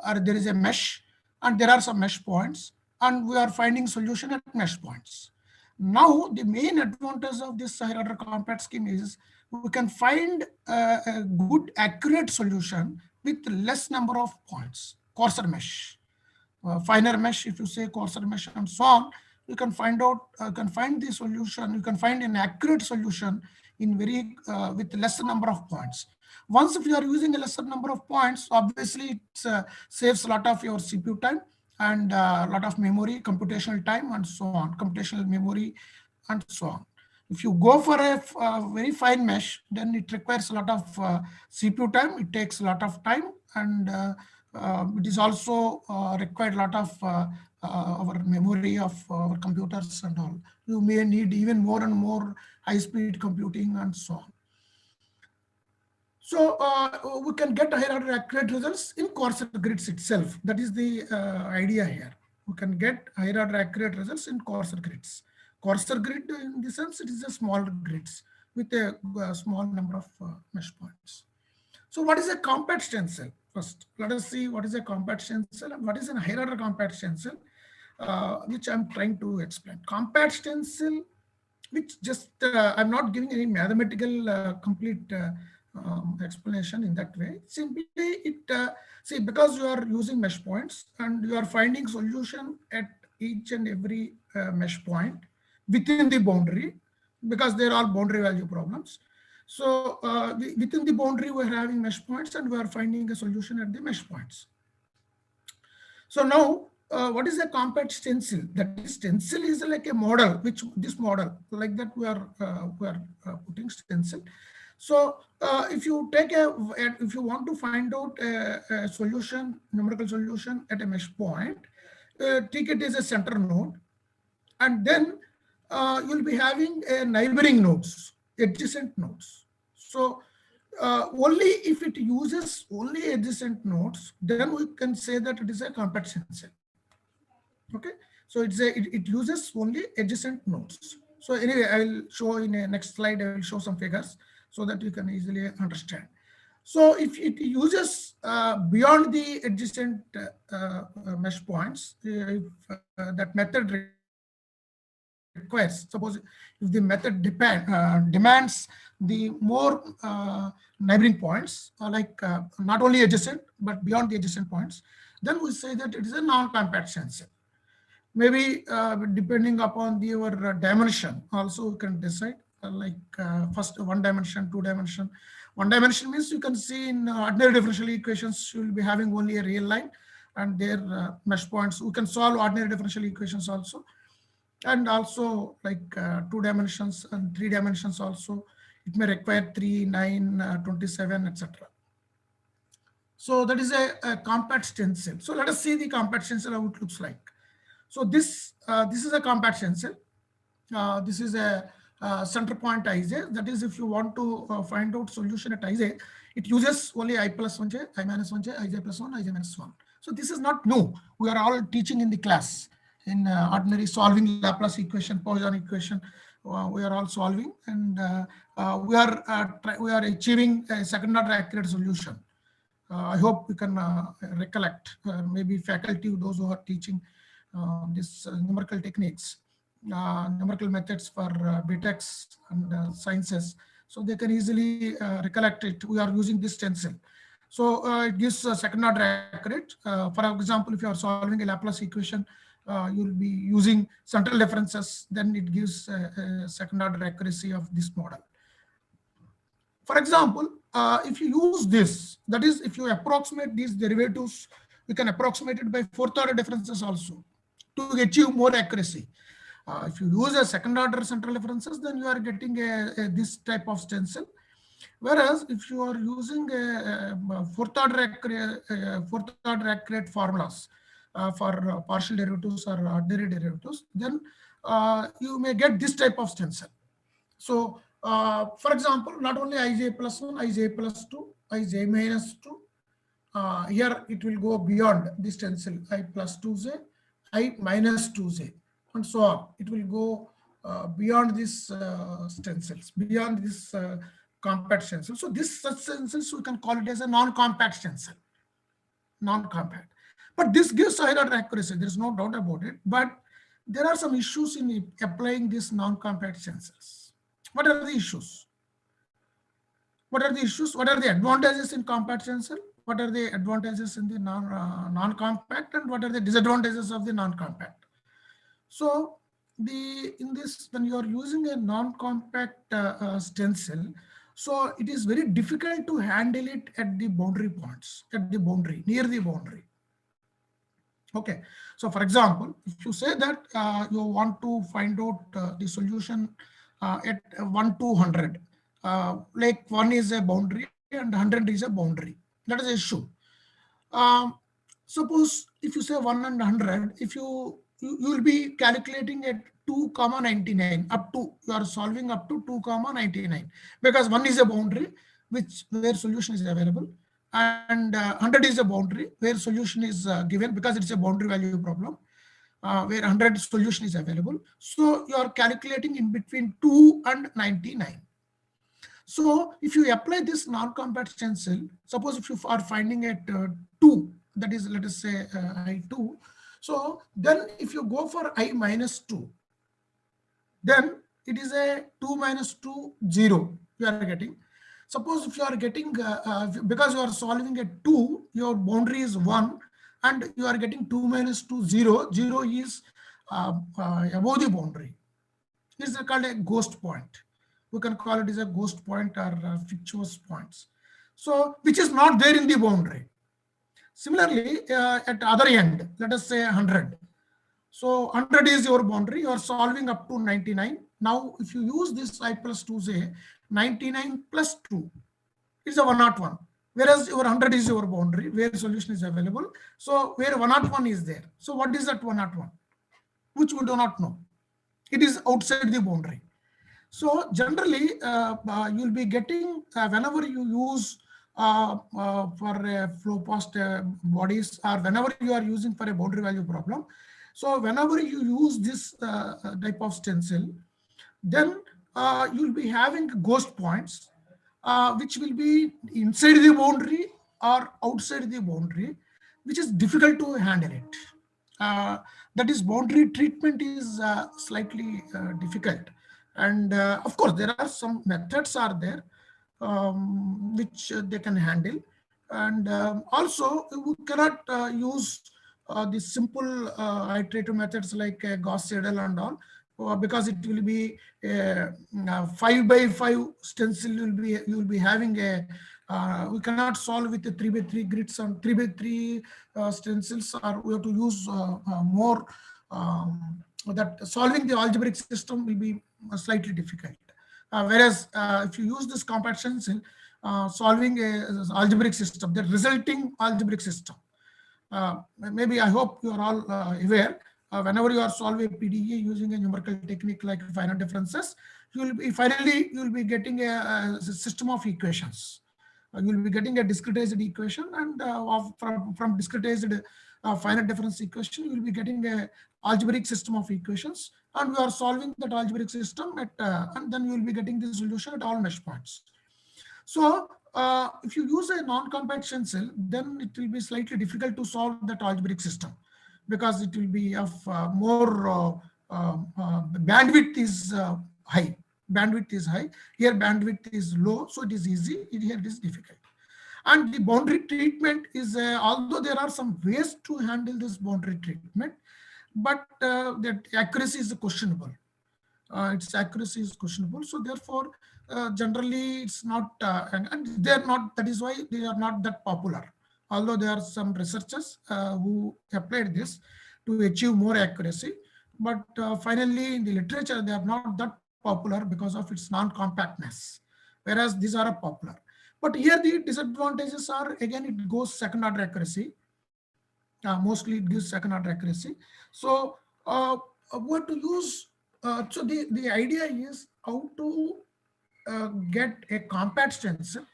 or there is a mesh, and there are some mesh points, and we are finding solution at mesh points. Now, the main advantage of this higher order compact scheme is we can find a good, accurate solution with less number of points, coarser mesh, finer mesh, if you say coarser mesh and so on. You can find out, can find the solution, you can find an accurate solution in very, with lesser number of points. Once if you are using a lesser number of points, obviously it saves a lot of your CPU time and a lot of memory, computational time and so on, computational memory and so on. If you go for a very fine mesh, then it requires a lot of CPU time, it takes a lot of time, and it is also required a lot of our memory of our computers and all. You may need even more and more high-speed computing and so on. So we can get higher order accurate results in coarser grids itself. That is the idea here. We can get higher order accurate results in coarser grids. Coarser grid, in the sense, it is a small grids with a small number of mesh points. So what is a compact stencil? First, let us see what is a compact stencil and what is a higher order compact stencil, which I'm trying to explain. Compact stencil, which just, I'm not giving any mathematical complete explanation in that way. Simply it, see, because you are using mesh points and you are finding solution at each and every mesh point within the boundary, because they're all boundary value problems. So within the boundary, we're having mesh points and we are finding a solution at the mesh points. So now, what is a compact stencil? That is, stencil is like a model, which this model, like that we are putting stencil. So if you take if you want to find out a solution, numerical solution at a mesh point, take it as a center node, and then you'll be having a neighboring nodes, adjacent nodes. So only if it uses only adjacent nodes, then we can say that it is a compact stencil. Okay, so it uses only adjacent nodes. So anyway, I will show in a next slide, I will show some figures so that you can easily understand. So if it uses beyond the adjacent mesh points, if that method requires, suppose if the method demands the more neighboring points, like not only adjacent, but beyond the adjacent points, then we say that it is a non-compact stencil. Maybe depending upon your dimension, also we can decide like first 1 dimension, 2 dimension. 1 dimension means you can see in ordinary differential equations, you will be having only a real line and their mesh points. We can solve ordinary differential equations also. And also like 2 dimensions and 3 dimensions also. It may require 3, 9, 27, etc. So that is a compact stencil. So let us see the compact stencil, how it looks like. So this is a compact stencil. This is a center point Ij. That is, if you want to find out solution at Ij, it uses only I plus 1j, I minus 1j, Ij plus 1, Ij minus 1. So this is not new. We are all teaching in the class in ordinary solving Laplace equation, Poisson equation. We are all solving, and we are achieving a second order accurate solution. I hope you can recollect. Maybe faculty, those who are teaching this numerical techniques, numerical methods for BTechs and sciences, so they can easily recollect it. We are using this stencil. So it gives a second order accurate. For example, if you are solving a Laplace equation, you will be using central differences, then it gives a second order accuracy of this model. For example, if you use this, that is, if you approximate these derivatives, you can approximate it by 4th order differences also to achieve more accuracy. If you use a second order central differences, then you are getting this type of stencil. Whereas if you are using a 4th order accurate formulas for partial derivatives or ordinary derivatives, then you may get this type of stencil. So for example, not only Ij plus 1, Ij plus 2, Ij minus 2, here it will go beyond this stencil, I plus 2j, I minus 2j, and so on. It will go beyond this stencils, beyond this compact stencil. So this such stencils, we can call it as a non-compact stencil, non-compact. But this gives higher order accuracy, there's no doubt about it. But there are some issues in applying these non-compact stencils. What are the issues? What are the issues? What are the advantages in compact stencil? What are the advantages in the non-compact, and what are the disadvantages of the non-compact? So in this, when you are using a non-compact stencil, so it is very difficult to handle it at the boundary points, at the boundary, near the boundary. Okay, so for example, if you say that you want to find out the solution at 1 to 100, like 1 is a boundary and 100 is a boundary, that is the issue. Suppose if you say 1 and 100, if you will be calculating at 2,99 up to, you are solving up to 2,99, because 1 is a boundary where solution is available, and 100 is a boundary where solution is given, because it's a boundary value problem, where 100 solution is available. So you are calculating in between 2 and 99. So if you apply this non-compact stencil, suppose if you are finding at 2, that is, let us say I2. So then if you go for I minus 2, then it is a 2 minus 2, 0 you are getting. Suppose if you are getting, because you are solving at 2, your boundary is 1, and you are getting 2 minus 2, 0. 0 is above the boundary. This is called a ghost point. We can call it as a ghost point or fictitious points. So which is not there in the boundary. Similarly, at the other end, let us say 100. So 100 is your boundary. You are solving up to 99. Now, if you use this I plus 2j, 99 plus 2 is a 101. Whereas your 100 is your boundary where solution is available. So where 101 is there. So what is that 101? Which we do not know. It is outside the boundary. So generally, you will be getting, whenever you use for flow past bodies, or whenever you are using for a boundary value problem. So whenever you use this type of stencil, then you will be having ghost points, which will be inside the boundary or outside the boundary, which is difficult to handle it. That is, boundary treatment is slightly difficult. And of course, there are some methods are there which they can handle. And also, we cannot use the simple iterative methods like Gauss-Seidel and all, because it will be 5 by 5 stencil. You will be having a we cannot solve with the 3 by 3 grids and 3 by 3 stencils, or we have to use more. That solving the algebraic system will be slightly difficult. Whereas if you use this compact stencil, solving a algebraic system, the resulting algebraic system, maybe I hope you are all aware, whenever you are solving a PDE using a numerical technique like finite differences, you will be finally you will be getting a system of equations. You will be getting a discretized equation, and from discretized finite difference equation, you will be getting a algebraic system of equations, and we are solving that algebraic system at, and then you will be getting the solution at all mesh points. So if you use a non-compact stencil, then it will be slightly difficult to solve that algebraic system, because it will be of more bandwidth is high. Bandwidth is high. Here bandwidth is low, so it is easy. Here it is difficult. And the boundary treatment is, although there are some ways to handle this boundary treatment, but that accuracy is questionable. Its accuracy is questionable. So therefore, generally it's not, and they're not, that is why they are not that popular. Although there are some researchers who applied this to achieve more accuracy, but finally in the literature, they are not that popular because of its non-compactness, whereas these are popular. But here the disadvantages are, again, it goes second order accuracy. Mostly it gives second order accuracy. So what to use, so the idea is how to get a compact stencil,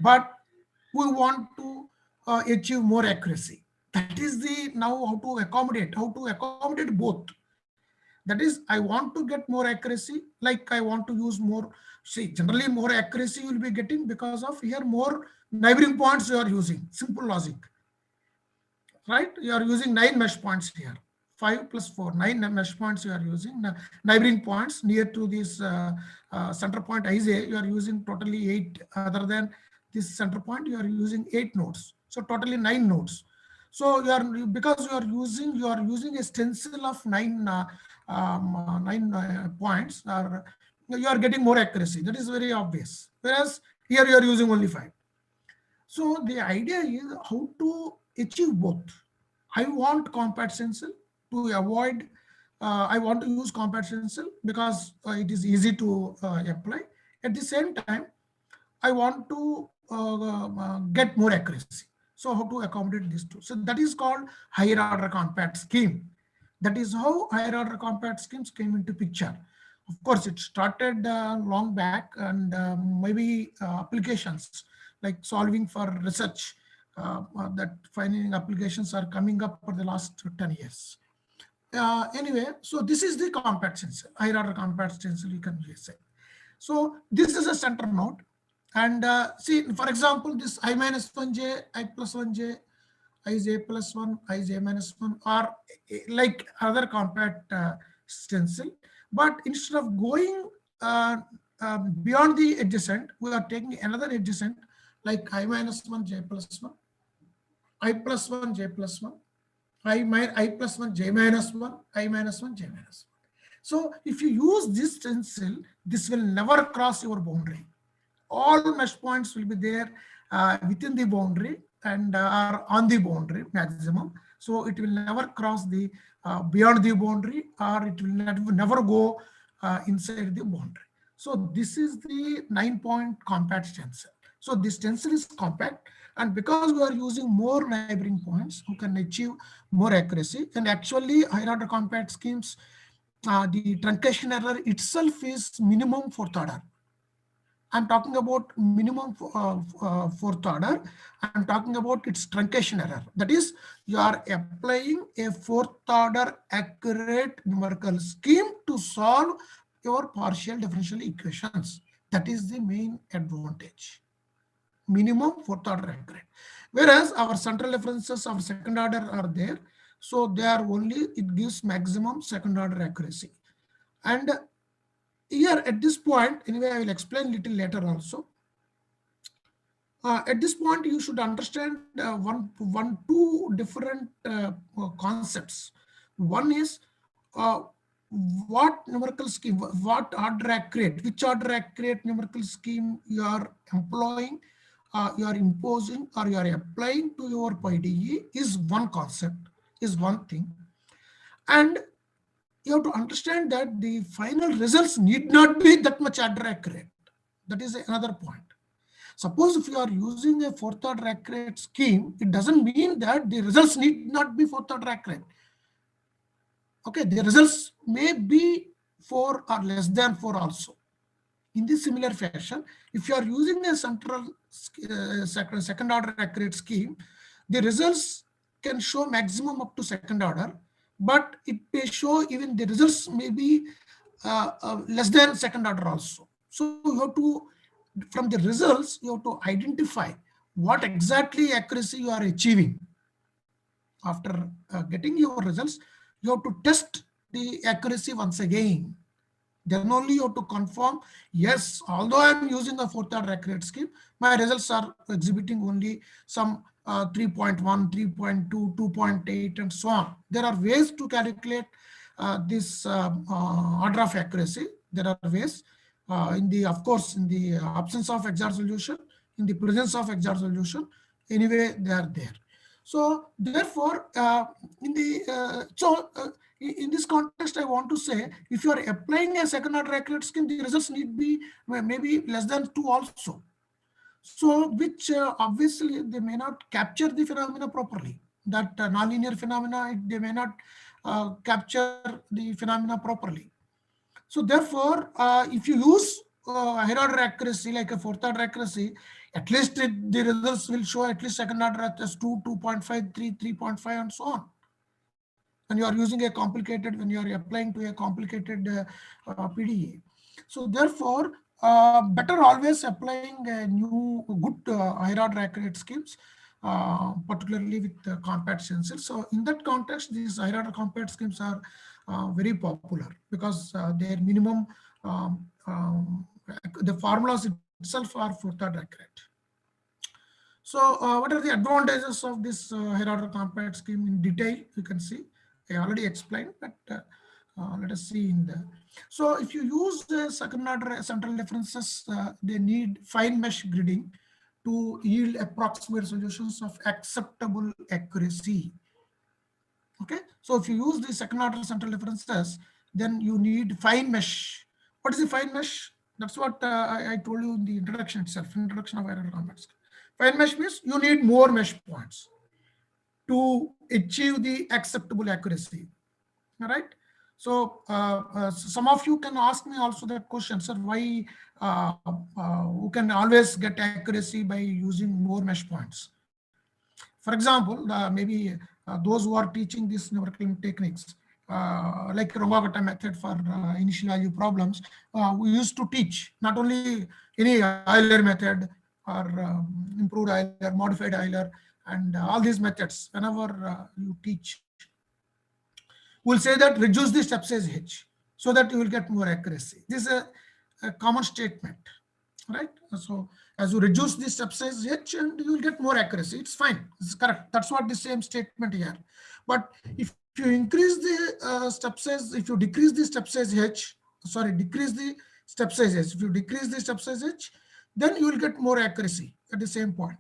but we want to achieve more accuracy. That is the now how to accommodate both. That is, I want to get more accuracy, like I want to use more. See, generally more accuracy you will be getting because of here more neighboring points you are using. Simple logic, right? You are using 9 mesh points here. 5 plus 4, 9 mesh points you are using. Neighboring points near to this center point Ij, you are using totally 8. Other than this center point, you are using 8 nodes. So totally 9 nodes. So because you are using a stencil of 9 points, or you are getting more accuracy. That is very obvious. Whereas here you are using only 5. So the idea is how to achieve both. I want compact stencil to avoid. I want to use compact stencil because it is easy to apply. At the same time, I want to get more accuracy. So how to accommodate these two? So that is called higher order compact scheme. That is how higher order compact schemes came into picture. Of course, it started long back, and maybe applications like solving for research, that finding applications are coming up for the last 10 years. Anyway, so this is the compact stencil, higher order compact stencil, you can say. So this is a center node. And see, for example, this I minus 1j, I plus 1j, ij plus 1, ij minus 1 are like other compact stencil. But instead of going beyond the adjacent, we are taking another adjacent like I minus 1, j plus 1, I plus 1, j plus 1, I plus 1, j minus 1, I minus 1, j minus 1. So if you use this stencil, this will never cross your boundary. All mesh points will be there within the boundary and are on the boundary maximum. So it will never cross the beyond the boundary, or it will never go inside the boundary. So this is the 9-point compact stencil. So this stencil is compact, and because we are using more neighboring points, we can achieve more accuracy. And actually, higher order compact schemes, the truncation error itself is minimum 4th order. I'm talking about minimum 4th order. I'm talking about its truncation error. That is, you are applying a 4th order accurate numerical scheme to solve your partial differential equations. That is the main advantage. Minimum 4th order accurate. Whereas our central references of 2nd order are there. So they are only, it gives maximum 2nd order accuracy. And here at this point, anyway, I will explain little later also. At this point, you should understand two different concepts. One is what numerical scheme, what order accurate, which order accurate numerical scheme you are employing, you are imposing, or you are applying to your PIDE is one concept, is one thing. And you have to understand that the final results need not be that much order accurate. That is another point. Suppose if you are using a 4th order accurate scheme, it doesn't mean that the results need not be 4th order accurate. Okay, the results may be 4 or less than 4 also. In this similar fashion, if you are using a central 2nd order accurate scheme, the results can show maximum up to 2nd order, but it may show even the results may be less than 2nd order also. So you have to, from the results, you have to identify what exactly accuracy you are achieving. After getting your results, you have to test the accuracy once again. Then only you have to confirm, yes, although I am using a 4th order accurate scheme, my results are exhibiting only some 3.1, 3.2, 2.8, and so on. There are ways to calculate this order of accuracy. There are ways of course, in the absence of exact solution, in the presence of exact solution, anyway, they are there. So therefore, in this context, I want to say, if you are applying a 2nd order accurate scheme, the results need be maybe less than 2 also. So which obviously they may not capture the phenomena properly. That nonlinear phenomena, they may not capture the phenomena properly. So therefore, if you use higher order accuracy like a 4th order accuracy, At least the results will show at least second order at just 2, 2.5, 3, 3.5, and so on. When you are using a complicated, when you are applying to a complicated PDE. So therefore, better always applying a new good higher order accurate schemes, particularly with compact stencils. So in that context, these higher order compact schemes are very popular because their minimum, the formulas itself are fourth order accurate. So what are the advantages of this higher order compact scheme in detail? You can see I already explained, but let us see in the. So if you use the second order central references, they need fine mesh gridding to yield approximate solutions of acceptable accuracy. Okay, so if you use the second order central references, then you need fine mesh. What is the fine mesh? That's what I told you in the introduction itself, introduction of higher order compact scheme. Fine mesh means you need more mesh points to achieve the acceptable accuracy. All right. So some of you can ask me also that question, sir, why who can always get accuracy by using more mesh points? For example, maybe those who are teaching these numerical techniques, like Runge-Kutta method for initial value problems, we used to teach not only any Euler method or improved Euler, modified Euler, and all these methods. Whenever you teach, we'll say that reduce the step size h so that you will get more accuracy. This is a common statement, right? So as you reduce the step size h, and you will get more accuracy. It's fine. It's correct. That's what the same statement here. But if you increase the step size, if you decrease the step size h, sorry, decrease the step size h. If you decrease the step size h, then you will get more accuracy at the same point.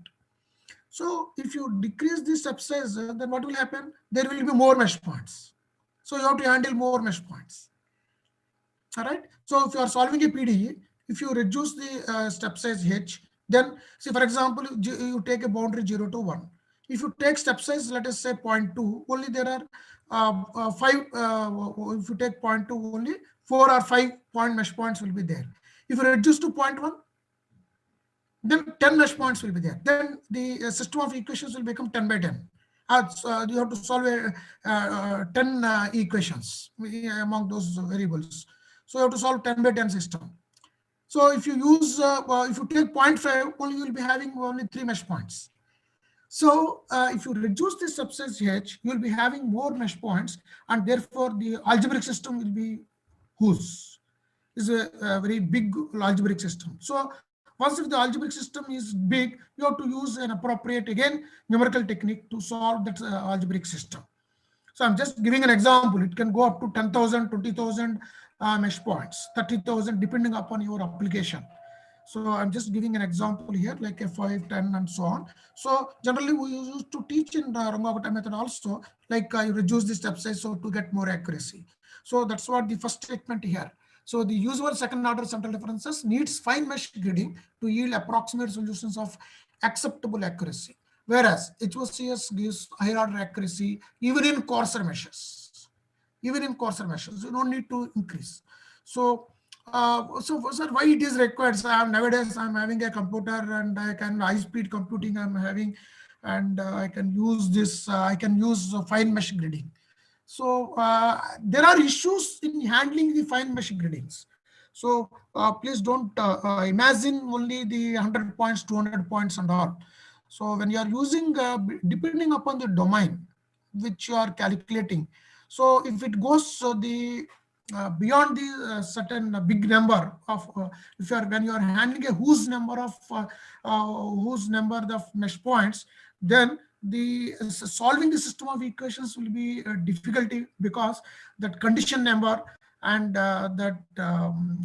So if you decrease the step size, then what will happen? There will be more mesh points. So you have to handle more mesh points. All right. So if you are solving a PDE, if you reduce the step size h, then see, for example, you take a boundary 0 to 1. If you take step size, let us say 0.2, only there are 5. If you take 0.2, only 4 or 5 point mesh points will be there. If you reduce to 0.1, then 10 mesh points will be there. Then the system of equations will become 10 by 10. You have to solve 10 equations among those variables. So you have to solve 10 by 10 system. So if you use, if you take 0.5, only you will be having only 3 mesh points. So if you reduce the step size h, you will be having more mesh points, and therefore the algebraic system will be whose is a very big algebraic system. So once if the algebraic system is big, you have to use an appropriate, again, numerical technique to solve that algebraic system. So I'm just giving an example. It can go up to 10,000, 20,000 mesh points, 30,000, depending upon your application. So I'm just giving an example here, like a 5, 10, and so on. So generally we used to teach in the Runge-Kutta method also, like you reduce the step size so to get more accuracy. So that's what the first statement here. So the usual second order central references needs fine mesh gridding to yield approximate solutions of acceptable accuracy. Whereas HOCS gives higher order accuracy even in coarser meshes. Even in coarser meshes, you don't need to increase. So, sir, why it is required? So nowadays I'm having a computer and I can high-speed computing I'm having, and I can use this. I can use fine mesh gridding. So there are issues in handling the fine mesh griddings. So please don't imagine only the 100 points, 200 points and all. So when you are using, depending upon the domain which you are calculating, so if it goes beyond the certain big number of, if you are, when you are handling a whose number of mesh points, then the solving the system of equations will be a difficulty, because that condition number and that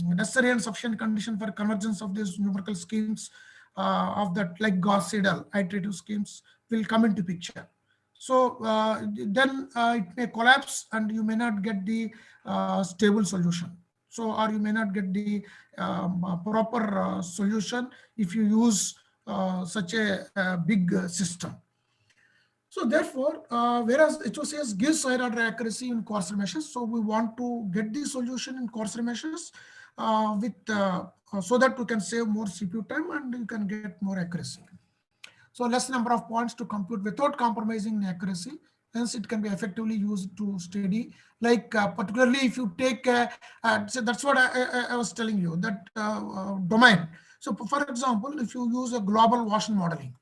necessary and sufficient condition for convergence of these numerical schemes of that, like Gauss-Seidel iterative schemes, will come into picture. So then it may collapse and you may not get the stable solution. So, or you may not get the proper solution if you use such a big system. So therefore, whereas HOCS gives higher order accuracy in coarser meshes, so we want to get the solution in coarser meshes with so that you can save more CPU time and you can get more accuracy. So less number of points to compute without compromising in accuracy. Hence, it can be effectively used to study. Like particularly if you take, so that's what I was telling you, that domain. So for example, if you use a global ocean modeling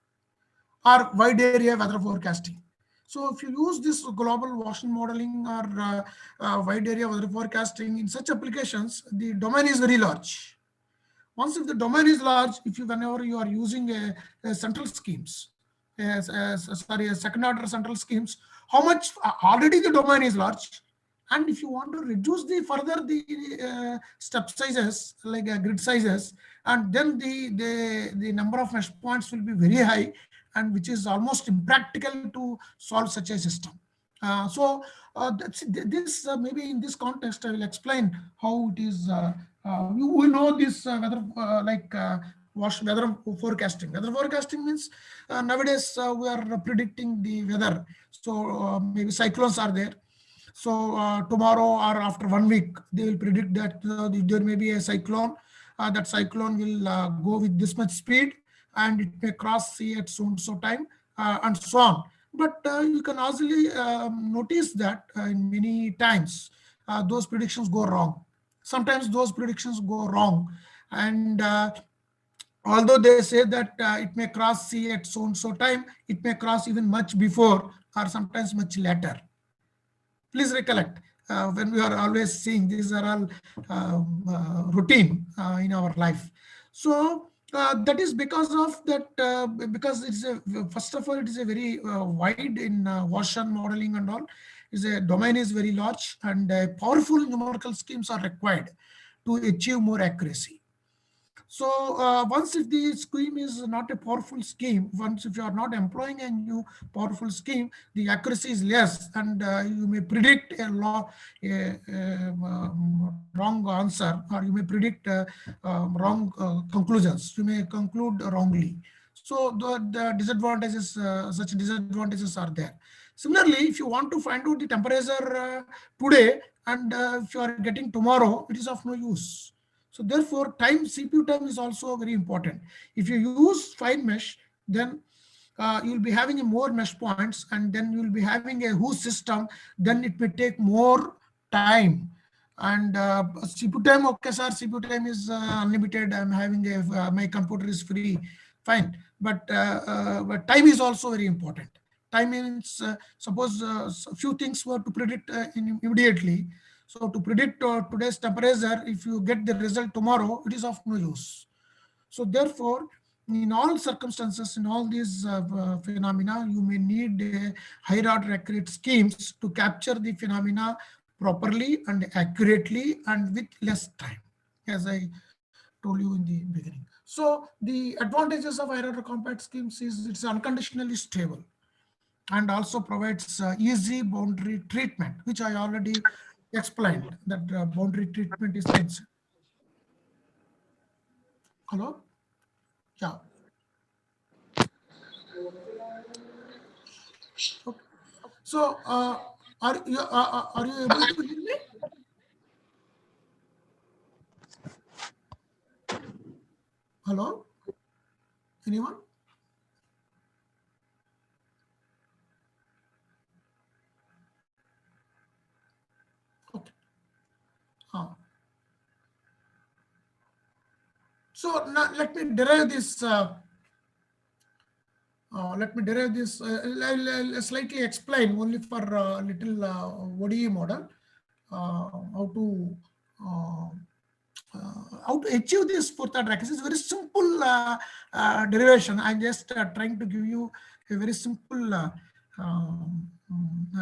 or wide area weather forecasting. So if you use this global ocean modeling or wide area weather forecasting in such applications, the domain is very large. Once if the domain is large, whenever you are using a central schemes, a second order central schemes, how much already the domain is large, and if you want to reduce the step sizes, like grid sizes, and then the number of mesh points will be very high, and which is almost impractical to solve such a system. Maybe in this context, I will explain how it is. We know this weather weather forecasting. Weather forecasting means nowadays we are predicting the weather. So maybe cyclones are there. So tomorrow or after 1 week, they will predict that there may be a cyclone. That cyclone will go with this much speed, and it may cross sea at so and so time, and so on. But you can easily notice that in many times those predictions go wrong. Sometimes those predictions go wrong, and although they say that it may cross sea at so and so time, it may cross even much before or sometimes much later. Please recollect, when we are always seeing, these are all routine in our life. So that is because of that, because it's first of all, it is a very wide in ocean modeling and all. Domain is very large, and powerful numerical schemes are required to achieve more accuracy. So once if the scheme is not a powerful scheme, once if you are not employing a new powerful scheme, the accuracy is less, and you may predict a wrong answer, or you may predict wrong conclusions. You may conclude wrongly. So the disadvantages, such disadvantages are there. Similarly, if you want to find out the temperature today, and if you are getting tomorrow, it is of no use. So therefore, CPU time is also very important. If you use fine mesh, then you will be having more mesh points, and then you will be having a whose system. Then it may take more time. And CPU time, okay, sir, CPU time is unlimited. I'm having my computer is free, fine. But time is also very important. Time means suppose a few things were to predict immediately. So to predict today's temperature, if you get the result tomorrow, it is of no use. So therefore, in all circumstances, in all these phenomena, you may need higher order accurate schemes to capture the phenomena properly and accurately and with less time, as I told you in the beginning. So the advantages of higher order compact schemes is it's unconditionally stable and also provides easy boundary treatment, which I already explained, that boundary treatment is concerned. Hello? Yeah. Okay. So are you able to hear me? Hello? Anyone? Okay. So now let me derive this. I'll slightly explain only for a little ODE model how to achieve this fourth order accuracy. It's very simple derivation. I'm just trying to give you a very simple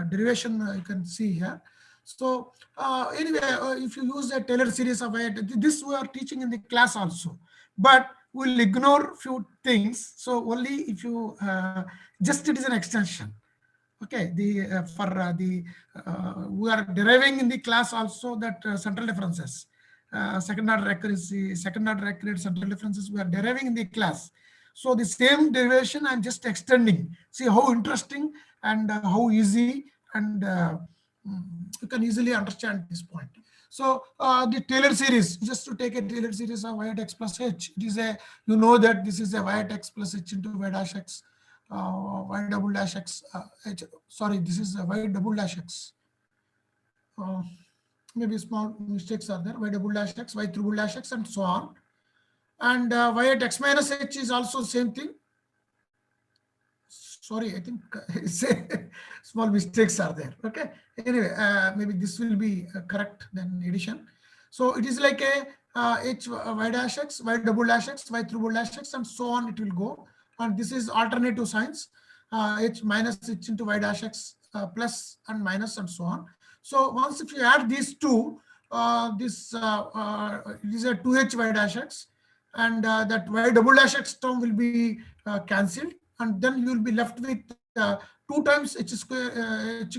derivation you can see here. So anyway, if you use a Taylor series of this we are teaching in the class also, but we'll ignore few things. So only if you just it is an extension. Okay, we are deriving in the class also that central differences, second order accuracy, second order accurate central differences we are deriving in the class. So the same derivation I'm just extending. See how interesting and how easy, and you can easily understand this point. So the Taylor series, just to take a Taylor series of y at x plus h, it is a, you know that this is a y at x plus h into y dash x, y double dash x, h, sorry, this is a y double dash x. Maybe small mistakes are there, y double dash x, y triple dash x, and so on. And y at x minus h is also same thing. Sorry, I think small mistakes are there. Okay. Anyway, maybe this will be correct then addition. So it is like a h y dash x, y double dash x, y triple dash x, and so on. It will go. And this is alternative signs. H minus h into y dash x plus and minus and so on. So once if you add these two, this is a 2h y dash x, and that y double dash x term will be cancelled. And then you will be left with 2 times h square h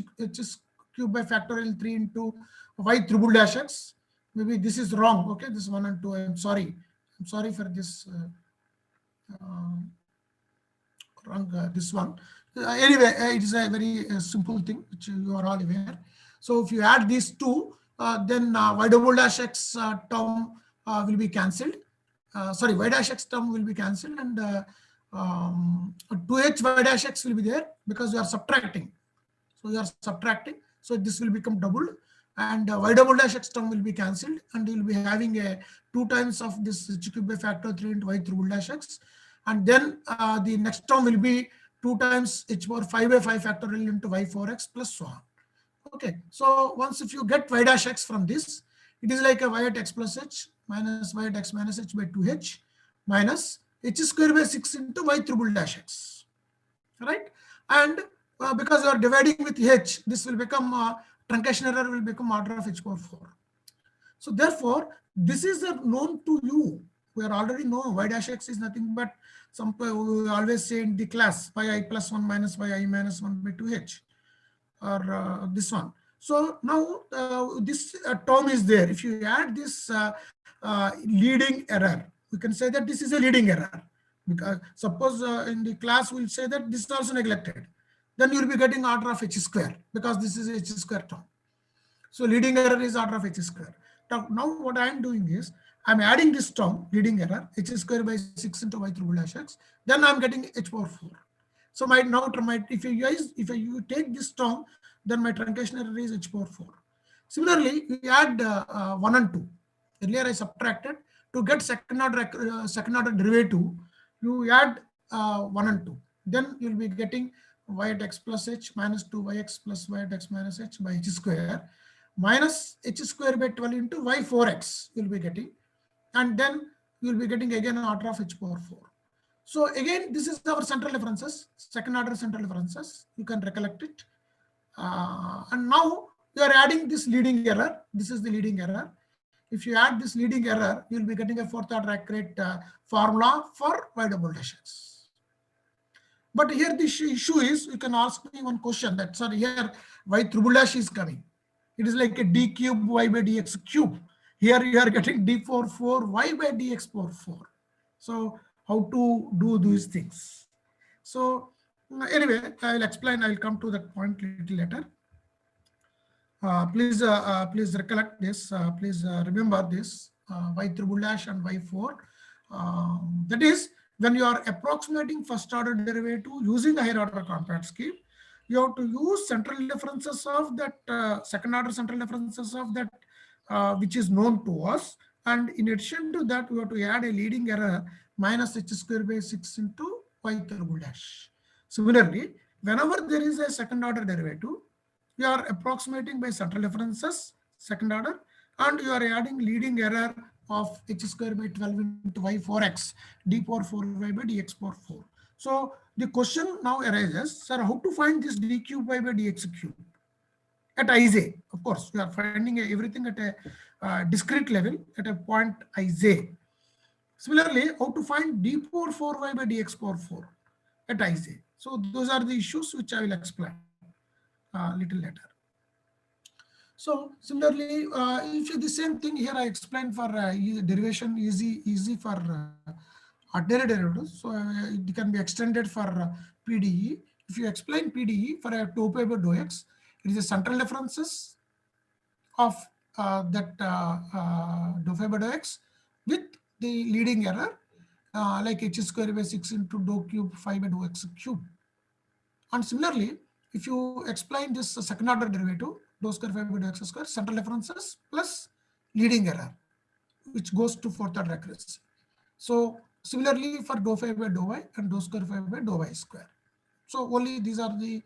cube by factorial 3 into y triple dash x. Maybe this is wrong. Okay, this 1 and 2. I'm sorry. I'm sorry for this wrong. This one. Anyway, it is a very simple thing which you are all aware. So if you add these two, then y double dash x term will be cancelled. Sorry, y dash x term will be cancelled, and 2h y dash x will be there because you are subtracting. So you are subtracting. So this will become doubled, and y double dash x term will be cancelled, and you will be having a 2 times of this h cube by factor 3 into y triple dash x. And then the next term will be 2 times h power 5 by 5 factorial into y 4x plus so on. Okay. So once if you get y dash x from this, it is like a y at x plus h minus y at x minus h by 2h minus h square by 6 into y triple dash x, right? And because you are dividing with h, this will become truncation error will become order of h power 4. So therefore, this is known to you. We are already know y dash x is nothing but some we always say in the class y I plus 1 minus y I minus 1 by 2h, or this one. So now this term is there. If you add this leading error, we can say that this is a leading error, because suppose in the class we'll say that this is also neglected, then you will be getting order of h square because this is h square term. So leading error is order of h square. Now what I am doing is I'm adding this term leading error h square by 6 into y triple dash x, then I'm getting h power 4. So if you take this term, then my truncation error is h power 4. Similarly, we add 1 and 2. Earlier I subtracted. To get second order derivative, you add 1 and 2. Then you'll be getting y at x plus h minus 2yx plus y at x minus h by h square minus h square by 12 into y 4x you'll be getting. And then you'll be getting again an order of h power 4. So again, this is our central differences, second order central differences. You can recollect it. And now you are adding this leading error. This is the leading error. If you add this leading error, you will be getting a fourth order accurate formula for y double dash x. But here the issue is, you can ask me one question that, sorry, here y triple dash is coming. It is like a d cube y by dx cube. Here you are getting d4 4 y by dx power 4. So how to do these things? So anyway, I will explain. I will come to that point little later. Please recollect this. Please remember this y triple dash and y4. That is, when you are approximating first order derivative using a higher order compact scheme, you have to use central differences of that second order central differences of that which is known to us. And in addition to that, we have to add a leading error minus h square by 6 into y triple dash. Similarly, whenever there is a second order derivative, you are approximating by central differences, second order, and you are adding leading error of h square by 12 into y 4x, d power 4y by dx power 4. So the question now arises, sir, how to find this d cube y by dx cube at Ij? Of course, you are finding everything at a discrete level at a point Ij. Similarly, how to find d power 4y by dx power 4 at Ij? So those are the issues which I will explain little later. So similarly, if the same thing here I explained for derivation easy for ordinary derivatives. So it can be extended for PDE. If you explain PDE for a 2 pi by dou x, it is a central differences of dou phi by dou x with the leading error like h square by 6 into dou cube phi by dou x cube. And similarly, if you explain this second order derivative, dou square phi by dou x square, central differences plus leading error, which goes to fourth order accuracy. So similarly for dou phi by dou y and dou square phi by dou y square. So only these are the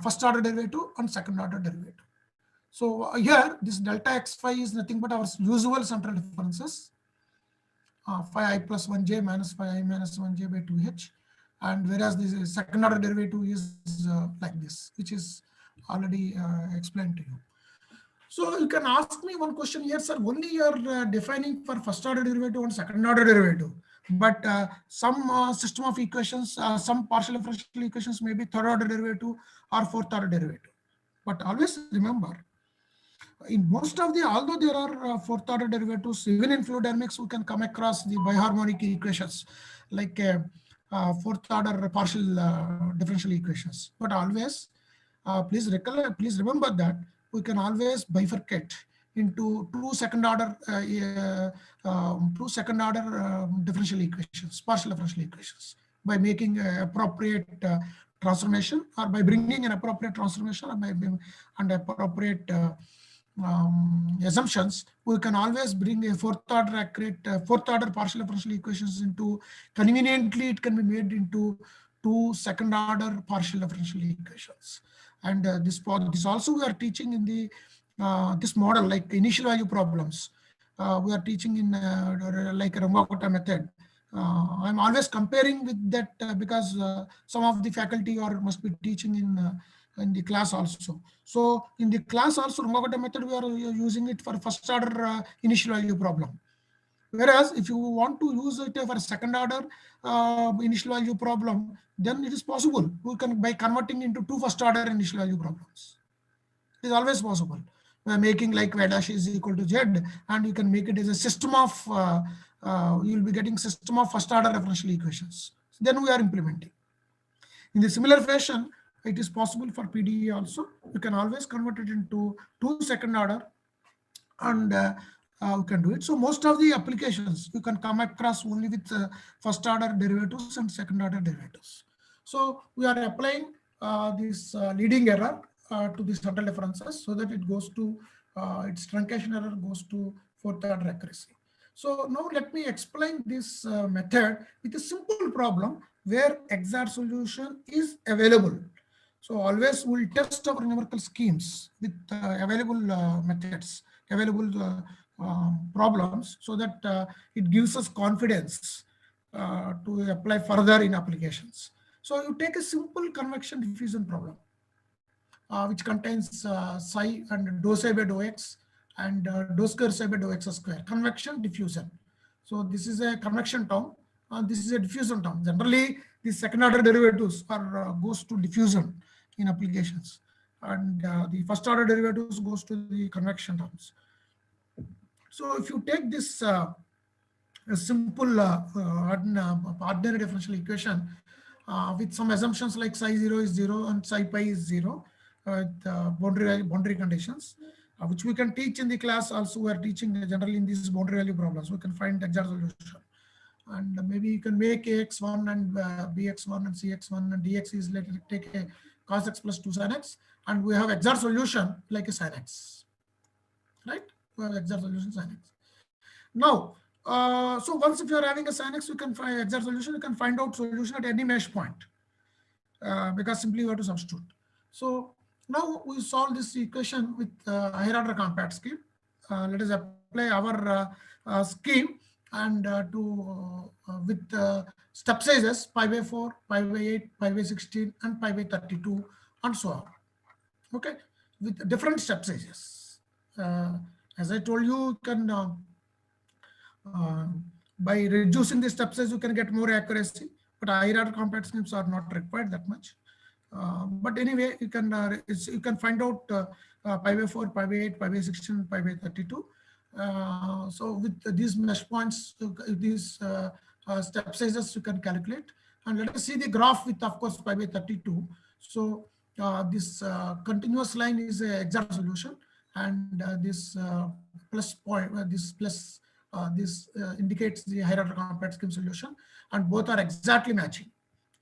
first order derivative and second order derivative. So here this delta x phi is nothing but our usual central differences, phi I plus 1j minus phi I minus 1j by 2h. And whereas this second order derivative is like this, which is already explained to you. So you can ask me one question here, sir, only you are defining for first order derivative and second order derivative. But some system of equations, some partial differential equations may be third order derivative or fourth order derivative. But always remember, in most of the, although there are fourth order derivatives, even in fluid dynamics, we can come across the biharmonic equations like fourth order partial differential equations. But always, please remember that we can always bifurcate into two second order differential equations, partial differential equations, by making appropriate transformation, or by bringing an appropriate transformation, or by and appropriate assumptions. We can always bring a fourth order accurate fourth order partial differential equations into, conveniently it can be made into two second order partial differential equations. And this also we are teaching in the this model, like initial value problems. We are teaching in like Runge-Kutta method. I'm always comparing with that because some of the faculty must be teaching in the class also. So in the class also, Runge-Kutta method, we are using it for first order initial value problem. Whereas if you want to use it for second order initial value problem, then it is possible. We can, by converting into two first order initial value problems. It is always possible. We are making like y dash is equal to z, and you can make it as a system of, you will be getting system of first order differential equations. Then we are implementing. In the similar fashion, it is possible for PDE also. You can always convert it into two second order, and we can do it. So most of the applications you can come across only with first order derivatives and second order derivatives. So we are applying this leading error to the central differences, so that it goes to its truncation error goes to fourth order accuracy. So now let me explain this method with a simple problem where exact solution is available. So always we'll test our numerical schemes with available methods, available problems, so that it gives us confidence to apply further in applications. So you take a simple convection diffusion problem, which contains psi and dou psi by dou x and dou square psi by dou x square, convection diffusion. So this is a convection term, and this is a diffusion term. Generally, the second order derivatives are goes to diffusion in applications, and the first order derivatives goes to the convection terms. So if you take this a simple ordinary differential equation with some assumptions like psi 0 is 0 and psi pi is 0 with boundary conditions, which we can teach in the class also. We are teaching generally in these boundary value problems. We can find exact solution. And maybe you can make AX1 and BX1 and CX1 and DX is, let it take a cos x plus 2 sin x, and we have exact solution like a sin x, right? We have exact solution sin x. Now, so once if you are having a sin x, you can find exact solution. You can find out solution at any mesh point because simply you have to substitute. So now we solve this equation with higher order compact scheme. Let us apply our scheme and with step sizes pi by 4, pi by 8, pi by 16, and pi by 32, and so on. Okay, with different step sizes. As I told you, you can by reducing the step size, you can get more accuracy. But higher order compact schemes are not required that much. But anyway, you can find out pi by 4, pi by 8, pi by 16, pi by 32. So with these mesh points, these step sizes you can calculate. And let us see the graph with, of course, pi by 32. So this continuous line is an exact solution, and this plus point, this indicates the higher order compact scheme solution, and both are exactly matching.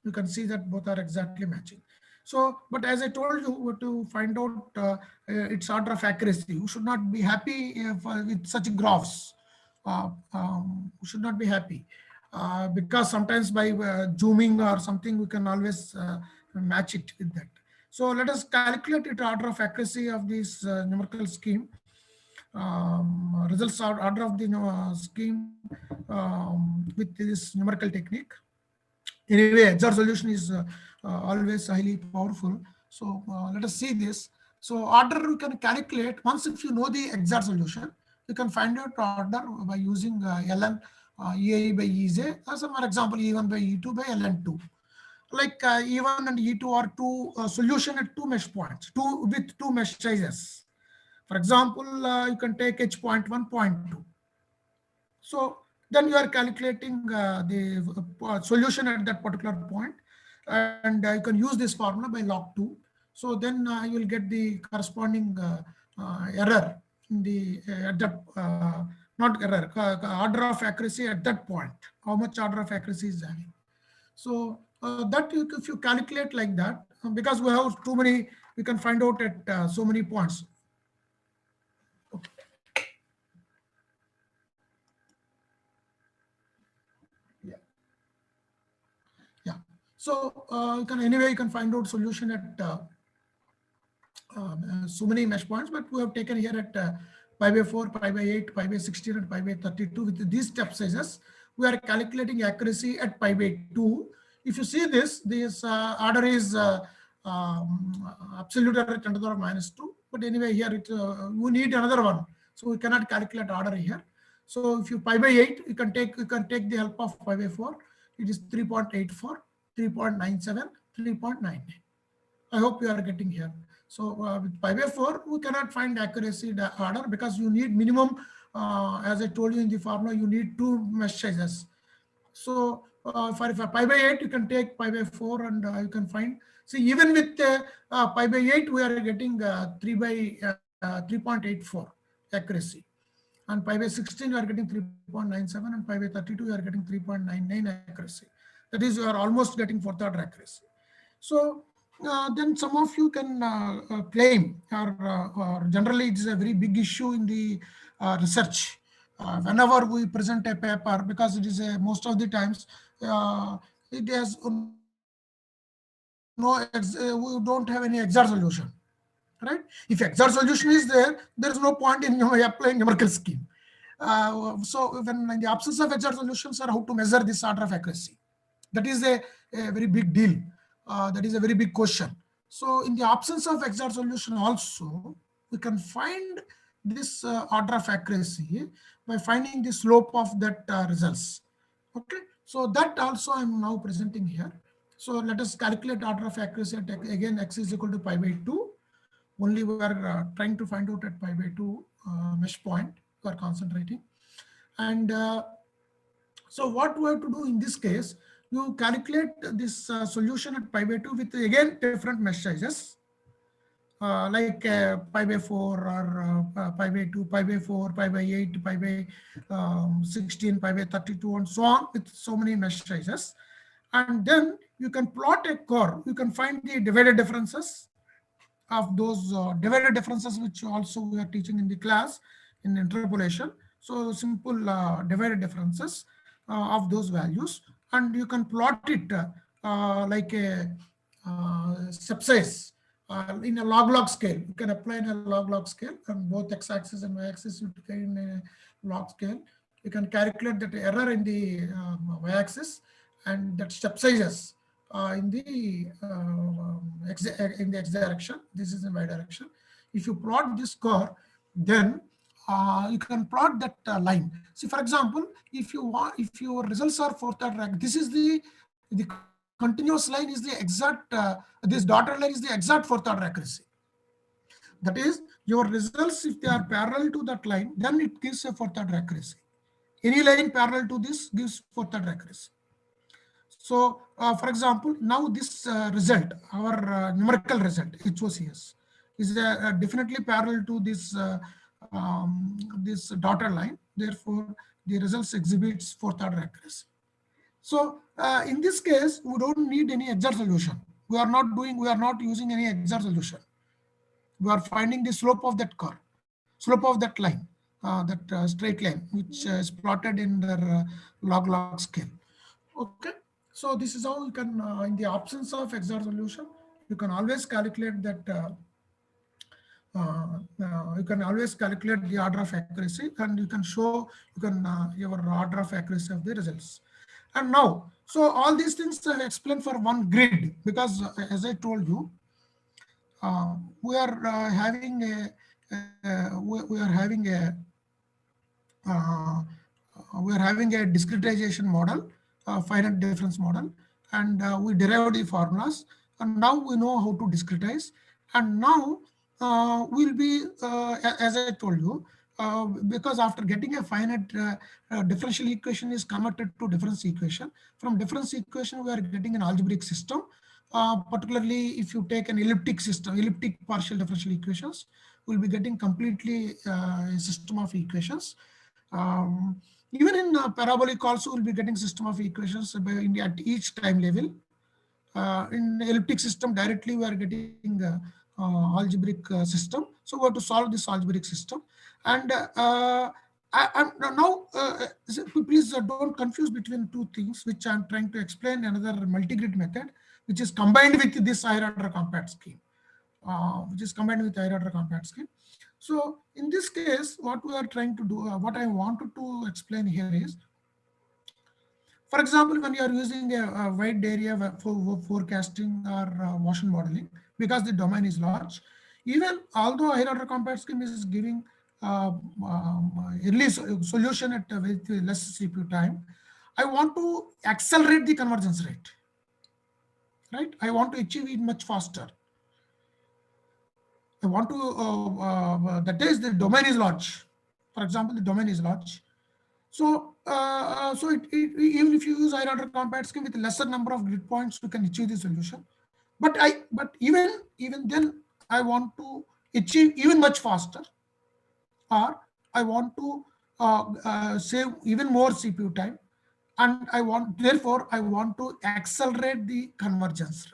You can see that both are exactly matching. So, but as I told you, to find out its order of accuracy, you should not be happy with such graphs. We should not be happy because sometimes by zooming or something, we can always match it with that. So let us calculate the order of accuracy of this numerical scheme. Results order of the scheme with this numerical technique. Anyway, XR solution is always highly powerful. So let us see this. So order we can calculate once if you know the XR solution, you can find out order by using ln EI by EJ. As for example, E1 by E2 by ln2. Like E1 and E2 are two solution at two mesh points, with two mesh sizes. For example, you can take H point 1, point 2. So then you are calculating the solution at that particular point, and you can use this formula by log 2. So then you will get the corresponding error in the at that not error order of accuracy at that point. How much order of accuracy is having? So that if you calculate like that, because we have too many, we can find out at so many points. Okay. Yeah. So you can anyway you can find out solution at so many mesh points, but we have taken here at pi by 4, pi by 8, pi by 16, and pi by 32. With these step sizes, we are calculating accuracy at pi by 2. If you see this order is absolute error at 10 to the power minus 2. But anyway, here we need another one, so we cannot calculate order here. So if you pi by 8, you can take the help of pi by 4. It is 3.84, 3.97, 3.99. I hope you are getting here. So with pi by 4, we cannot find accuracy order because you need minimum, as I told you in the formula, you need 2 mesh sizes. So for pi by 8, you can take pi by 4 and you can find. See, even with pi by 8, we are getting 3.84 accuracy. And pi by 16, you are getting 3.97, and pi by 32, you are getting 3.99 accuracy. That is, you are almost getting 4th order accuracy. So then some of you can claim, or generally it is a very big issue in the research. Whenever we present a paper, because it is most of the times it has we don't have any XR solution, right? If XR solution is there, there is no point in applying numerical scheme. So when in the absence of XR solutions, how to measure this order of accuracy? That is a very big deal. That is a very big question. So in the absence of XR solution also, we can find this order of accuracy by finding the slope of that results. Okay, so that also I am now presenting here. So let us calculate order of accuracy at, again, x is equal to pi by 2. Only we are trying to find out at pi by 2 mesh point we are concentrating. And so what we have to do in this case, you calculate this solution at pi by 2 with again different mesh sizes, like pi by 4 or pi by 2, pi by 4, pi by 8, pi by 16, pi by 32, and so on, with so many mesh sizes. And then you can plot a curve. You can find the divided differences of those divided differences, which also we are teaching in the class in interpolation. So simple divided differences of those values, and you can plot it like a subsize in a log scale. You can apply in a log scale on both x-axis and y-axis. You can in a log scale. You can calculate that error in the y-axis and that step sizes in the x direction. This is in y direction. If you plot this curve, then you can plot that line. See, for example, if you want, if your results are 4th order, this is the continuous line is the exact. This dotted line is the exact 4th order accuracy. That is, your results, if they are parallel to that line, then it gives a 4th order accuracy. Any line parallel to this gives 4th order accuracy. So, for example, now this result, our numerical result, HOCS, is definitely parallel to this this dotted line. Therefore, the results exhibits fourth order accuracy. So in this case, we don't need any exact solution. We are not using any exact solution. We are finding the slope of that curve, slope of that line, that straight line, which is plotted in the log scale. Okay, so this is how you can, in the absence of exact solution, you can always calculate that. You can always calculate the order of accuracy, and you can show your order of accuracy of the results. And now, so all these things I explain for one grid, because as I told you, we are having a discretization model, finite difference model, and we derived the formulas, and now we know how to discretize. And now we'll be, as I told you, because after getting a finite differential equation is converted to difference equation. From difference equation, we are getting an algebraic system. Particularly if you take an elliptic system, elliptic partial differential equations, we'll be getting completely a system of equations. Even in parabolic also, we'll be getting system of equations at each time level. In elliptic system, directly we are getting algebraic system. So we have to solve this algebraic system. And now, please don't confuse between two things, which I'm trying to explain. Another multigrid method, which is combined with this higher order compact scheme, So in this case, what we are trying to do, what I wanted to explain here is, for example, when you are using a wide area for forecasting or motion modeling, because the domain is large, even although higher order compact scheme is giving early solution at with less CPU time, I want to accelerate the convergence rate. Right? I want to achieve it much faster. I want to, that is, the domain is large. For example, the domain is large. So, even if you use higher order compact scheme with lesser number of grid points, you can achieve the solution. But even then, I want to achieve even much faster, or I want to save even more CPU time. And therefore, I want to accelerate the convergence.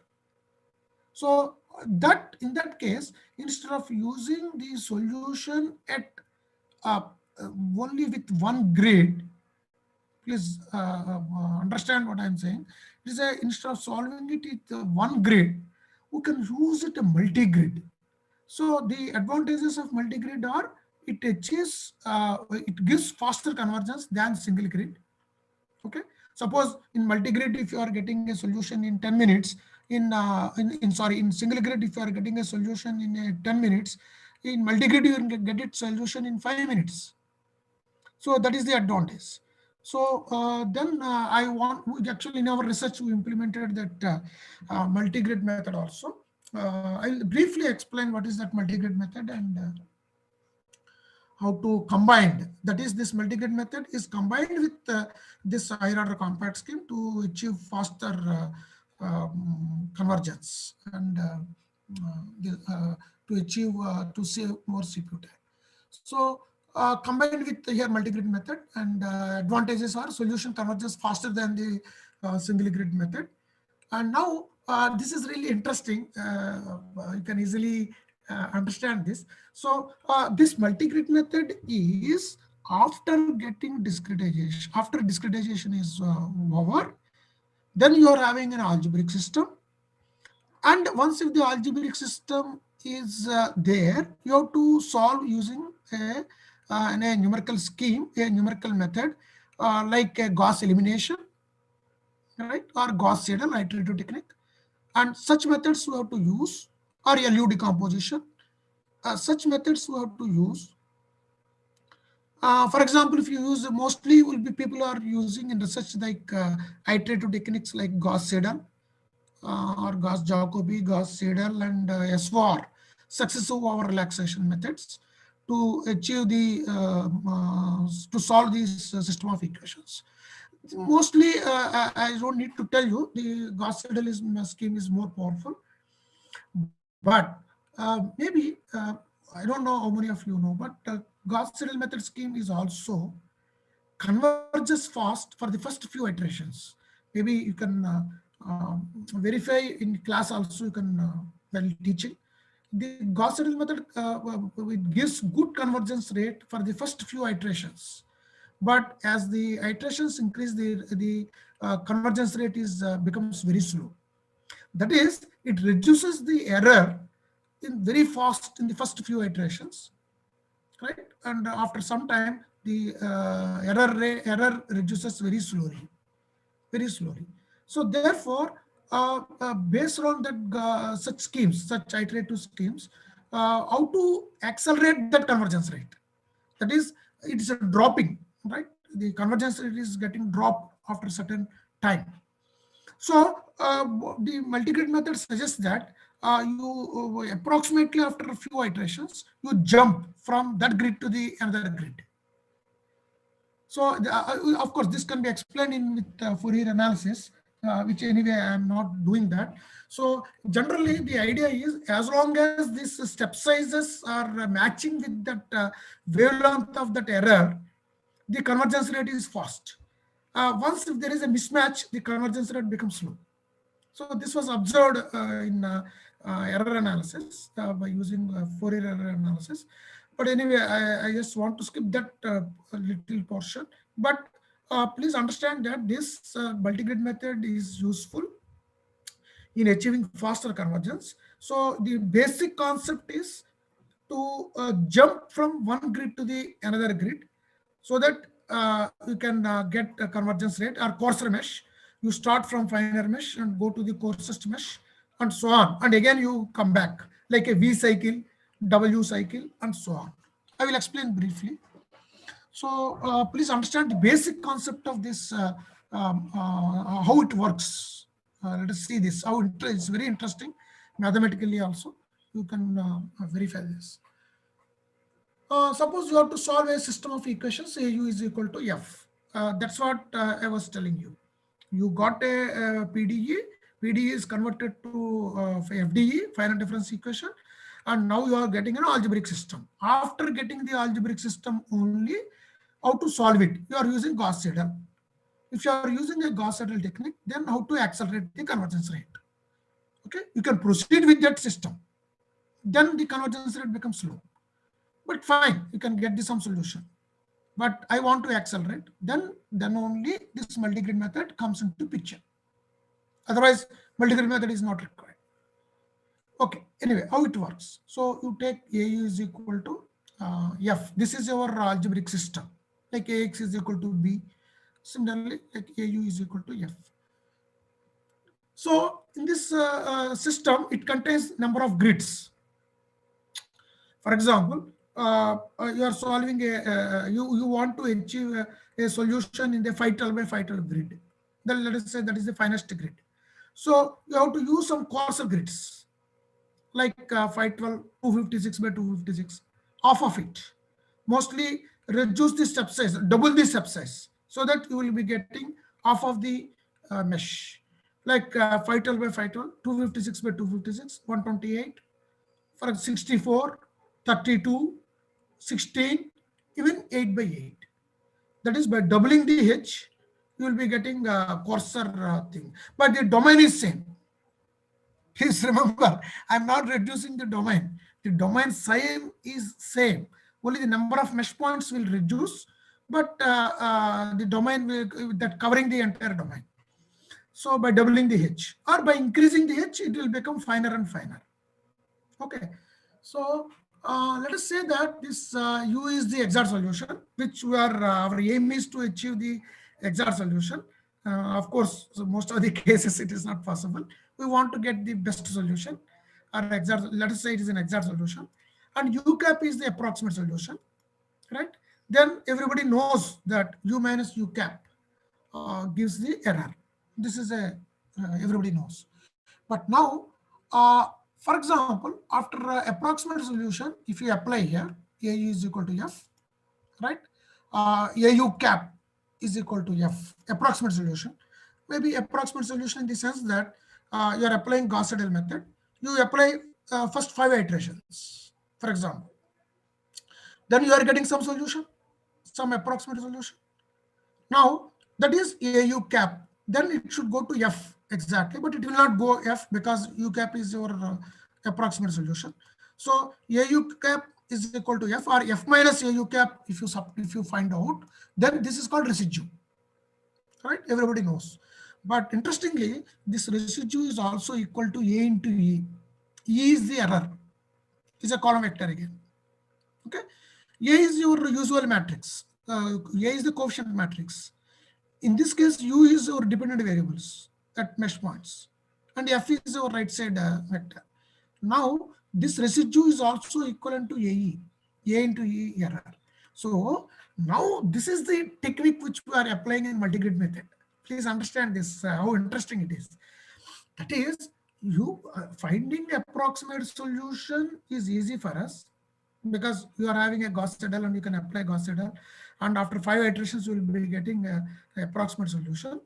So that in that case, instead of using the solution at only with one grid, please understand what I'm saying. Is instead of solving it with one grid, we can use it a multi-grid. So the advantages of multi-grid are it gives faster convergence than single grid. Okay. Suppose in multi-grid, if you are getting a solution in 10 minutes, in single grid, if you are getting a solution in 10 minutes, in multi-grid, you can get it solution in 5 minutes. So that is the advantage. So then actually in our research, we implemented that multi-grid method also. I'll briefly explain what is that multi-grid method and how to combine. That is, this multi-grid method is combined with this higher order compact scheme to achieve faster convergence and to save more CPU time. So combined with here multi-grid method, and advantages are solution converges faster than the single grid method. And now this is really interesting. You can easily understand this. So this multi-grid method is after getting discretization. After discretization is over, then you are having an algebraic system. And once if the algebraic system is there, you have to solve using a numerical scheme, a numerical method like a Gauss elimination, right, or Gauss-Seidel iterative technique. And such methods we have to use, or LU decomposition. Such methods we have to use. For example, if you use, mostly will be people are using in research like iterative techniques like Gauss-Seidel or Gauss-Jacobi, Gauss-Seidel, and SVR, successive over relaxation methods, to achieve the to solve these system of equations. Mostly, I don't need to tell you, the Gauss-Seidel scheme is more powerful. But Maybe, I don't know how many of you know, but Gauss-Seidel method scheme is also converges fast for the first few iterations. Maybe you can verify in class also, you can while teaching. The Gauss-Seidel method it gives good convergence rate for the first few iterations. But as the iterations increase, the convergence rate is becomes very slow. That is, it reduces the error in very fast in the first few iterations, right? And after some time, the error reduces very slowly, very slowly. So therefore, based on that such schemes, such iterative schemes, how to accelerate that convergence rate? That is, it is a dropping, right? The convergence rate is getting dropped after a certain time. So the multi-grid method suggests that you approximately after a few iterations, you jump from that grid to the another grid. So of course, this can be explained in with Fourier analysis, which anyway I am not doing that. So generally, the idea is as long as these step sizes are matching with that wavelength of that error, the convergence rate is fast. Once if there is a mismatch, the convergence rate becomes slow. So this was observed in error analysis by using Fourier error analysis. But anyway, I just want to skip that little portion. But please understand that this multi-grid method is useful in achieving faster convergence. So the basic concept is to jump from one grid to the another grid, so that you can get a convergence rate or coarser mesh. You start from finer mesh and go to the coarsest mesh and so on. And again, you come back like a V cycle, W cycle, and so on. I will explain briefly. So please understand the basic concept of this, how it works. Let us see this, how it's very interesting mathematically also. You can verify this. Suppose you have to solve a system of equations, AU is equal to F. That's what I was telling you. You got a PDE. PDE is converted to FDE, finite difference equation. And now you are getting an algebraic system. After getting the algebraic system only, how to solve it? You are using Gauss-Seidel. If you are using a Gauss-Seidel technique, then how to accelerate the convergence rate? Okay, you can proceed with that system. Then the convergence rate becomes slow. But fine, you can get some solution. But I want to accelerate, then only this multi-grid method comes into picture. Otherwise, multi-grid method is not required. Okay, anyway, how it works? So you take AU is equal to F. This is your algebraic system. Like AX is equal to B. Similarly, like AU is equal to F. So in this system, it contains number of grids. For example, you are solving you want to achieve a solution in the 512 by 512 grid. Then let us say that is the finest grid. So you have to use some coarser grids like 512, 256 by 256, half of it. Mostly reduce the step size, double the step size, so that you will be getting half of the mesh. Like 512 by 512, 256 by 256, 128, for 64, 32, 16, even 8 by 8. That is, by doubling the H, you will be getting a coarser thing. But the domain is same. Please remember, I am not reducing the domain. The domain size is same. Only the number of mesh points will reduce, but the domain will that covering the entire domain. So by doubling the H or by increasing the H, it will become finer and finer. Okay. So let us say that this U is the exact solution, which we are our aim is to achieve the exact solution. Of course, so most of the cases it is not possible. We want to get the best solution, or exact. Let us say it is an exact solution, and U cap is the approximate solution, right? Then everybody knows that U minus U cap gives the error. This is a everybody knows. But now, for example, after approximate solution, if you apply here, AU is equal to F, right? AU cap is equal to F, approximate solution. Maybe approximate solution in the sense that you are applying Gauss-Seidel method. You apply first 5 iterations, for example. Then you are getting some solution, some approximate solution. Now that is AU cap. Then it should go to F exactly, but it will not go F because U cap is your approximate solution. So AU cap is equal to F, or F minus AU cap. If you find out, then this is called residue. Right? Everybody knows. But interestingly, this residue is also equal to A into E. E is the error. Is a column vector again. Okay. A is your usual matrix. A is the coefficient matrix. In this case, U is your dependent variables at mesh points, and F is our right side vector. Now, this residue is also equivalent to AE, A into E error. So now this is the technique which we are applying in multigrid method. Please understand this, how interesting it is. That is, you finding approximate solution is easy for us because you are having a Gauss Seidel and you can apply Gauss Seidel, and after 5 iterations you will be getting an approximate solution.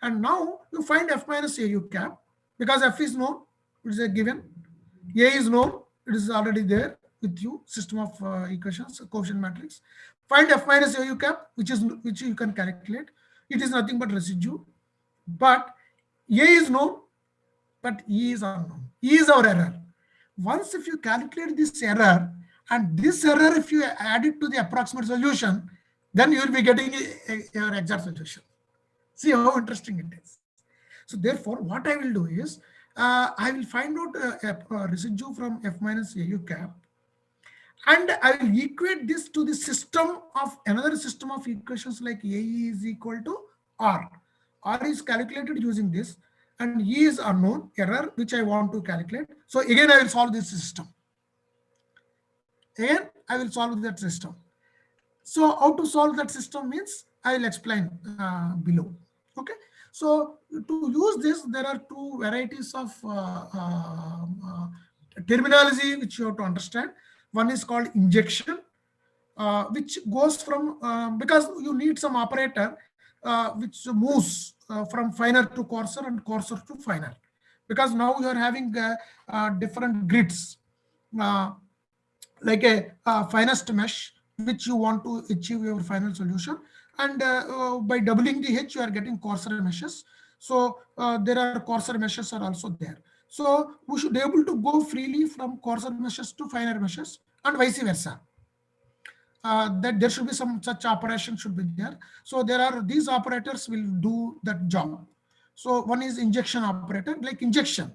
And now you find F minus AU cap because F is known, it is a given. A is known, it is already there with you, system of equations, coefficient matrix. Find F minus AU cap, which you can calculate. It is nothing but residue, but A is known, but E is unknown. E is our error. Once if you calculate this error, and this error, if you add it to the approximate solution, then you will be getting your exact solution. See how interesting it is. So therefore, what I will do is, I will find out a residue from F minus AU cap, and I will equate this to the system of another system of equations like AE is equal to R. R is calculated using this, and E is unknown error, which I want to calculate. So again, I will solve this system. Again, I will solve that system. So how to solve that system means I will explain below. Okay. So to use this, there are 2 varieties of terminology which you have to understand. One is called injection, which goes from, because you need some operator which moves from finer to coarser and coarser to finer. Because now you are having different grids, like a finest mesh, which you want to achieve your final solution. And by doubling the H, you are getting coarser meshes. So there are coarser meshes are also there. So we should be able to go freely from coarser meshes to finer meshes and vice versa. That there should be some such operation should be there. So there are these operators will do that job. So one is injection operator, like injection.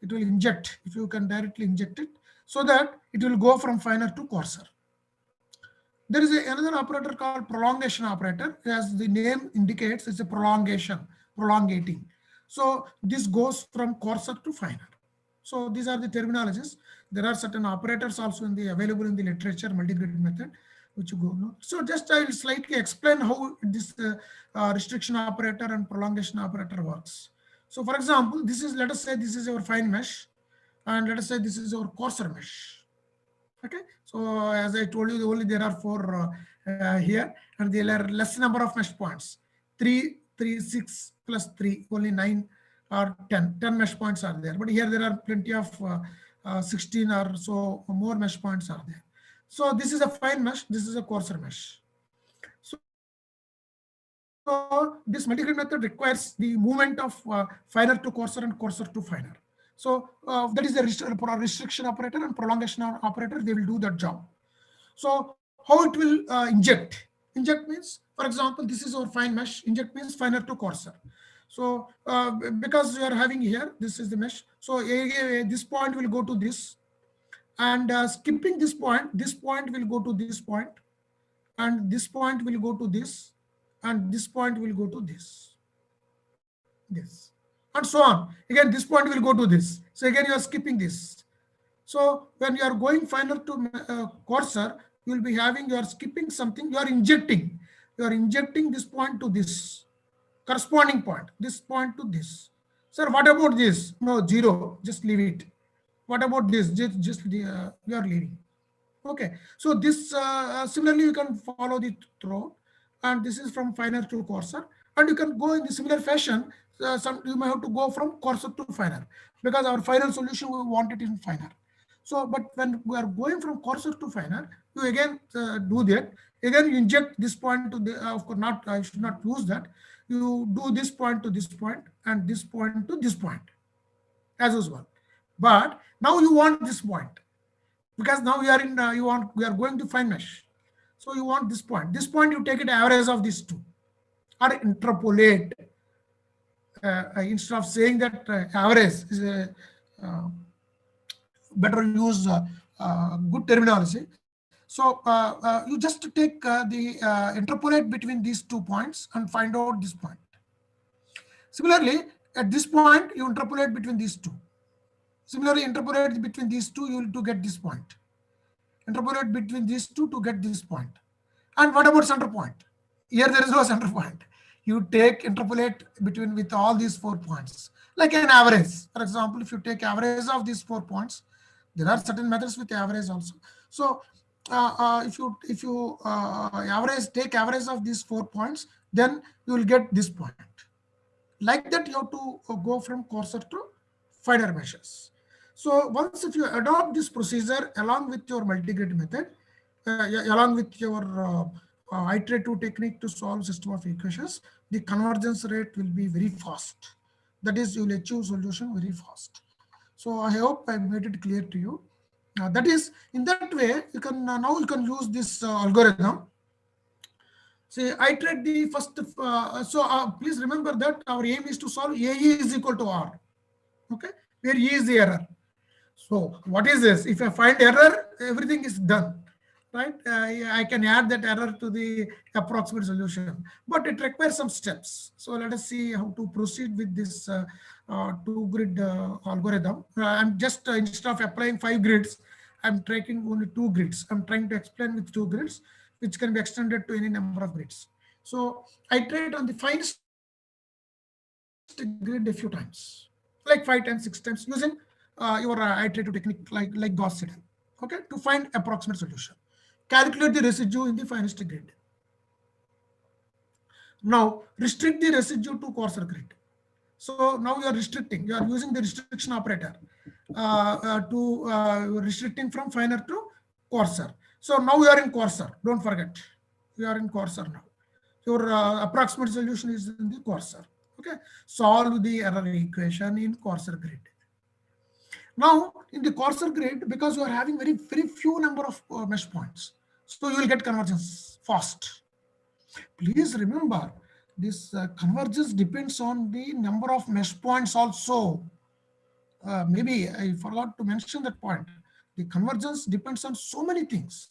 It will inject, if you can directly inject it, so that it will go from finer to coarser. There is another operator called prolongation operator. As the name indicates, it's a prolongation, prolongating. So this goes from coarser to finer. So these are the terminologies. There are certain operators also available in the literature, multigrid method, which you go know. So just I will slightly explain how this restriction operator and prolongation operator works. So for example, this is, let us say this is our fine mesh, and let us say this is our coarser mesh. Okay, so as I told you, only there are 4 here, and there are less number of mesh points. 3, 6 plus 3, only 9 or 10. 10 mesh points are there, but here there are plenty of 16 or so more mesh points are there. So this is a fine mesh, this is a coarser mesh. So this multigrid method requires the movement of finer to coarser and coarser to finer. So that is the restriction operator and prolongation operator. They will do that job. So how it will inject? Inject means, for example, this is our fine mesh. Inject means finer to coarser. So because we are having here, this is the mesh. So this point will go to this, and skipping this point will go to this point, and this point will go to this, and this point will go to this, and so on. Again, this point will go to this. So again, you are skipping this. So when you are going finer to coarser, you will be having, you are skipping something, you are injecting this point to this corresponding point, this point to this. Sir, what about this? No, 0, just leave it. What about this? Just you are leaving. Okay, so this similarly you can follow the throw, and this is from finer to coarser, and you can go in the similar fashion. You may have to go from coarser to finer, because our final solution we want it in finer. So, but when we are going from coarser to finer, you again do that. Again, you inject this point to the, of course, not, I should not use that. You do this point to this point and this point to this point as usual. But now you want this point because now we are in, we are going to fine mesh. So you want this point. This point you take it average of these two or interpolate. Instead of saying that average is a better use good terminology. So you just take the interpolate between these 2 points and find out this point. Similarly, at this point, you interpolate between these 2. Similarly, interpolate between these 2, you will to get this point. Interpolate between these 2 to get this point. And what about center point? Here there is no center point. You take interpolate between with all these 4 points, like an average. For example, if you take average of these 4 points, there are certain methods with average also. So if you take average of these 4 points, then you will get this point. Like that, you have to go from coarser to finer meshes. So once if you adopt this procedure along with your multigrid method, along with your iterative technique to solve system of equations, the convergence rate will be very fast. That is, you will achieve solution very fast. So I hope I made it clear to you. That is, in that way, you can now you can use this algorithm. See, iterate the first. Please remember that our aim is to solve AE is equal to R. Okay, where E is the error. So what is this? If I find error, everything is done, right? I can add that error to the approximate solution, but it requires some steps. So let us see how to proceed with this 2-grid algorithm. I'm just instead of applying 5 grids, I'm taking only 2 grids. I'm trying to explain with 2 grids, which can be extended to any number of grids. So I iterate on the finest grid a few times, like 5 times, 6 times, using your iterative technique like Gauss-Seidel, okay, to find approximate solution. Calculate the residue in the finest grid. Now restrict the residue to coarser grid. So now you are restricting. You are using the restriction operator restricting from finer to coarser. So now we are in coarser. Don't forget, we are in coarser now. Your approximate solution is in the coarser. Okay, solve the error equation in coarser grid. Now in the coarser grid, because you are having very few number of mesh points, so you will get convergence fast. Please remember, this convergence depends on the number of mesh points also. Maybe I forgot to mention that point. The convergence depends on so many things,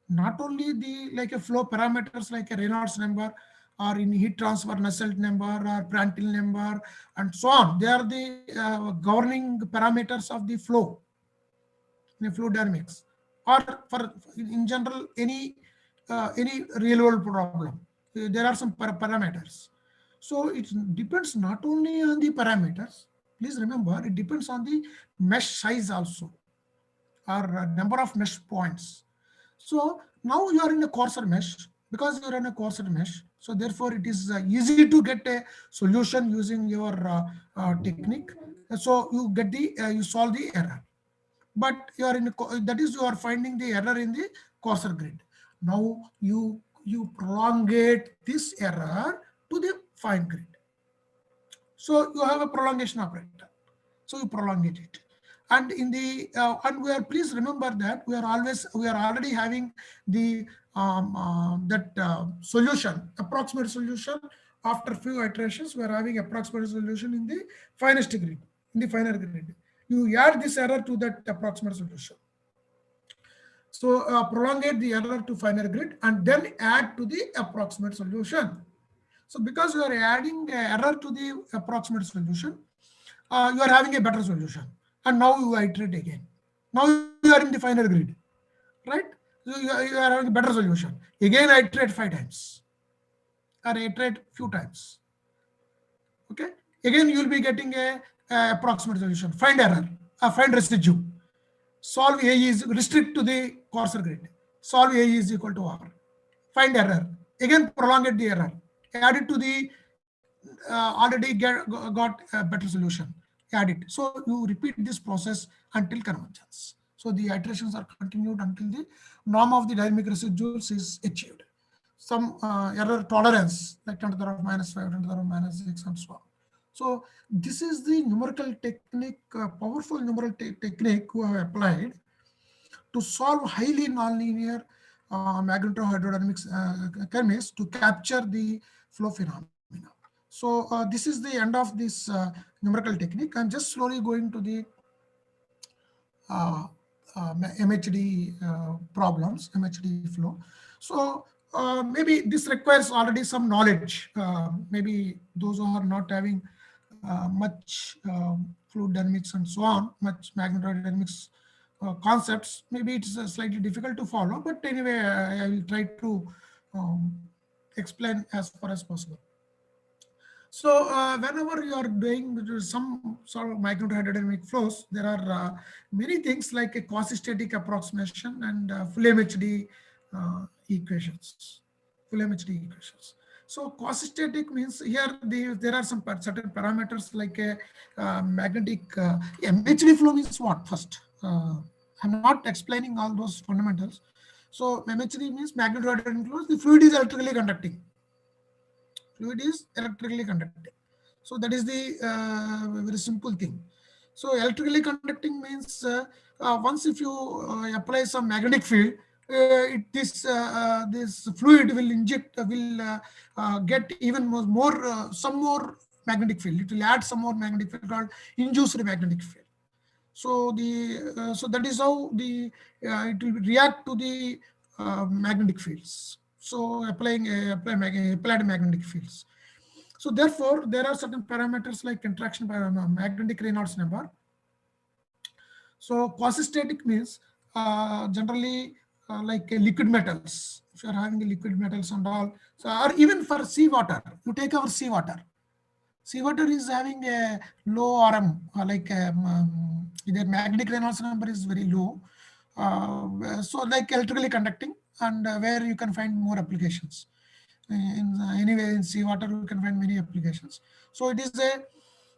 not only the like a flow parameters like a Reynolds number, or in heat transfer Nusselt number, or Prandtl number, and so on. They are the governing parameters of the flow in flow dynamics, or for in general any real world problem. There are some parameters. So it depends not only on the parameters. Please remember, it depends on the mesh size also, or number of mesh points. So now you are in a coarser mesh. Because you are in a coarser mesh, so therefore it is easy to get a solution using your technique. So you get the you solve the error. But you are in a, that is, you are finding the error in the coarser grid. Now you prolongate this error to the fine grid. So you have a prolongation operator. So you prolongate it. And in the and we are, please remember that we are already having the solution, approximate solution. After few iterations, we are having approximate solution in the finest grid, in the finer grid. You add this error to that approximate solution. So prolongate the error to finer grid and then add to the approximate solution. So because you are adding error to the approximate solution, you are having a better solution. And now you iterate again. Now you are in the finer grid, right? So you are having a better solution. Again, iterate 5 times, or iterate few times. Okay. Again, you will be getting a approximate solution. Find error, find residue. Solve A is restrict to the coarser grid. Solve A is equal to R. Find error. Again, prolongate the error. Add it to the already got a better solution. Add it. So you repeat this process until convergence. So the iterations are continued until the norm of the dynamic residuals is achieved. Some error tolerance, like 10 to the power of -5, 10 to the power of -6, and so on. So this is the numerical technique, powerful numerical technique we have applied to solve highly nonlinear magnetohydrodynamics chemists to capture the flow phenomena. So this is the end of this numerical technique. I'm just slowly going to the MHD problems, MHD flow. So maybe this requires already some knowledge. Maybe those who are not having much fluid dynamics and so on, much magnetodynamics concepts, maybe it's slightly difficult to follow, but anyway, I will try to explain as far as possible. So whenever you are doing some sort of magnetohydrodynamic flows, there are many things like a quasi-static approximation and full MHD equations. Full MHD equations. So quasi-static means here there are some certain parameters like a magnetic MHD flow means what first? I'm not explaining all those fundamentals. So MHD means magnetohydrodynamic flows. The fluid is electrically conducting. Fluid is electrically conducting. So that is the very simple thing. So electrically conducting means once if you apply some magnetic field, this fluid will inject, will get even more some more magnetic field. It will add some more magnetic field called induced magnetic field. So the so that is how the it will react to the magnetic fields. So applied magnetic fields. So therefore, there are certain parameters like interaction by magnetic Reynolds number. So quasi-static means generally like liquid metals. If you are having liquid metals and all, so or even for seawater, you take our seawater. Seawater is having a low RM, like their magnetic Reynolds number is very low. So like electrically conducting, and where you can find more applications. Anyway, in seawater you can find many applications. So it is a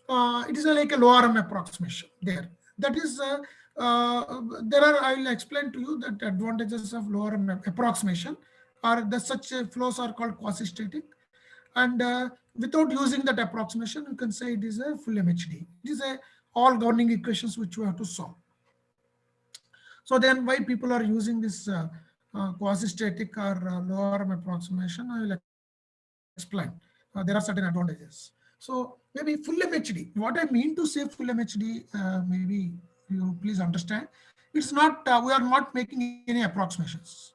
like a low RM approximation there. That is there are, I will explain to you that advantages of low RM approximation are that such flows are called quasi-static, and without using that approximation you can say it is a full MHD. It is a all governing equations which we have to solve. So then why people are using this quasi-static or low RM approximation, I will explain. There are certain advantages. So maybe full MHD, what I mean to say full MHD, maybe you please understand, it's not, we are not making any approximations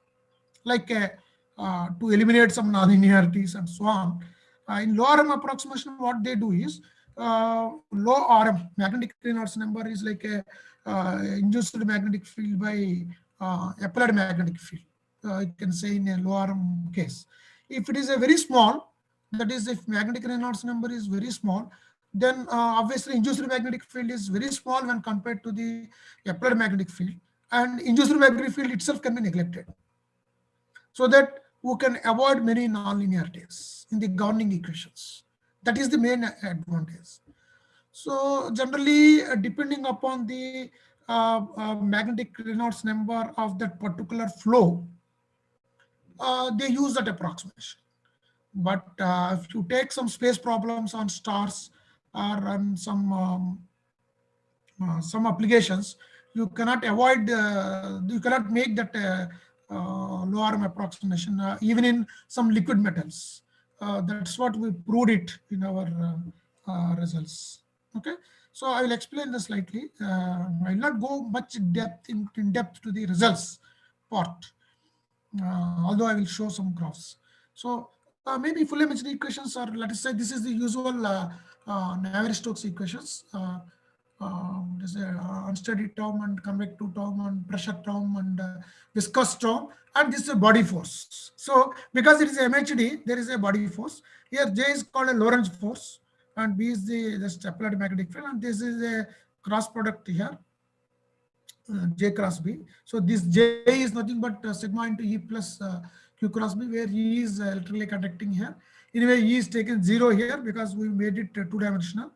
like to eliminate some nonlinearities and so on. In low RM approximation, what they do is low RM, magnetic Reynolds number is like a induced magnetic field by applied magnetic field. You can say in a low RM case. If it is a very small, that is if magnetic Reynolds number is very small, then obviously induced magnetic field is very small when compared to the applied magnetic field, and induced magnetic field itself can be neglected, so that we can avoid many nonlinearities in the governing equations. That is the main advantage. So generally, depending upon the magnetic Reynolds number of that particular flow, they use that approximation. But if you take some space problems on stars or on some applications, you cannot avoid, you cannot make that low RM approximation, even in some liquid metals. That's what we proved it in our results. Okay, so I will explain this slightly. I will not go much in depth to the results part, although I will show some graphs. So maybe full MHD equations are, let us say, this is the usual Navier-Stokes equations. There's a unsteady term and convective term and pressure term and viscous term, and this is a body force. So because it is MHD, there is a body force. Here J is called a Lorentz force, and B is the just applied magnetic field, and this is a cross product here, J cross B. So this J is nothing but sigma into E plus Q cross B, where E is electrically conducting here. Anyway, E is taken 0 here because we made it two-dimensional.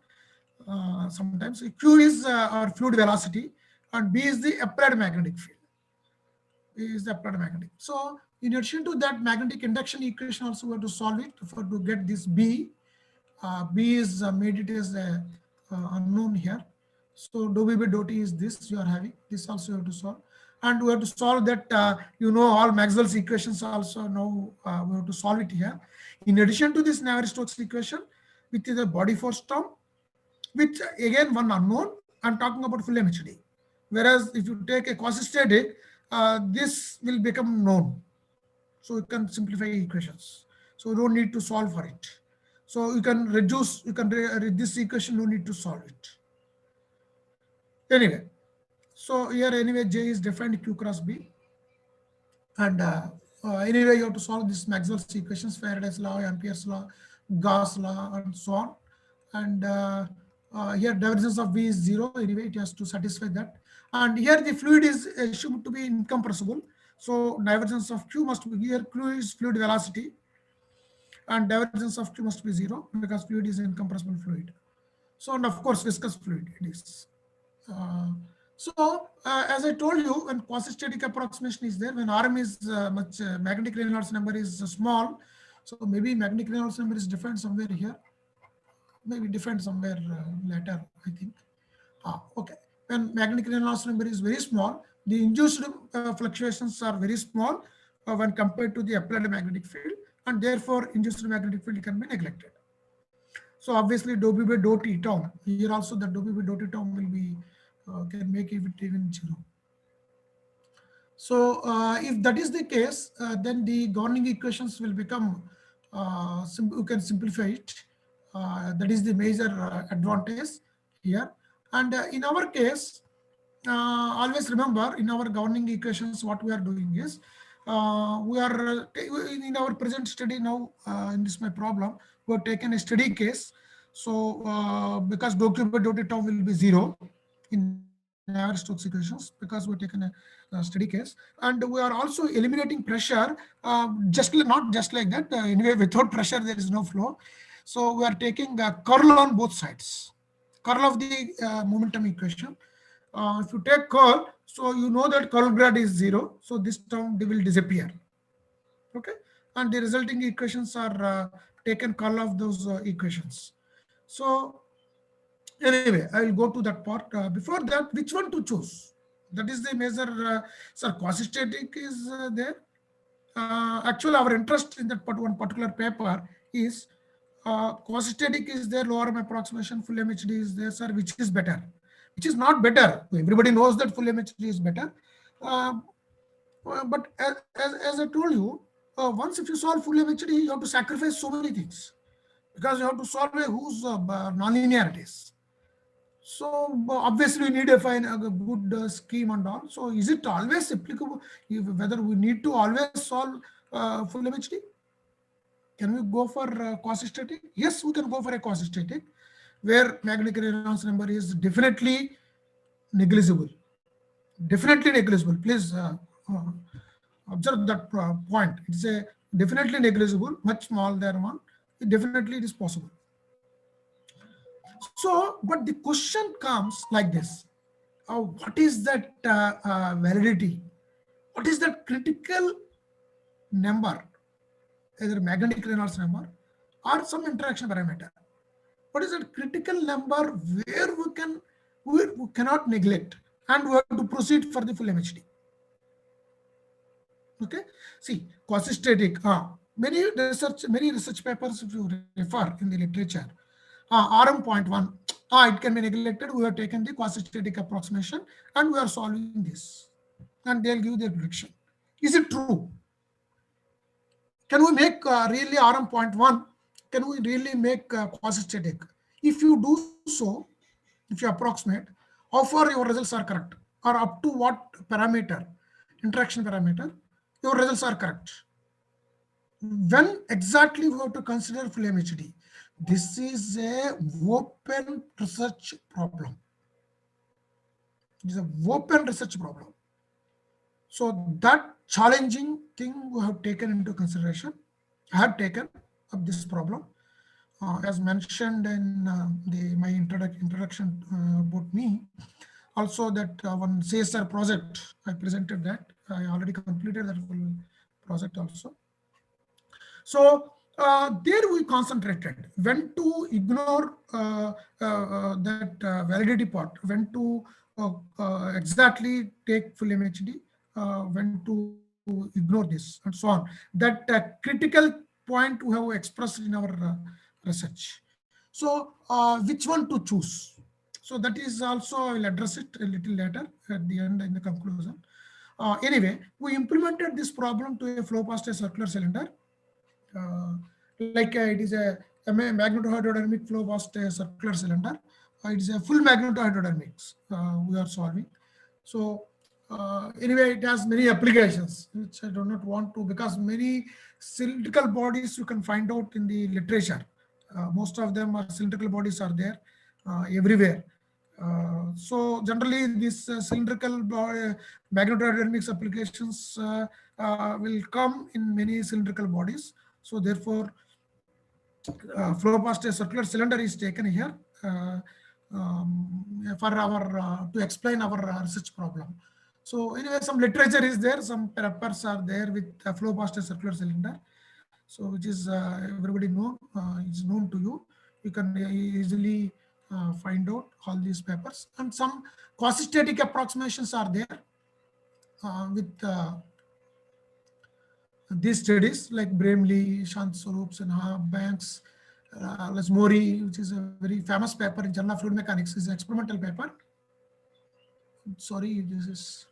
Sometimes Q is our fluid velocity, and B is the applied magnetic field. B is the applied magnetic. So in addition to that magnetic induction equation, also we have to solve it to get this B. B is made it as a unknown here. So dou V by dou T is this you are having. This also you have to solve. And we have to solve that, you know, all Maxwell's equations also now we have to solve it here. In addition to this Navier-Stokes equation, which is a body force term, which again one unknown, I'm talking about full MHD. Whereas if you take a quasi-static, this will become known. So you can simplify equations. So you don't need to solve for it. So you can reduce, this equation, no need to solve it. Anyway, so here anyway, J is defined Q cross B. And anyway, you have to solve this Maxwell's equations, Faraday's law, Ampere's law, Gauss law, and so on. And here divergence of V is 0. Anyway, it has to satisfy that. And here the fluid is assumed to be incompressible. So divergence of Q must be here. Q is fluid velocity. And divergence of Q must be 0 because fluid is incompressible fluid. So, and of course, viscous fluid it is. As I told you, when quasi-static approximation is there, when Rm is magnetic Reynolds number is small, so maybe magnetic Reynolds number is defined somewhere here, maybe defined somewhere later, I think. Okay, when magnetic Reynolds number is very small, the induced fluctuations are very small when compared to the applied magnetic field, and therefore induced magnetic field can be neglected. So obviously dou B by dou T term, here also the dou B by dou T term will be can make it even 0. So if that is the case, then the governing equations will become, you can simplify it. That is the major advantage here. And in our case, always remember in our governing equations, what we are doing is, we are in our present study now, in this my problem, we have taken a steady case. So because dou Q by dou T term will be 0 in Navier-Stokes equations, because we've taken a steady case, and we are also eliminating pressure, not just like that. Anyway, without pressure there is no flow. So we are taking curl on both sides, curl of the momentum equation. If you take curl, so you know that curl grad is 0, so this term will disappear. Okay, and the resulting equations are taken curl of those equations. So anyway, I will go to that part. Before that, which one to choose? That is the major. Sir, quasi-static is there. Actually, our interest in that one particular paper is quasi-static is there, low Rm approximation, full MHD is there, sir. Which is better? Which is not better? Everybody knows that full MHD is better. But as I told you, once if you solve full MHD, you have to sacrifice so many things because you have to solve a whose nonlinearities. So obviously we need to find a good scheme and all. So is it always applicable? Whether we need to always solve full MHD? Can we go for quasi-static? Yes, we can go for a quasi-static where magnetic Reynolds number is definitely negligible. Definitely negligible. Please observe that point. It's a definitely negligible, much smaller than one. Definitely it is possible. So, but the question comes like this. What is that validity? What is that critical number, either magnetic Reynolds number or some interaction parameter? What is that critical number where we cannot neglect and we have to proceed for the full MHD? Okay, see, quasi-static, many research papers, if you refer in the literature, RM.1, it can be neglected. We have taken the quasi-static approximation and we are solving this, and they'll give their prediction. Is it true? Can we make really RM.1? Can we really make quasi-static? If you do so, if you approximate, how far your results are correct, or up to what parameter, interaction parameter, your results are correct. When exactly we have to consider full MHD? This is a open research problem. It is a open research problem. So that challenging thing we have taken into consideration. I have taken up this problem. As mentioned in my introduction about me, Also that one CSR project, I presented that. I already completed that full project also. So there we concentrated when to ignore that validity part, when to exactly take full MHD, when to ignore this, and so on. That critical point we have expressed in our research. So which one to choose? So that is also, I will address it a little later at the end in the conclusion. Anyway, we implemented this problem to a flow past a circular cylinder. It is a magnetohydrodynamic flow past a circular cylinder. It is a full magnetohydrodynamics we are solving. So anyway, it has many applications, which I do not want to, because many cylindrical bodies you can find out in the literature. Most of them are cylindrical bodies are there everywhere. So generally, this cylindrical magnetohydrodynamics applications will come in many cylindrical bodies. So therefore, flow past a circular cylinder is taken here for our to explain our research problem. So anyway, some literature is there, some papers are there with flow past a circular cylinder. So which is everybody know, is known to you. You can easily find out all these papers, and some quasi-static approximations are there with these studies like Bramley, Shantharup, Sinha, Banks, Mori, which is a very famous paper in Journal of Fluid Mechanics, is an experimental paper. Sorry, this is.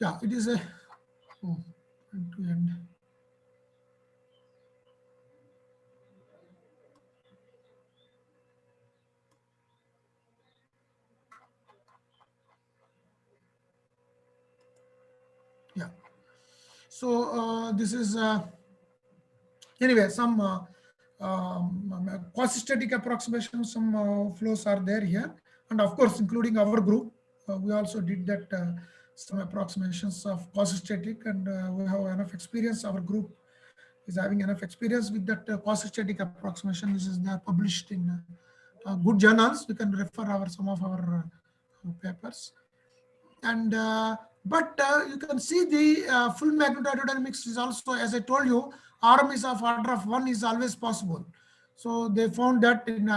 Yeah, it is a end to end. Yeah. So this is anyway some quasi-static approximations. Some flows are there here, and of course, including our group, we also did that. Some approximations of quasi-static, and we have enough experience. Our group is having enough experience with that quasi-static approximation. This is published in good journals. We can refer some of our papers. And but you can see the full magnetohydrodynamics is also, as I told you, RM is of order of 1 is always possible. So they found that in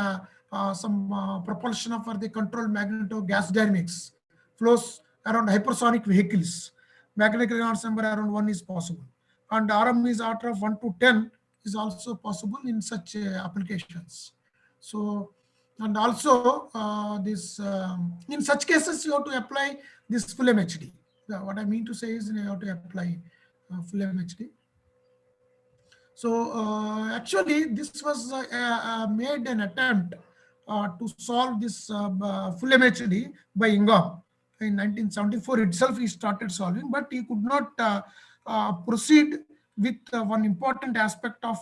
some propulsion for the controlled magneto-gas dynamics flows around hypersonic vehicles, magnetic resonance number around 1 is possible, and RM is order of 1 to 10 is also possible in such applications. So, and also this in such cases you have to apply this full MHD. What I mean to say is you have to apply full MHD. So actually, this was made an attempt to solve this full MHD by Ingham. In 1974 itself, he started solving, but he could not proceed with one important aspect of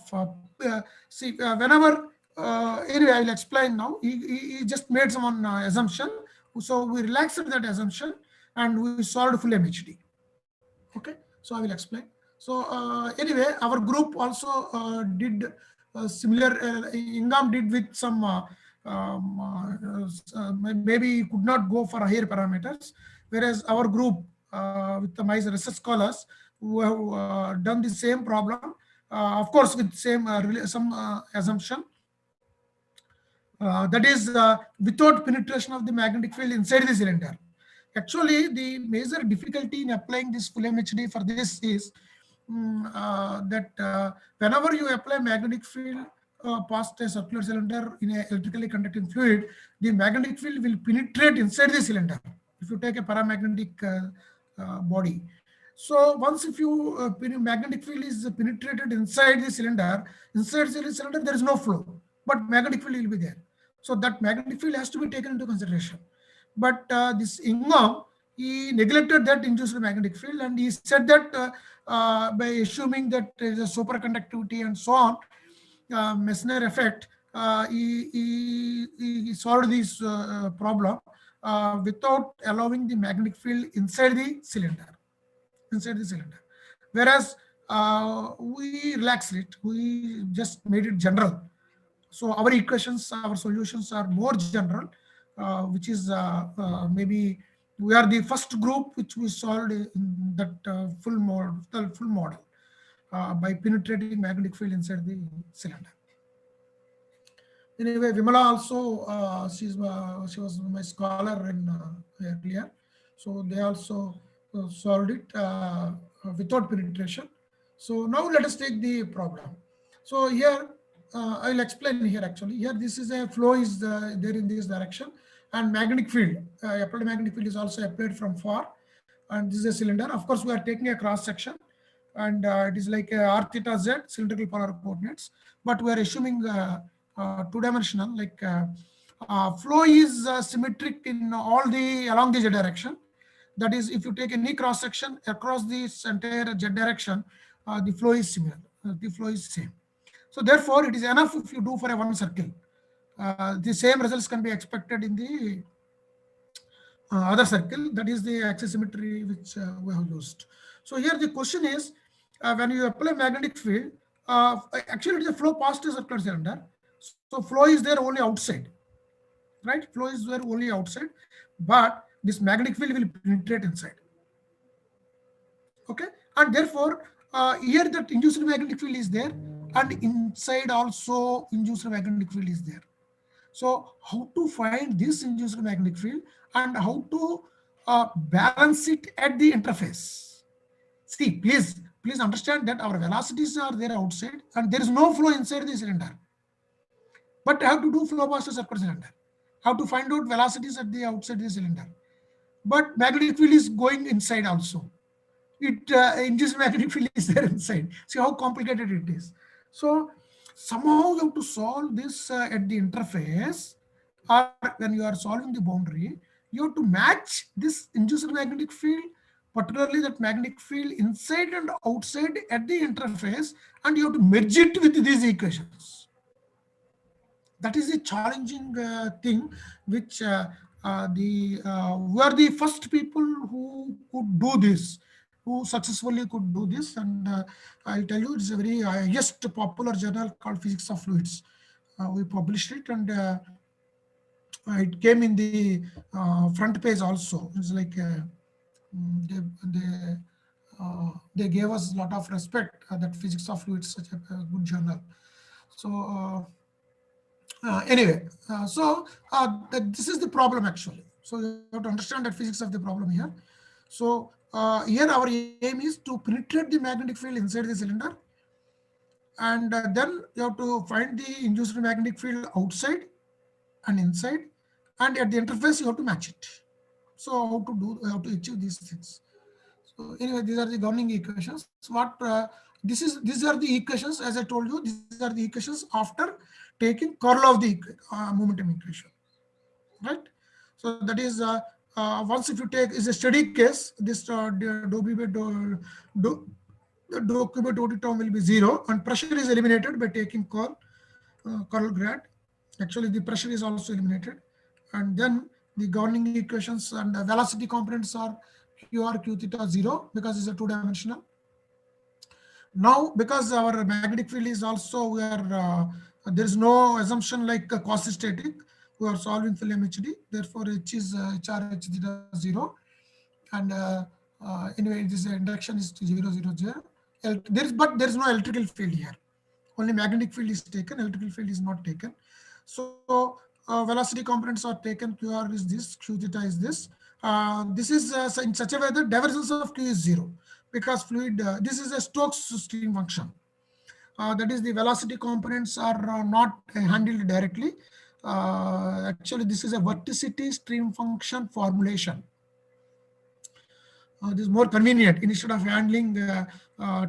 whenever. Anyway, I will explain now. He just made some assumption. So we relaxed that assumption and we solved full MHD. Okay, so I will explain. So anyway, our group also did similar. Ingham did with some. Maybe could not go for higher parameters, whereas our group with my research scholars who have done the same problem, of course with same some assumption. That is without penetration of the magnetic field inside the cylinder. Actually, the major difficulty in applying this full MHD for this is that whenever you apply magnetic field past a circular cylinder in an electrically conducting fluid, the magnetic field will penetrate inside the cylinder if you take a paramagnetic body. So once if you magnetic field is penetrated inside the cylinder, there is no flow, but magnetic field will be there. So that magnetic field has to be taken into consideration. But this Ingham, he neglected that induced magnetic field, and he said that by assuming that there is a superconductivity and so on, Meissner effect, he solved this problem without allowing the magnetic field inside the cylinder. Whereas we relaxed it. We just made it general. So our equations, our solutions are more general, which is maybe we are the first group which we solved in that full model by penetrating magnetic field inside the cylinder. Anyway, Vimala also, she was my scholar in earlier. So they also solved it without penetration. So now let us take the problem. So here, I'll explain here actually. Here, this is a flow is there in this direction, and magnetic field, applied magnetic field is also applied from far. And this is a cylinder. Of course, we are taking a cross section, and it is like a r theta z cylindrical polar coordinates. But we are assuming two-dimensional, like flow is symmetric in all the along the z direction. That is, if you take any cross section across this entire z direction, the flow is similar. The flow is same. So therefore, it is enough if you do for a one circle. The same results can be expected in the other circle. That is the axisymmetry which we have used. So here the question is, when you apply magnetic field, actually it is a flow past a circular cylinder. So flow is there only outside, right? Flow is there only outside, but this magnetic field will penetrate inside. Okay, and therefore here that induced magnetic field is there, and inside also induced magnetic field is there. So how to find this induced magnetic field and how to balance it at the interface? See, please understand that our velocities are there outside and there is no flow inside the cylinder. But I have to do flow past a circular cylinder. How to find out velocities at the outside the cylinder. But magnetic field is going inside also. It induced magnetic field is there inside. See how complicated it is. So somehow you have to solve this at the interface, or when you are solving the boundary, you have to match this induced magnetic field, particularly that magnetic field inside and outside at the interface, and you have to merge it with these equations. That is a challenging thing, which we are the first people who could do this, who successfully could do this. And I'll tell you, it's a very highest popular journal called Physics of Fluids. We published it, and it came in the front page also. It's like they gave us a lot of respect that Physics of Fluids is such a good journal. So anyway, this is the problem actually. So you have to understand that physics of the problem here. So here our aim is to penetrate the magnetic field inside the cylinder, and then you have to find the induced magnetic field outside and inside, and at the interface you have to match it. So how to achieve these things? So anyway, these are the governing equations. These are the equations, as I told you. These are the equations after taking curl of the momentum equation, right? So that is once if you take is a steady case, this dou B by dou Q by dou T term will be 0, and pressure is eliminated by taking curl grad. Actually, the pressure is also eliminated, and then the governing equations and the velocity components are QR Q theta 0 because it's a two-dimensional. Now, because our magnetic field is also there is no assumption like quasi-static, we are solving full MHD. Therefore, H is HR H theta 0, and anyway, this induction is 0, 0, 0. But there is no electrical field here. Only magnetic field is taken. Electrical field is not taken. So velocity components are taken. QR is this. Q theta is this. This is in such a way that divergence of Q is 0 because fluid. This is a Stokes stream function. That is, the velocity components are not handled directly. Actually, this is a vorticity stream function formulation. This is more convenient. Instead of handling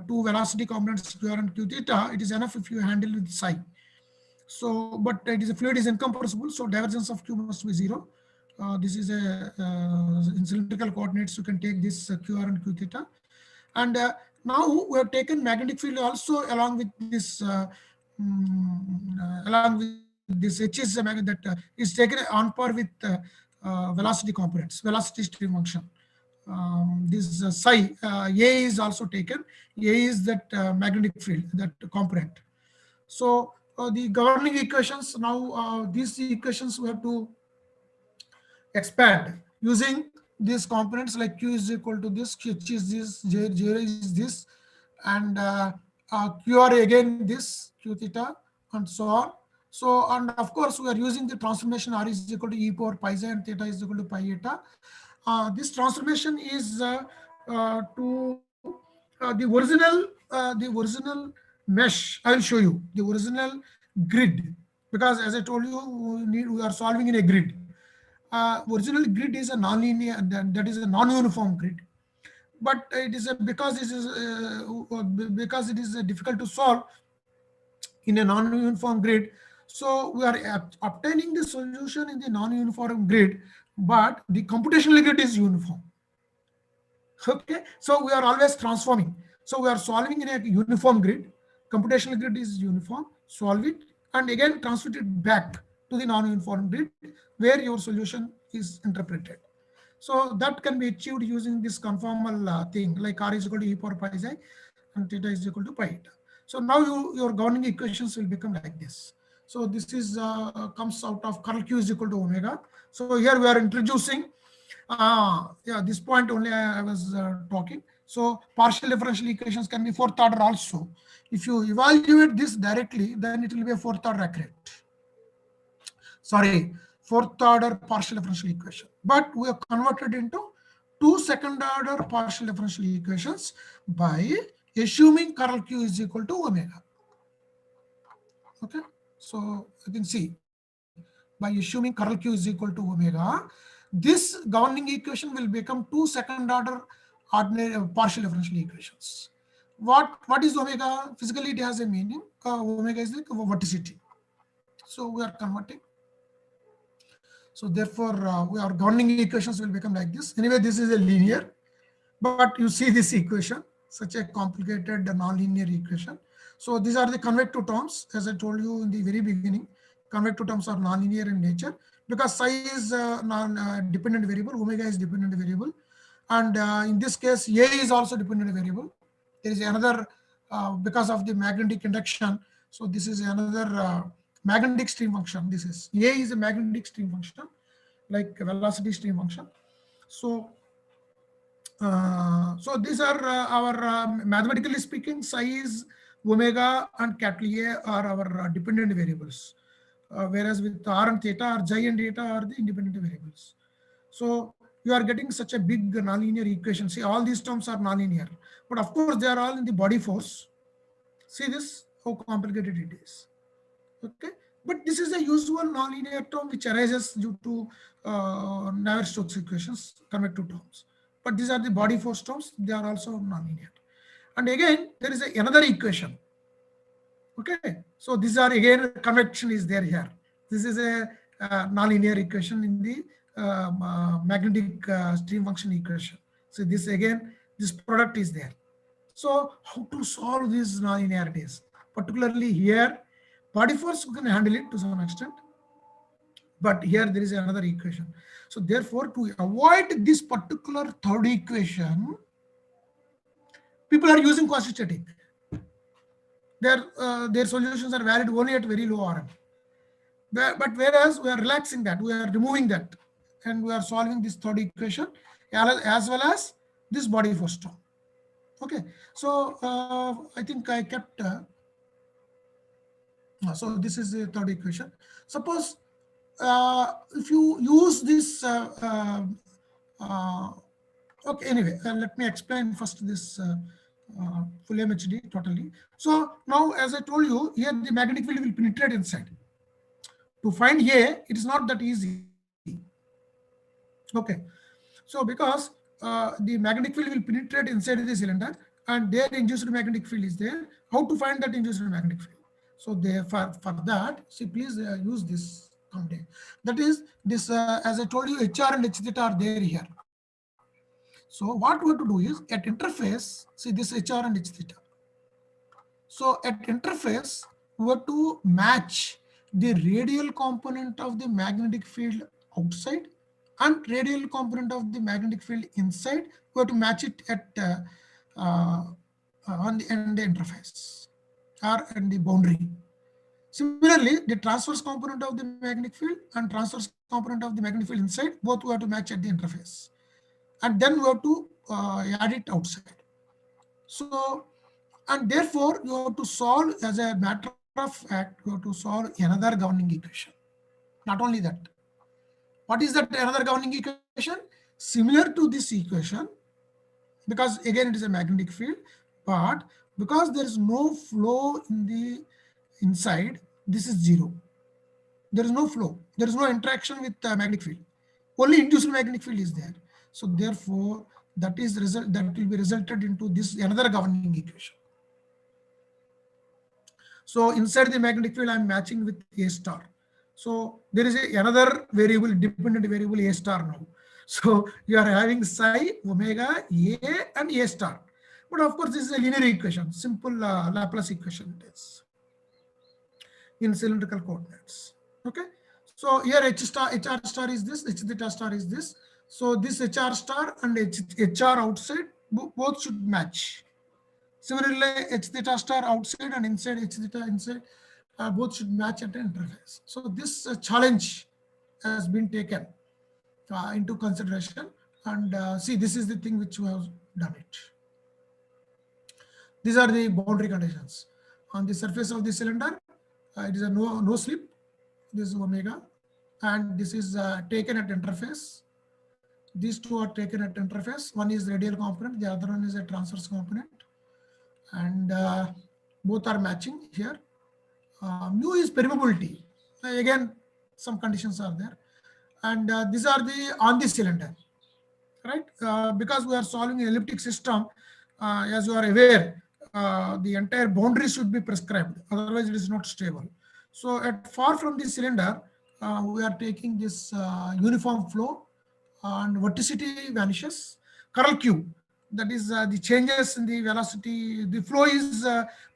two velocity components Q and Q theta, it is enough if you handle with psi. So, but it is a fluid is incompressible, so divergence of Q must be 0. This is in cylindrical coordinates. You can take this QR and Q theta, and now we have taken magnetic field also along with this H is a magnet that is taken on par with velocity components, velocity stream function. this psi, A is also taken. A is that magnetic field, that component. So the governing equations, now these equations we have to expand using these components, like Q is equal to this, H is this, J is this, and QR again this, Q theta, and so on. So, and of course, we are using the transformation R is equal to e power pi z and theta is equal to pi eta. This transformation is to the original mesh. I will show you the original grid, because as I told you, we are solving in a grid. Original grid is a non-linear, that is a non-uniform grid, but it is because it is difficult to solve in a non-uniform grid. So we are obtaining the solution in the non-uniform grid, but the computational grid is uniform. Okay, so we are always transforming. So we are solving in a uniform grid. Computational grid is uniform. Solve it and again transfer it back to the non-uniform grid where your solution is interpreted. So that can be achieved using this conformal thing, like R is equal to e power pi z and theta is equal to pi eta. So now your governing equations will become like this. So this is comes out of curl Q is equal to omega. So here we are introducing, this point only I was talking. So partial differential equations can be fourth order also. If you evaluate this directly, then it will be a fourth order accurate. Sorry, fourth order partial differential equation. But we have converted into 2 second order partial differential equations by assuming curl Q is equal to omega. Okay, so you can see by assuming curl Q is equal to omega, this governing equation will become 2 second order ordinary partial differential equations. What is omega? Physically, it has a meaning. Omega is like vorticity. So we are converting. So therefore, our governing equations will become like this. Anyway, this is a linear, but you see this equation, such a complicated non-linear equation. So these are the convective terms. As I told you in the very beginning, convective terms are non-linear in nature because psi is non-dependent variable, omega is dependent variable. And in this case, A is also dependent variable. There is another, because of the magnetic induction. So this is another magnetic stream function. This is A is a magnetic stream function, like velocity stream function. So, so these are our mathematically speaking, psi is omega and capital A are our dependent variables, whereas with R and theta or J and theta are the independent variables. So you are getting such a big nonlinear equation. See, all these terms are nonlinear, but of course they are all in the body force. See this, how complicated it is. Okay, but this is a usual nonlinear term which arises due to Navier-Stokes equations, convective terms. But these are the body force terms, they are also nonlinear. And again, there is another equation. Okay, so these are again, convection is there here. This is a nonlinear equation in the magnetic stream function equation. So this again, this product is there. So how to solve these nonlinearities? Particularly here, body force can handle it to some extent, but here there is another equation. So therefore, to avoid this particular third equation, people are using quasi-static. Their solutions are valid only at very low RM. But whereas we are relaxing that, we are removing that, and we are solving this third equation as well as this body force term. Okay, so I think I kept. So this is the third equation. Suppose if you use this. Okay, anyway, let me explain first this full MHD totally. So now, as I told you, here the magnetic field will penetrate inside. To find A, it is not that easy. Okay, so because the magnetic field will penetrate inside the cylinder and their induced magnetic field is there, how to find that induced magnetic field? So therefore, for that, see, please use this content. That is this, as I told you, HR and H theta are there here. So what we have to do is at interface, see this HR and H theta. So at interface, we have to match the radial component of the magnetic field outside and radial component of the magnetic field inside, we have to match it at on the end interface or in the boundary. Similarly, the transverse component of the magnetic field and transverse component of the magnetic field inside, both we have to match at the interface. And then we have to add it outside. So, and therefore, you have to solve, as a matter of fact, you have to solve another governing equation. Not only that. What is that another governing equation? Similar to this equation, because again it is a magnetic field, but because there is no flow in the inside, this is zero. There is no flow. There is no interaction with the magnetic field. Only induced magnetic field is there. So therefore, that will be resulted into this another governing equation. So inside the magnetic field, I am matching with A star. So there is another variable, dependent variable A star now. So you are having psi, omega, A and A star. But of course, this is a linear equation, simple Laplace equation it is in cylindrical coordinates. Okay. So here HR star is this, H theta star is this. So this HR star and HR outside both should match. Similarly, H theta star outside and inside H theta inside both should match at the interface. So this challenge has been taken into consideration, and see, this is the thing which we have done it. These are the boundary conditions. On the surface of the cylinder, it is a no slip. This is omega, and this is taken at interface. These two are taken at interface. One is radial component, the other one is a transverse component, and both are matching here. Mu is permeability. Again, some conditions are there, and these are the on the cylinder, right? Because we are solving an elliptic system, as you are aware, the entire boundary should be prescribed. Otherwise, it is not stable. So, at far from the cylinder, we are taking this uniform flow, and vorticity vanishes. Curl Q, that is the changes in the velocity. The flow is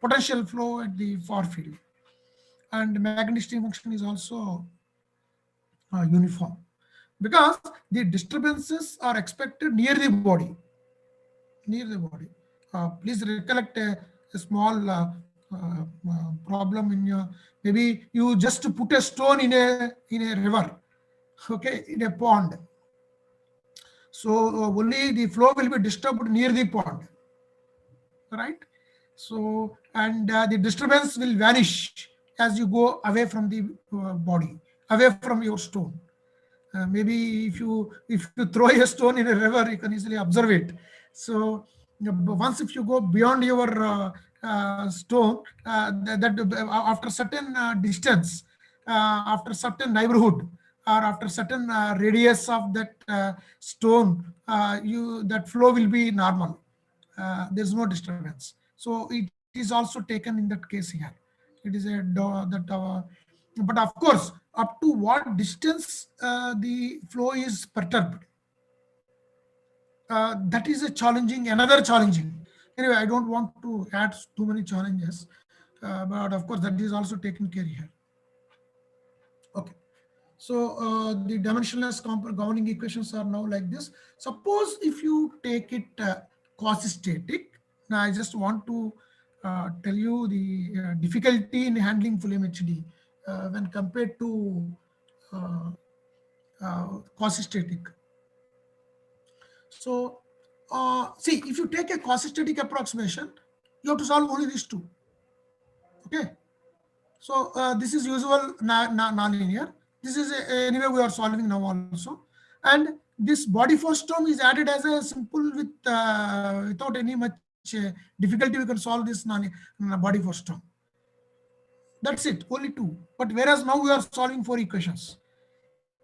potential flow at the far field. And magnetic stream function is also uniform, because the disturbances are expected near the body. Please recollect a small problem in your, maybe you just put a stone in a river, okay, in a pond. So only the flow will be disturbed near the pond, right? So, and the disturbance will vanish as you go away from the body, away from your stone. Maybe if you throw a stone in a river, you can easily observe it. So once if you go beyond your stone, that after certain distance, after certain neighborhood, or after certain radius of that stone, that flow will be normal. There's no disturbance. So it is also taken in that case here. It is but of course, up to what distance the flow is perturbed, that is another challenging. Anyway, I don't want to add too many challenges, but of course that is also taken care here. Okay. So the dimensionless governing equations are now like this. Suppose if you take it quasi-static. Now I just want to tell you the difficulty in handling full MHD when compared to quasi-static. So see, if you take a quasi-static approximation, you have to solve only these two. Okay. So this is usual nonlinear. This is anyway we are solving now also, and this body force term is added as a simple with without any much difficulty. We can solve this body force term. That's it, only two. But whereas now we are solving 4 equations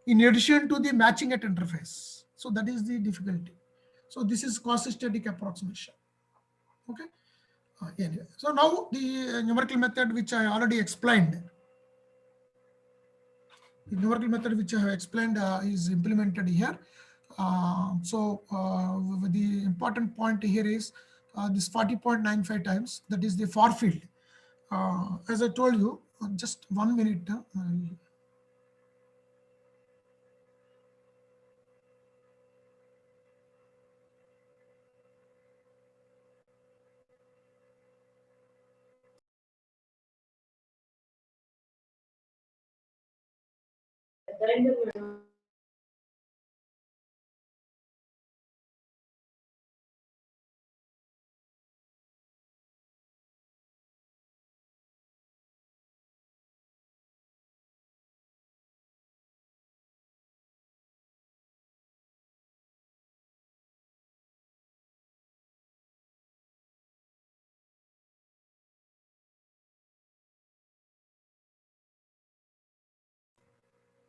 in addition to the matching at interface. So that is the difficulty. So this is quasi-static approximation. Okay. Anyway, so now the numerical method which I already explained. The numerical method which I have explained is implemented here. The important point here is this 40.95 times, that is the far field. As I told you, just 1 minute.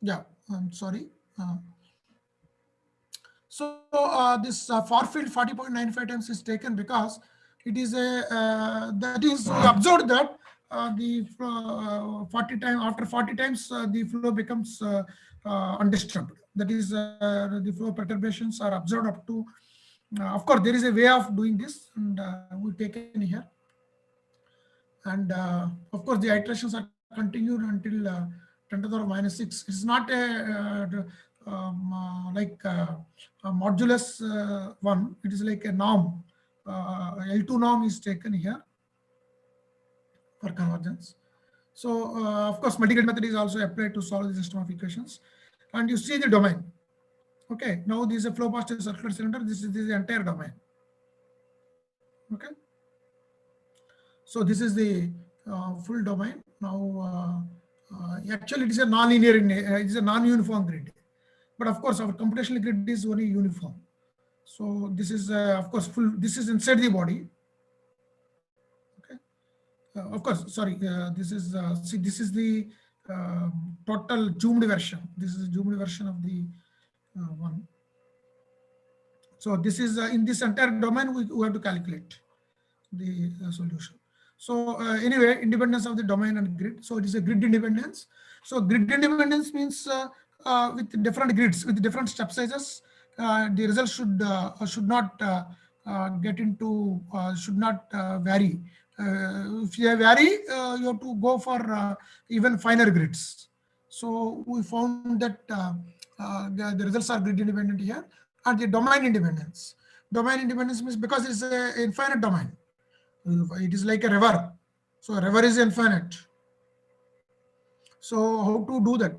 Yeah, I'm sorry. So this far field 40.95 times is taken because it is a that is we observed that the 40 times after 40 times the flow becomes undisturbed. That is the flow perturbations are observed up to. Of course, there is a way of doing this, and we taken here. And of course, the iterations are continued until 10 to the power minus 6. It's not a a modulus one. It is like a norm. L2 norm is taken here for convergence. So of course, multi-grid method is also applied to solve the system of equations. And you see the domain. Okay, now this is a flow past a circular cylinder. This is the entire domain. Okay. So this is the full domain. Now, actually, it is a non-linear, it is a non-uniform grid. But of course, our computational grid is only uniform. So this is, of course, full. This is inside the body. Okay. Of course, sorry. This is see. This is the total zoomed version. This is a zoomed version of the one. So this is in this entire domain we have to calculate the solution. So anyway, independence of the domain and grid. So it is a grid independence. So grid independence means with different grids, with different step sizes, the result should not get into, should not vary. If they vary, you have to go for even finer grids. So we found that the results are grid independent here, and the domain independence. Domain independence means because it's an infinite domain. It is like a river. So a river is infinite. So how to do that?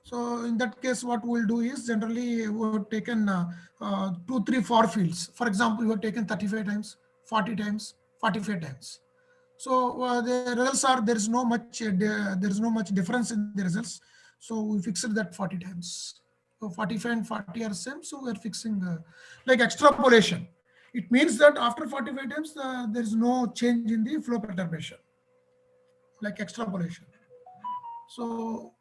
So in that case, what we'll do is generally we have taken 2, 3 far fields. For example, we have taken 35 times, 40 times, 45 times. So the results are, there is no much difference in the results. So we fixed that 40 times. So 45 and 40 are same. So we are fixing like extrapolation. It means that after 45 times, there is no change in the flow perturbation, like extrapolation. So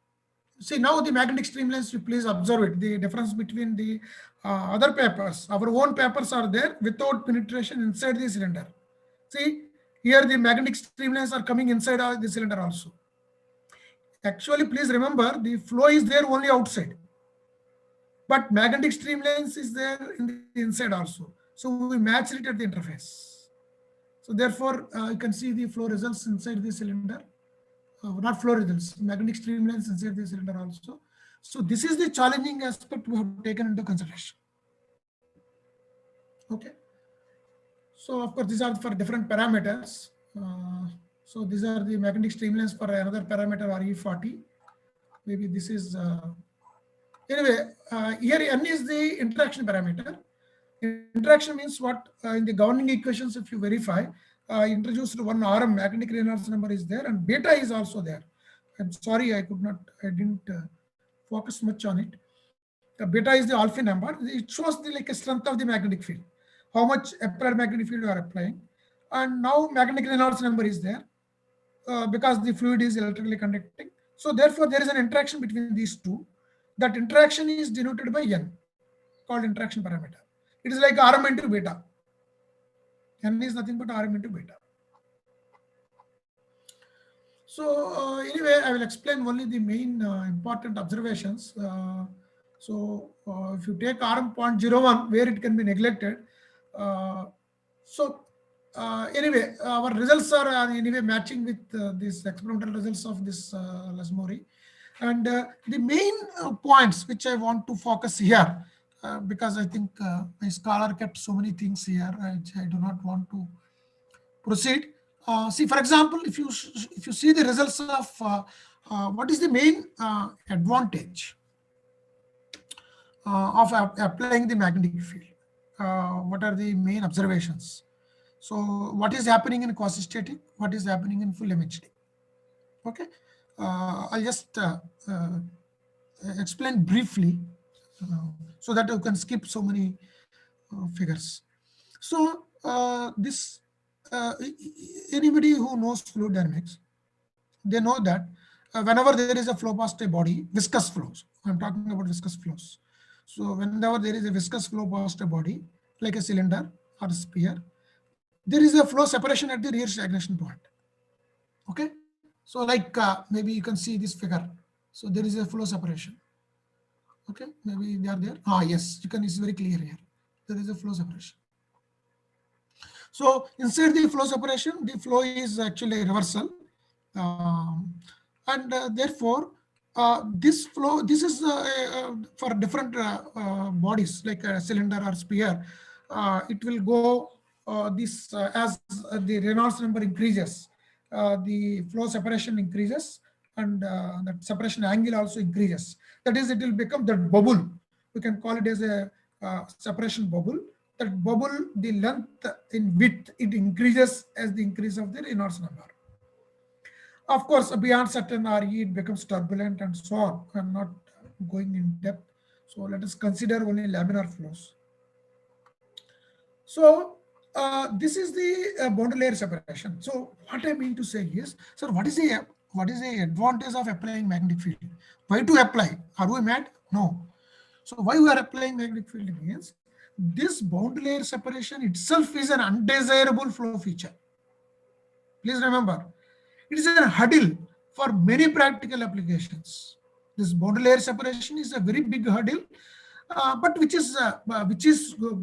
see now the magnetic streamlines, you please observe it, the difference between the other papers. Our own papers are there without penetration inside the cylinder. See, here the magnetic streamlines are coming inside the cylinder also. Actually, please remember, the flow is there only outside, but magnetic streamlines is there in the inside also. So we match it at the interface. So therefore, you can see the flow results inside the cylinder. Not flow results, magnetic streamlines inside the cylinder also. So this is the challenging aspect we have taken into consideration. Okay. So of course, these are for different parameters. So these are the magnetic streamlines for another parameter RE40. Maybe this is, anyway, here N is the interaction parameter. Interaction means what? In the governing equations, if you verify, introduced one RM, magnetic Reynolds number is there, and beta is also there. I'm sorry, I didn't focus much on it. Beta is the alpha number. It shows the like a strength of the magnetic field, how much applied magnetic field you are applying. And now magnetic Reynolds number is there because the fluid is electrically conducting. So therefore, there is an interaction between these two. That interaction is denoted by N, called interaction parameter. It is like RM into beta. N is nothing but RM into beta. So anyway, I will explain only the main important observations. So if you take RM 0.01, where it can be neglected. Anyway, our results are anyway matching with these experimental results of this Lasmori. And the main points which I want to focus here, because I think my scholar kept so many things here, I do not want to proceed. See, for example, if you see the results of what is the main advantage, applying the magnetic field. What are the main observations? So what is happening in quasi-static? What is happening in full MHD? Okay, I'll just explain briefly so that you can skip so many figures. So this anybody who knows fluid dynamics, they know that whenever there is a flow past a body, viscous flows. I'm talking about viscous flows. So whenever there is a viscous flow past a body, like a cylinder or a sphere, there is a flow separation at the rear stagnation point. Okay, so like maybe you can see this figure. So there is a flow separation. Okay, maybe they are there. Ah, yes, you can. It's very clear here. There is a flow separation. So inside the flow separation, the flow is actually reversal, and therefore this flow. This is for different bodies like a cylinder or sphere. It will go as the Reynolds number increases, the flow separation increases, and that separation angle also increases. That is, it will become that bubble. We can call it as a separation bubble. That bubble, the length in width, it increases as the increase of the Reynolds number. Of course, beyond certain RE, it becomes turbulent and so on. I'm not going in depth. So let us consider only laminar flows. So this is the boundary layer separation. So what I mean to say is, sir, what is the advantage of applying magnetic field? Why to apply? Are we mad? No. So why we are applying magnetic field means this boundary layer separation itself is an undesirable flow feature. Please remember, it is a hurdle for many practical applications. This boundary layer separation is a very big hurdle, but which is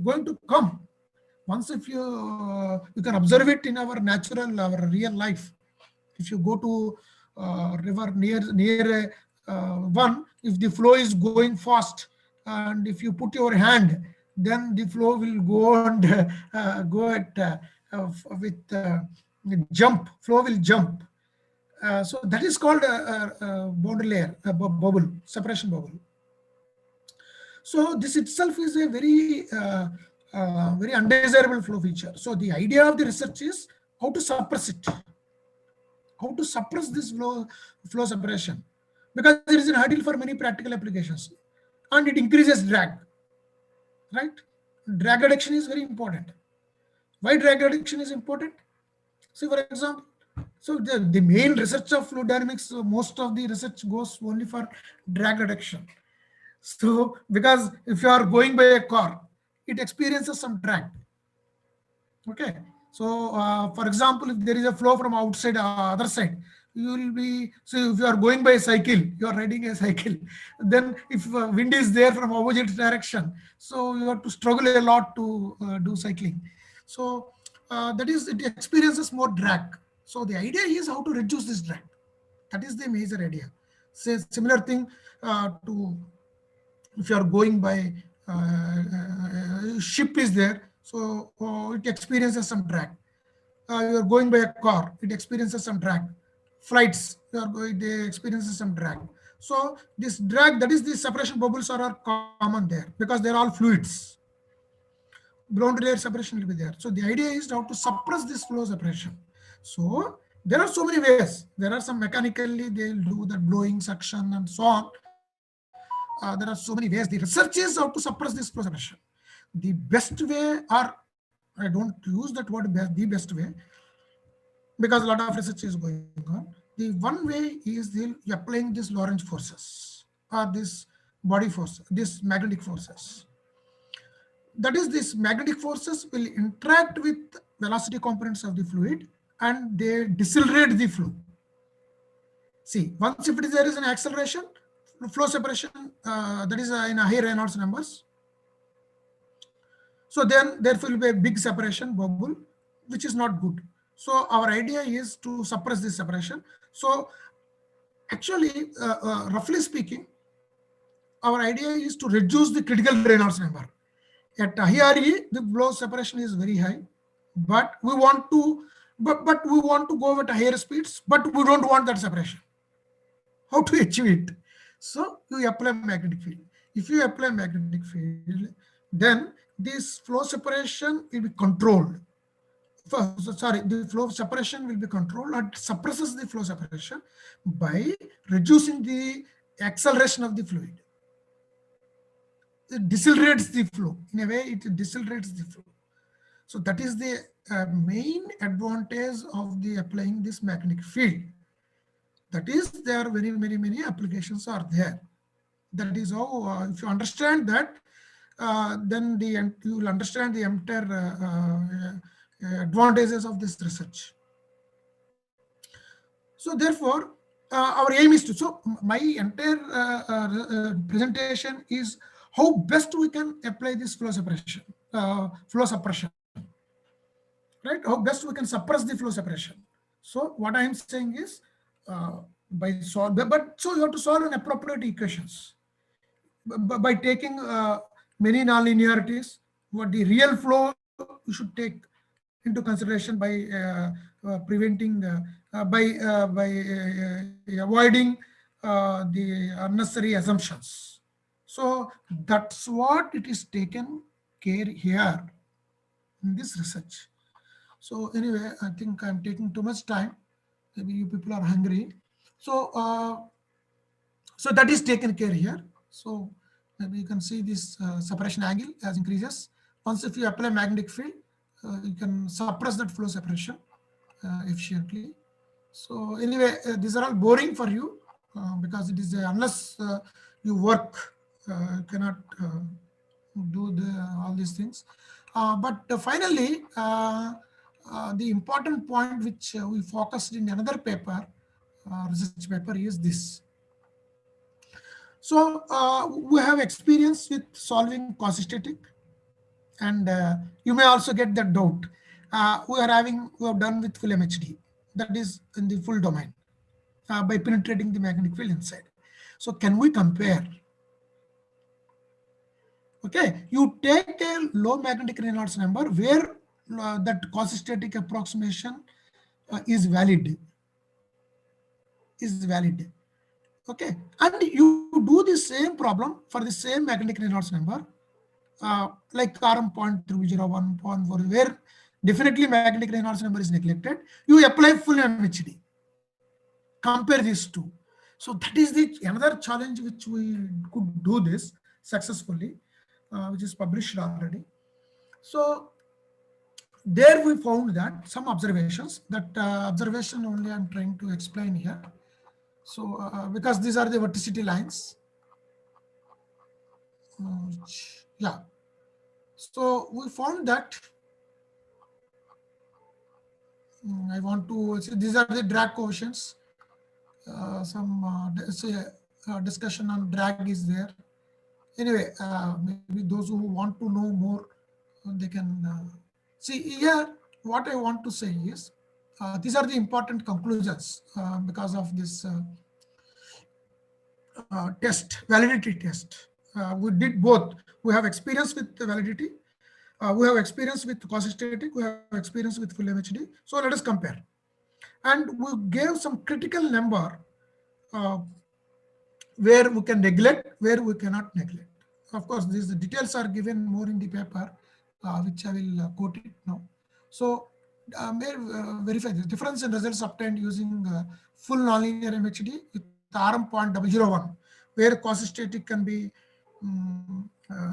going to come. Once if you can observe it in our real life. If you go to river near one, if the flow is going fast, and if you put your hand, then the flow will go and go at with jump. Flow will jump. So that is called a boundary layer, a bubble, separation bubble. So this itself is a very very undesirable flow feature. So the idea of the research is how to suppress it, how to suppress this flow separation, because there is a hurdle for many practical applications, and it increases drag. Right? Drag reduction is very important. Why drag reduction is important? See, for example, so the main research of fluid dynamics, most of the research goes only for drag reduction. So because if you are going by a car, it experiences some drag. Okay. So for example, if there is a flow from outside other side, you will be, so if you are going by a cycle, you are riding a cycle, then if wind is there from opposite direction, so you have to struggle a lot to do cycling. So that is, it experiences more drag. So the idea is how to reduce this drag. That is the major idea. Say similar thing to if you are going by ship is there, so it experiences some drag. You are going by a car, it experiences some drag. Flights, they experiences some drag. So this drag, that is the separation bubbles are common there because they're all fluids. Boundary layer separation will be there. So the idea is how to suppress this flow separation. So there are so many ways. There are some mechanically they'll do that blowing, suction, and so on. There are so many ways. The research is how to suppress this flow separation. The best way, or I don't use that word best, the best way, because a lot of research is going on. The one way is applying these Lorentz forces or this body force, this magnetic forces. That is, these magnetic forces will interact with velocity components of the fluid and they decelerate the flow. See, once if there is an acceleration, flow separation, that is in a higher Reynolds numbers. So then there will be a big separation bubble, which is not good. So our idea is to suppress this separation. So actually, roughly speaking, our idea is to reduce the critical Reynolds number. At high RE, the flow separation is very high, but we want to, but we want to go at higher speeds, but we don't want that separation. How to achieve it? So you apply magnetic field. If you apply magnetic field, then this flow separation will be controlled. The flow separation will be controlled, and suppresses the flow separation by reducing the acceleration of the fluid. It decelerates the flow. In a way, it decelerates the flow. So that is the main advantage of the applying this magnetic field. That is, there are many applications are there. That is how, if you understand that, then you will understand the entire advantages of this research. So therefore, our aim is to, so my entire presentation is how best we can apply this flow suppression, right? How best we can suppress the flow separation. So what I am saying is, by solve, but so you have to solve an appropriate equations by taking many nonlinearities. What the real flow you should take into consideration by preventing, by avoiding the unnecessary assumptions. So that's what it is taken care here in this research. So anyway, I think I'm taking too much time. Maybe you people are hungry. So so that is taken care here. So maybe you can see this separation angle as increases. Once if you apply magnetic field, you can suppress that flow separation efficiently. So anyway, these are all boring for you because it is unless you work, you cannot do all these things. But finally, the important point which we focused in another paper, research paper, is this. So we have experience with solving quasi-static, and you may also get that doubt. We have done with full MHD, that is in the full domain, by penetrating the magnetic field inside. So can we compare? Okay, you take a low magnetic Reynolds number where that quasi-static approximation is valid. Okay, and you do the same problem for the same magnetic Reynolds number, like RM 0.301, 0.4, where definitely magnetic Reynolds number is neglected. You apply full MHD. Compare these two. So that is another challenge which we could do this successfully, which is published already. So there we found that some observations, that observation only I'm trying to explain here. So because these are the verticity lines. Yeah. So we found that I want to see, these are the drag coefficients. Some discussion on drag is there. Anyway, maybe those who want to know more, they can see here. What I want to say is, these are the important conclusions because of this validity test. We did both. We have experience with the validity. We have experience with quasi-static. We have experience with full MHD. So let us compare. And we gave some critical number where we can neglect, where we cannot neglect. Of course, these details are given more in the paper, which I will quote it now. So verify the difference in results obtained using full nonlinear MHD with RM 0.001, where quasi-static can be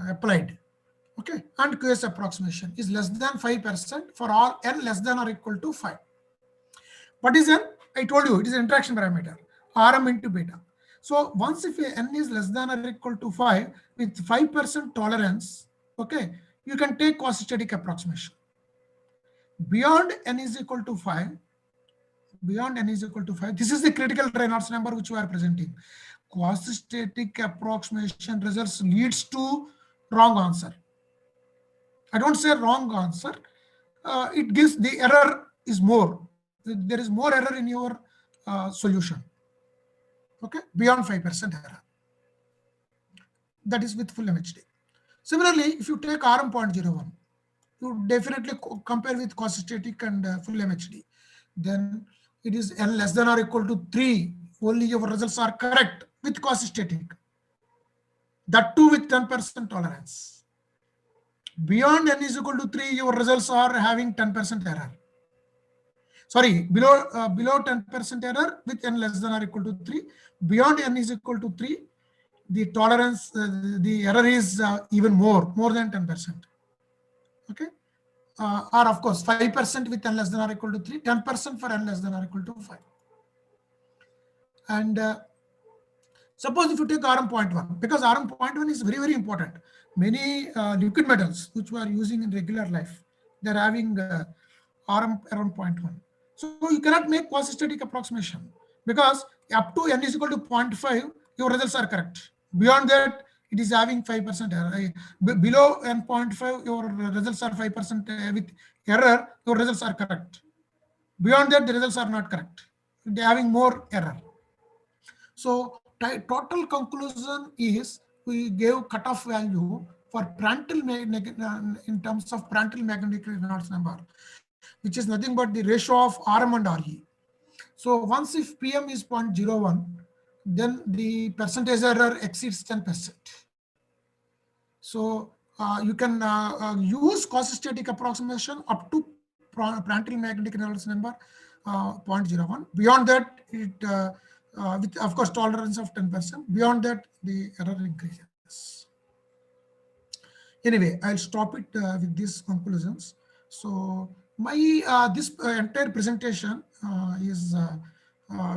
applied. Okay, and QS approximation is less than 5% for all n less than or equal to 5. What is n? I told you it is an interaction parameter, Rm into beta. So once if n is less than or equal to 5 with 5% tolerance, okay, you can take quasi-static approximation. Beyond n is equal to 5, this is the critical Reynolds number which we are presenting. Quasi-static approximation results leads to wrong answer. I don't say wrong answer. It gives the error is more. There is more error in your solution. Okay, beyond 5% error. That is with full MHD. Similarly, if you take RM 0.01, you definitely compare with quasi-static and full MHD. Then it is n less than or equal to 3. Only your results are correct with quasi-static. That too with 10% tolerance. Beyond n is equal to 3, your results are having 10% error. Sorry, below 10% error with n less than or equal to 3. Beyond n is equal to 3, the tolerance, the error is even more than 10%. Okay. Or of course 5% with n less than or equal to 3, 10% for n less than or equal to 5. And suppose if you take RM.1, because RM.1 is very, very important. Many liquid metals which we are using in regular life, they're having RM around 0.1. So you cannot make quasi-static approximation, because up to n is equal to 0.5, your results are correct. Beyond that, it is having 5% error. Below n.5, your results are 5% with error, your results are correct. Beyond that, the results are not correct. They are having more error. So total conclusion is we gave cutoff value for Prandtl in terms of Prandtl magnetic Reynolds number, which is nothing but the ratio of RM and RE. So once if PM is 0.01, then the percentage error exceeds 10%. So you can use quasi-static approximation up to Prandtl magnetic Reynolds number 0.01. Beyond that, it with of course tolerance of 10%. Beyond that, the error increases. Anyway, I'll stop it with these conclusions. So my this entire presentation is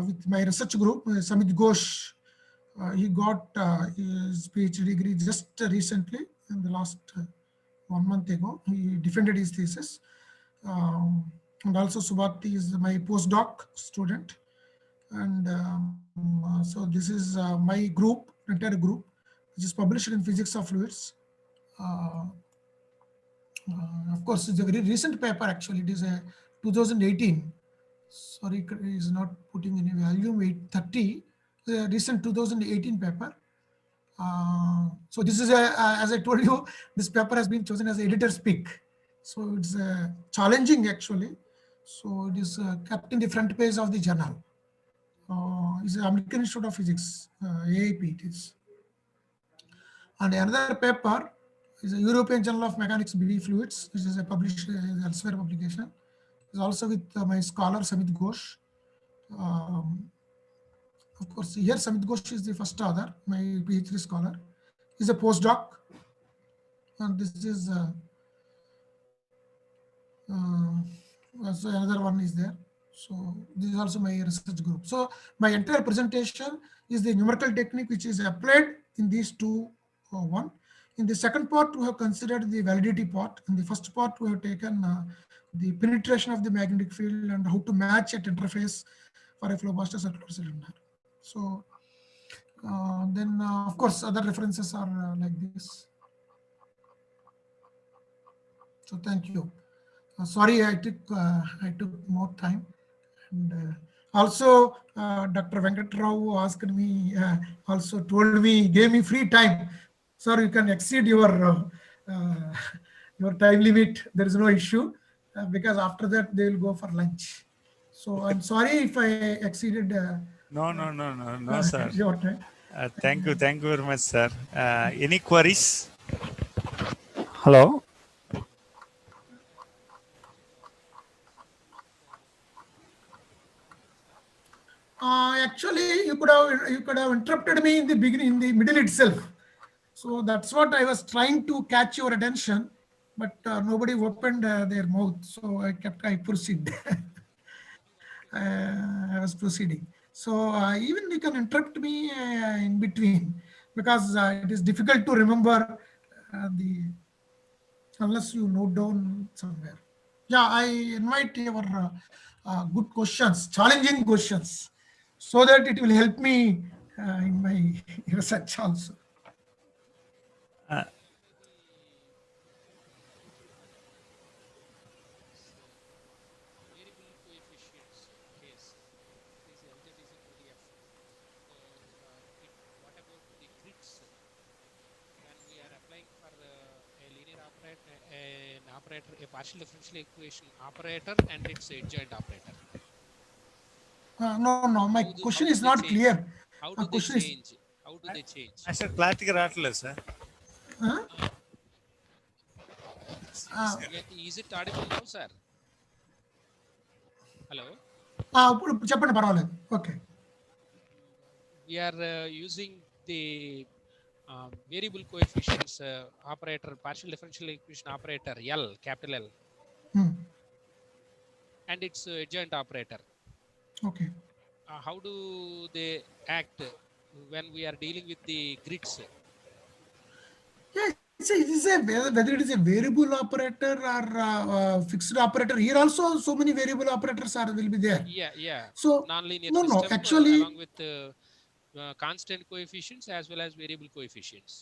with my research group, Samit Ghosh. He got his PhD degree just recently, in the last 1 month ago. He defended his thesis. And also Subhati is my postdoc student. And so this is my group, entire group, which is published in Physics of Fluids. Of course, it's a very recent paper actually. It is a 2018. Sorry, it is not putting any value. 830, the recent 2018 paper. So this is as I told you, this paper has been chosen as editor's pick. So it's challenging actually. So it is kept in the front page of the journal. It's the American Institute of Physics, AIP it is. And another paper is a European Journal of Mechanics BD Fluids, which is a published elsewhere publication. It's also with my scholar Samit Ghosh. Of course, here Samit Ghosh is the first author, my PhD scholar. He's a postdoc. And this is so another one is there. So this is also my research group. So my entire presentation is the numerical technique which is applied in these two one. In the second part, we have considered the validity part. In the first part, we have taken the penetration of the magnetic field and how to match at interface for a flow buster circular cylinder. So then of course other references are like this. So thank you. Sorry, I took more time. And also Dr. Venkat Rao asked me, also told me, gave me free time. Sir, you can exceed your time limit. There is no issue because after that they will go for lunch. So I'm sorry if I exceeded. No, sir. Your time. Thank you very much, sir. Any queries? Hello. Actually, you could have interrupted me in the beginning, in the middle itself. So that's what I was trying to catch your attention, but nobody opened their mouth. So I proceed. I was proceeding. So even you can interrupt me in between, because it is difficult to remember unless you note down somewhere. Yeah, I invite your good questions, challenging questions, so that it will help me in my research also. A partial differential equation operator and its adjoint operator. No, my question is not clear. How do they change? How do they change? Sir క్లారిటీగా రావట్లేదు sir. Is it audible now, sir? Hello. ఇప్పుడు చెప్పండి, పర్వాలేదు. Okay. We are using the variable coefficients operator, partial differential equation operator L, capital L. And its adjoint operator. Okay. How do they act when we are dealing with the grids? Yeah, whether it is a variable operator or fixed operator. Here also so many variable operators will be there. Yeah. So non-linear no, system actually, along with constant coefficients as well as variable coefficients.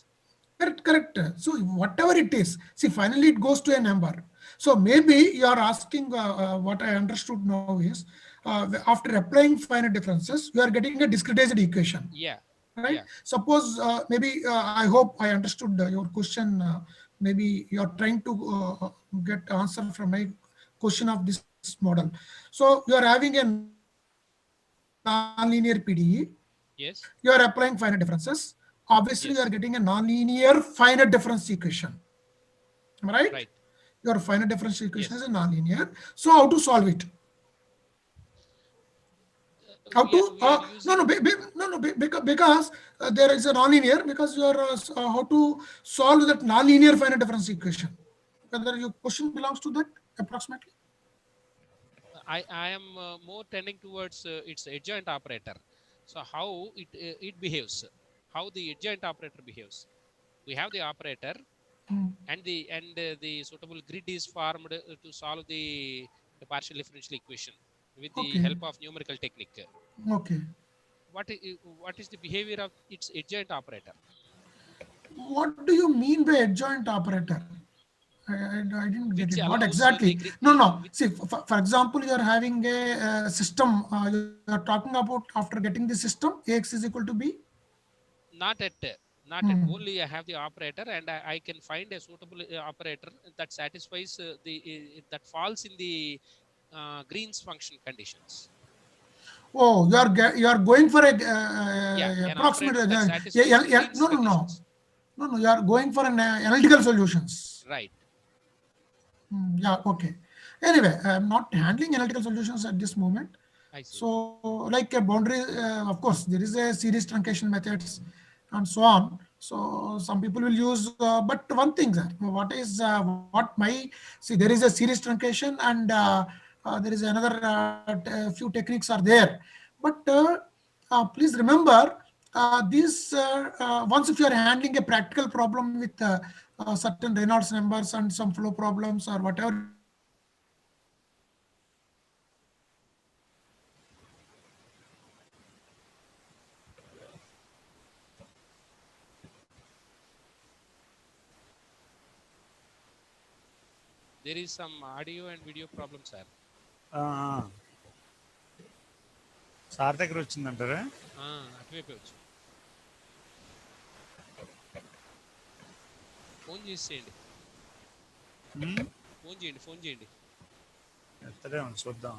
Correct. So whatever it is, see, finally it goes to a number. So maybe you are asking what I understood now is after applying finite differences, you are getting a discretized equation. Yeah. Right. Yeah. Suppose maybe I hope I understood your question. Maybe you are trying to get answer from my question of this model. So you are having a nonlinear PDE. Yes. You are applying finite differences. Obviously, Yes. you are getting a nonlinear finite difference equation. Am I right? Right. Your finite difference equation Yes. is a nonlinear. So how to solve it? How to? Because there is a nonlinear, because you are how to solve that nonlinear finite difference equation. Whether your question belongs to that approximately. I am more tending towards its adjoint operator. So how it behaves, how the adjoint operator behaves. We have the operator, and the suitable grid is formed to solve the partial differential equation with the help of numerical technique. Okay. What is the behavior of its adjoint operator? What do you mean by adjoint operator? I didn't get it. What allows exactly? the No. See, for example, you are having a system. You are talking about after getting the system, Ax is equal to B. Not at only I have the operator, and I can find a suitable operator that satisfies that falls in the Green's function conditions. Oh, you are going for a approximate. No. You are going for an analytical solutions. Right. Yeah. Okay. Anyway, I'm not handling analytical solutions at this moment. I see. So, like a boundary, of course, there is a series truncation methods and so on. So some people will use, but one thing, sir, there is a series truncation and there is another few techniques are there. But please remember, once if you are handling a practical problem with certain Reynolds numbers and some flow problems or whatever. There is some audio and video problem, sir. Sir దగ్గర వచ్చిందంటారా? అటువైపే వచ్చి phone చేసేయండి. Phone చేయండి. ఎత్తడే చూద్దాం.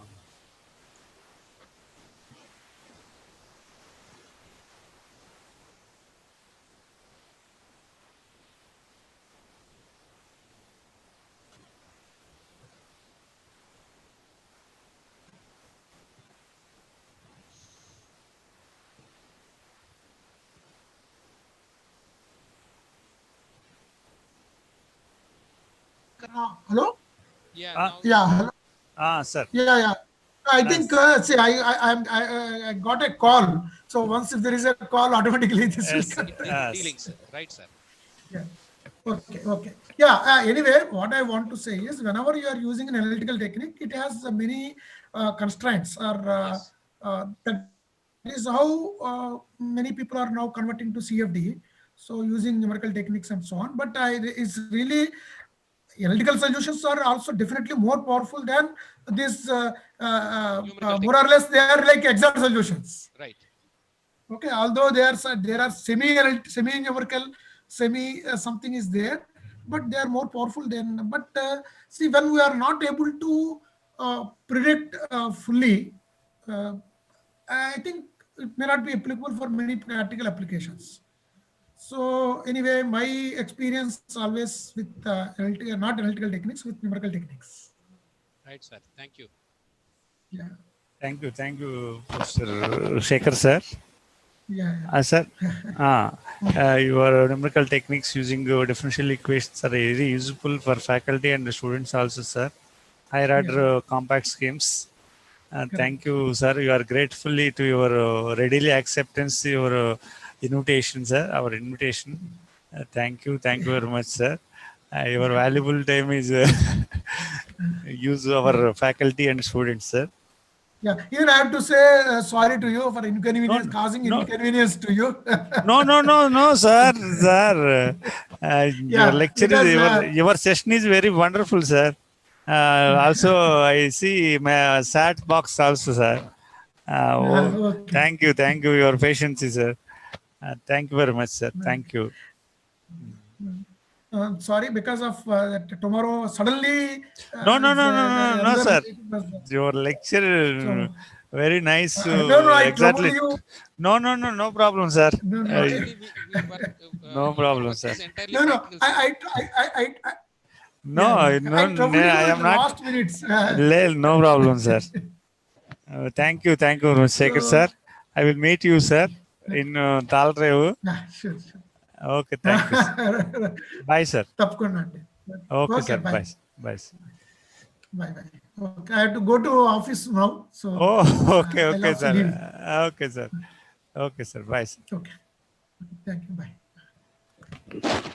Hello? Yeah. Sir. Yeah. I think see, I got a call. So once if there is a call, automatically this will come. Dealings, right, sir? Yeah. Okay. Yeah. Anyway, what I want to say is, whenever you are using an analytical technique, it has many constraints. Or that is how many people are now converting to CFD. So using numerical techniques and so on. But it's really analytical solutions are also definitely more powerful than this. More or less, they are like exact solutions. Right. Okay. Although there are semi-numerical, something is there, but they are more powerful than. But see, when we are not able to predict fully, I think it may not be applicable for many practical applications. So anyway, my experience always with not analytical techniques, with numerical techniques. Right, sir. Thank you. Yeah. Thank you, Professor Shekhar, sir. Yeah. Sir, your numerical techniques using differential equations are very useful for faculty and the students also, sir. Higher order compact schemes. Thank you, sir. You are gratefully to your readily acceptance your invitation, sir. Our invitation. Thank you very much, sir. Your valuable time is use our faculty and students, sir. Yeah, even I have to say sorry to you for inconvenience, causing inconvenience to you. No, sir. Your lecture because, your session is very wonderful, sir. Also, I see my chat box also, sir. Okay. Thank you, your patience, sir. Thank you very much, sir. Thank you. Sorry, because of tomorrow suddenly. No, sir. Your lecture very nice. I Exactly. trouble you. No problem, sir. Actually, we work, No problem, work sir. is entirely practical, sir. I am not. Last minutes. No problem, sir. Thank you, Shekhar, sir. I will meet you, sir, in Talrevu. Sure. Okay, thank you, sir. Bye, sir. Okay, sir. Bye. Bye. Bye. Okay, I have to go to office now. So. Okay, sir. Okay, sir. Bye, sir. Okay. Thank you. Bye.